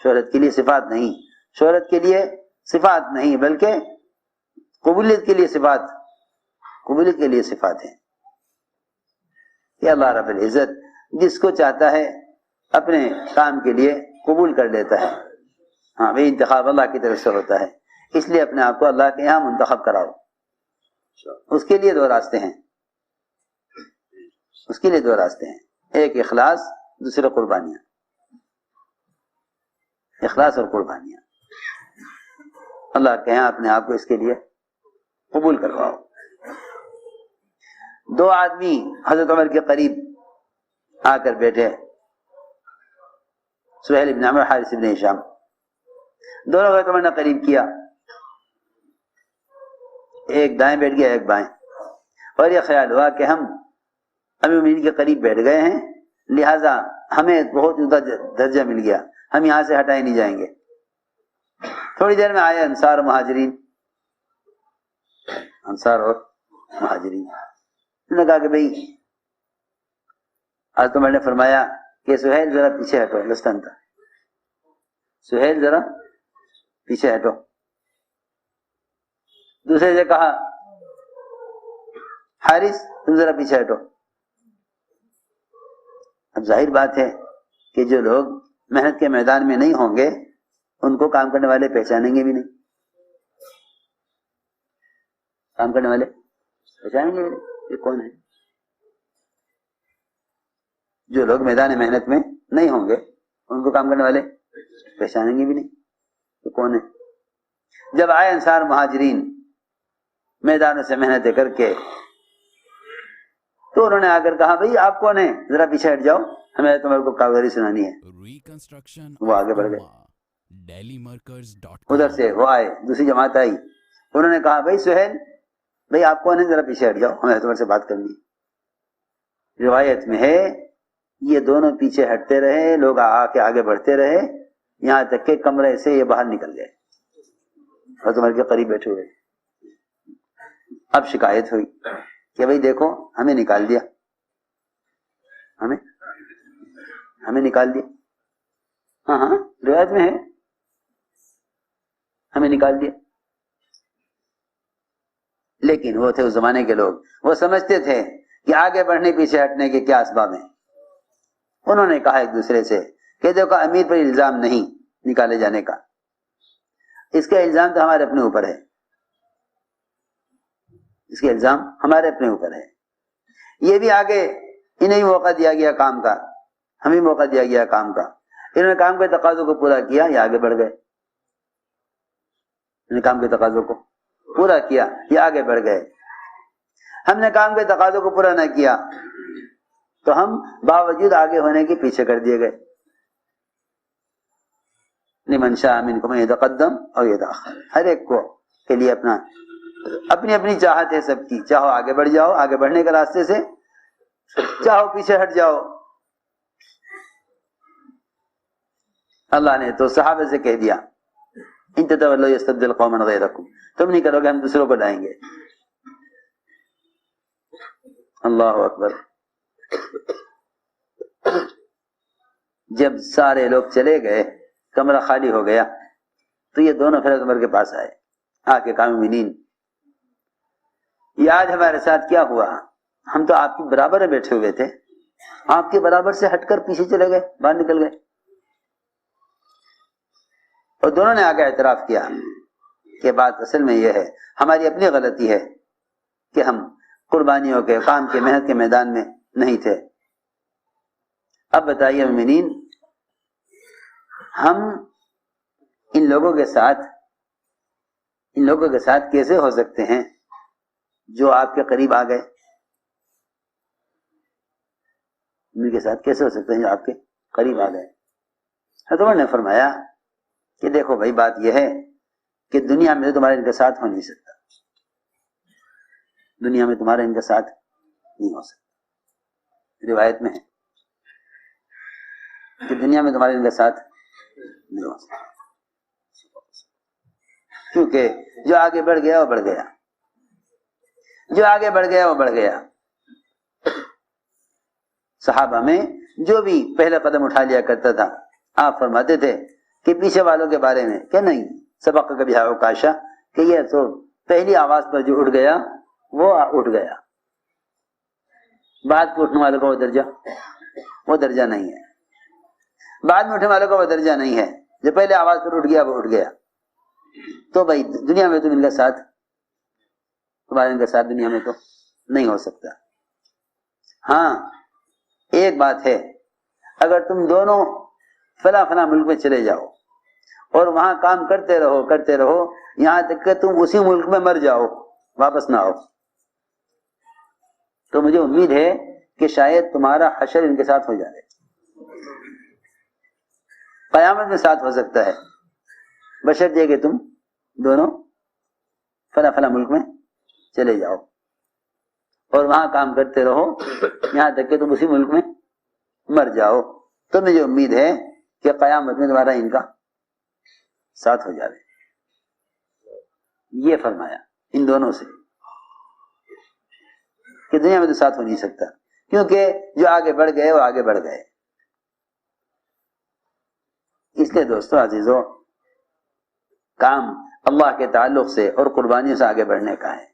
شہرت کے لیے صفات نہیں، بلکہ قبولیت کے لیے صفات ہیں کہ اللہ رب العزت جس کو چاہتا ہے اپنے کام کے لیے قبول کر لیتا ہے. ہاں بھائی انتخاب اللہ کی طرف سے ہوتا ہے، اس لیے اپنے آپ کو اللہ کے یہاں منتخب کراؤ. اس کے لیے دو راستے ہیں، ایک اخلاص، دوسرے قربانیاں. اخلاص اور قربانیاں اللہ کے یہاں اپنے آپ کو اس کے لیے قبول کرواؤ. دو آدمی حضرت عمر کے قریب آ کر بیٹھے، سہیل بن عمرو، حارث بن ہشام، دونوں حضرت عمر نے قریب کیا. ایک دائیں بیٹھ گیا، ایک بائیں، اور یہ خیال ہوا کہ ہم امیر المومنین کے قریب بیٹھ گئے ہیں، لہذا ہمیں بہت اونچا درجہ مل گیا، ہم یہاں سے ہٹائے نہیں جائیں گے. تھوڑی دیر میں آئے انصار اور مہاجرین. انہوں نے کہا کہ بھئی حضرت عمر نے فرمایا کہ سہیل ذرا پیچھے ہٹو، لستن تھا، سہیل ذرا پیچھے ہٹو. دوسرے سے کہا حارث تم ذرا پیچھے ہٹو. اب ظاہر بات ہے کہ جو لوگ محنت کے میدان میں نہیں ہوں گے ان کو کام کرنے والے پہچانیں گے بھی نہیں، یہ کون ہے؟ جو لوگ میدان محنت میں نہیں ہوں گے ان کو کام کرنے والے پہچانیں گے بھی نہیں، یہ کون ہے؟ جب آئے انصار مہاجرین میدانوں سے محنتیں کر کے، تو انہوں نے آ کر کہا بھئی آپ کون ہیں، ذرا پیچھے ہٹ جاؤ، ہمیں تمہارے کو کاغذی سنانی ہے. وہ آگے بڑھ گئے. ادھر سے وہ آئے، دوسری جماعت آئی، انہوں نے کہا بھئی سہیل بھئی آپ کون ہیں، ذرا پیچھے ہٹ جاؤ، ہمیں تمہارے سے بات کرنی ہے. روایت میں ہے یہ دونوں پیچھے ہٹتے رہے، لوگ آ کے آگے بڑھتے رہے، یہاں تک کہ کمرے سے یہ باہر نکل گئے، حضرت عمر کے قریب بیٹھے ہوئے. اب شکایت ہوئی کہ بھئی دیکھو ہمیں نکال دیا، ہمیں نکال دیا. ہاں روایت میں ہے ہمیں نکال دیا. لیکن وہ تھے اس زمانے کے لوگ، وہ سمجھتے تھے کہ آگے بڑھنے پیچھے ہٹنے کے کیا اسباب ہیں. انہوں نے کہا ایک دوسرے سے کہ دیکھو امیر پر الزام نہیں نکالے جانے کا، اس کا الزام تو ہمارے اپنے اوپر ہے، یہ بھی آگے انہیں موقع دیا گیا کام کا، ہمیں موقع دیا گیا کام کا. انہوں نے کام کے تقاضوں کو پورا کیا، یہ آگے بڑھ گئے. کام کے تقاضوں کو پورا کیا، یہ آگے بڑھ گئے. ہم نے کام کے تقاضوں کو پورا نہ کیا تو ہم باوجود آگے ہونے کے پیچھے کر دیے گئے. لمن شاء منکم ان یتقدم او یتأخر، ہر ایک کو کے لیے اپنی اپنی چاہت ہے سب کی، چاہو آگے بڑھ جاؤ آگے بڑھنے کے راستے سے، چاہو پیچھے ہٹ جاؤ. اللہ نے تو صحابہ سے کہہ دیا ان تتولوا یستبدل قوما غیرکم، تم نہیں کرو گے ہم دوسروں کو لائیں گے. اللہ اکبر. جب سارے لوگ چلے گئے، کمرہ خالی ہو گیا، تو یہ دونوں حضرت عمر کے پاس آئے، آ کے کہا مومنین یہ آج ہمارے ساتھ کیا ہوا، ہم تو آپ کی برابر بیٹھے ہوئے تھے، آپ کے برابر سے ہٹ کر پیچھے چلے گئے، باہر نکل گئے. اور دونوں نے آگے اعتراف کیا کہ بات اصل میں یہ ہے ہماری اپنی غلطی ہے کہ ہم قربانیوں کے کام کے محنت کے میدان میں نہیں تھے. اب بتائیے مومنین ہم ان لوگوں کے ساتھ کیسے ہو سکتے ہیں جو آپ کے قریب آ گئے، ان کے ساتھ کیسے ہو سکتے ہیں جو آپ کے قریب آ گئے. حضرت عمر نے فرمایا کہ دیکھو بھائی بات یہ ہے کہ دنیا میں تمہارے ان کے ساتھ ہو نہیں سکتا، دنیا میں تمہارے ان کے ساتھ نہیں ہو سکتا. روایت میں ہے کہ دنیا میں تمہارے ان کے ساتھ نہیں ہو سکتا، کیونکہ جو آگے بڑھ گیا وہ بڑھ گیا، جو آگے بڑھ گیا وہ بڑھ گیا. صحابہ میں جو بھی پہلا قدم اٹھا لیا کرتا تھا، آپ فرماتے تھے کہ پیچھے والوں کے بارے میں کہ نہیں سبق کبھی اوکاشا، کہ یہ تو پہلی آواز پر جو اٹھ گیا وہ اٹھ گیا، بعد میں اٹھنے والوں کا وہ درجہ نہیں ہے، بعد میں اٹھنے والوں کا وہ درجہ نہیں ہے، جو پہلے آواز پر اٹھ گیا وہ اٹھ گیا۔ تو بھائی دنیا میں تم ان کا ساتھ، تمہارے ان کا ساتھ دنیا میں تو نہیں ہو سکتا۔ ہاں ایک بات ہے، اگر تم دونوں فلاں ملک میں چلے جاؤ اور وہاں کام کرتے رہو یہاں تک کہ تم اسی ملک میں مر جاؤ، واپس نہ آؤ، تو مجھے امید ہے کہ شاید تمہارا حشر ان کے ساتھ ہو جائے، قیامت میں ساتھ ہو سکتا ہے، بشرطے کہ تم دونوں فلاں ملک میں چلے جاؤ اور وہاں کام کرتے رہو یہاں تک کہ تم اسی ملک میں مر جاؤ، تو مجھے امید ہے کہ قیامت میں تمہارا ان کا ساتھ ہو جائے۔ یہ فرمایا ان دونوں سے کہ دنیا میں تو ساتھ ہو نہیں سکتا، کیونکہ جو آگے بڑھ گئے وہ آگے بڑھ گئے۔ اس لیے دوستو عزیزو، کام اللہ کے تعلق سے اور قربانیوں سے آگے بڑھنے کا ہے۔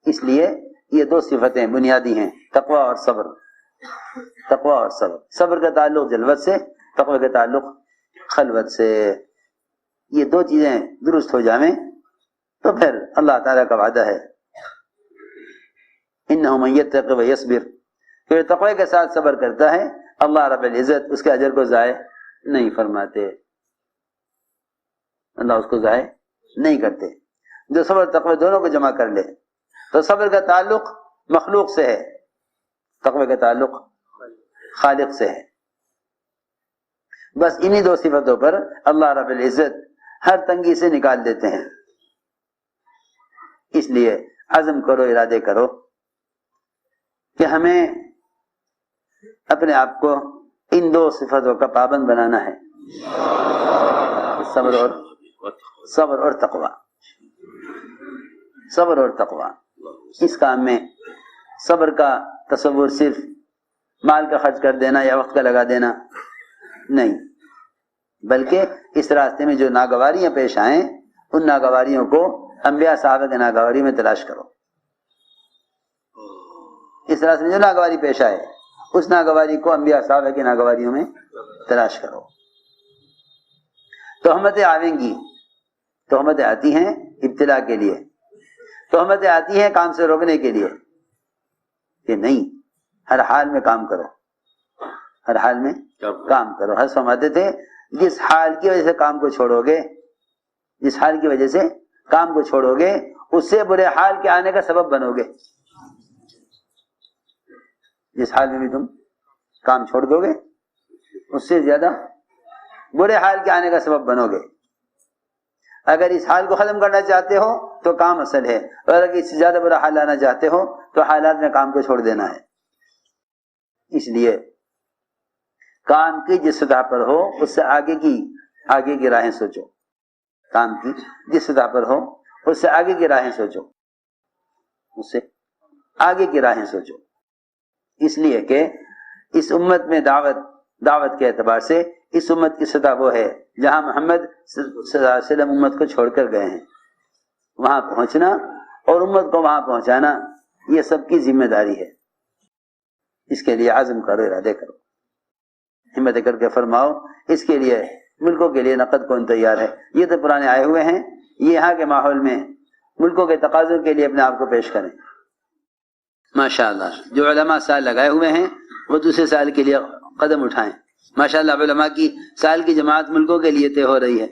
اس لیے یہ دو صفتیں بنیادی ہیں، تقویٰ اور صبر۔ تقویٰ اور صبر کا تعلق جلوت سے، تقویٰ کا تعلق خلوت سے۔ یہ دو چیزیں درست ہو جائیں تو پھر اللہ تعالیٰ کا وعدہ ہے انہ من یتق ویصبر، کہ تقوی کے ساتھ صبر کرتا ہے اللہ رب العزت اس کے اجر کو ضائع نہیں فرماتے، اللہ اس کو ضائع نہیں کرتے۔ جو صبر تقوی دونوں کو جمع کر لے تو صبر کا تعلق مخلوق سے ہے، تقوی کا تعلق خالق سے ہے۔ بس انہی دو صفتوں پر اللہ رب العزت ہر تنگی سے نکال دیتے ہیں۔ اس لیے عزم کرو، ارادے کرو کہ ہمیں اپنے آپ کو ان دو صفتوں کا پابند بنانا ہے، صبر اور تقویٰ۔ صبر اور تقویٰ، اس کام میں صبر کا تصور صرف مال کا خرچ کر دینا یا وقت کا لگا دینا نہیں، بلکہ اس راستے میں جو ناگواریاں پیش آئیں ان ناگواریوں کو انبیاء صحابہ کے ناگواری میں تلاش کرو۔ اس راستے میں جو ناگواری پیش آئے اس ناگواری کو انبیاء صحابہ کی ناگواریوں میں تلاش کرو۔ تہمتیں آئیں گی، تہمتیں آتی ہیں ابتلا کے لیے، تہمتیں آتی ہیں کام سے روکنے کے لیے کہ نہیں، ہر حال میں کام کرو، ہر حال میں کام کرو۔ حضرت فرماتے تھے جس حال کی وجہ سے کام کو چھوڑو گے، جس حال کی وجہ سے کام کو چھوڑو گے اس سے برے حال کے آنے کا سبب بنو گے۔ جس حال میں بھی تم کام چھوڑ دو گے اس سے زیادہ برے حال کے آنے کا سبب بنو گے۔ اگر اس حال کو ختم کرنا چاہتے ہو تو کام اصل ہے، اور اگر اس سے زیادہ برا حال لانا چاہتے ہو تو حالات میں کام کو چھوڑ دینا ہے۔ اس لیے کام کی جس سطح پر ہو اس سے آگے کی راہیں سوچو، کام کی جس سطح پر ہو اس سے آگے کی راہیں سوچو، اس سے آگے کی راہیں سوچو۔ اس لیے کہ اس امت میں دعوت کے اعتبار سے اس امت کی سطح وہ ہے جہاں محمد صلی اللہ علیہ وسلم امت کو چھوڑ کر گئے ہیں، وہاں پہنچنا اور امت کو وہاں پہنچانا یہ سب کی ذمہ داری ہے۔ اس کے لیے عزم کرو، ارادے کرو، ہمت کر کے فرماؤ۔ اس کے لیے ملکوں کے لیے نقد کون تیار ہے؟ یہ تو پرانے آئے ہوئے ہیں، یہ یہاں کے ماحول میں ملکوں کے تقاضوں کے لیے اپنے آپ کو پیش کریں۔ ماشاءاللہ جو علماء سال لگائے ہوئے ہیں وہ دوسرے سال کے لیے قدم اٹھائیں۔ ماشاءاللہ علماء کی سال کی جماعت ملکوں کے لیے طے ہو رہی ہے۔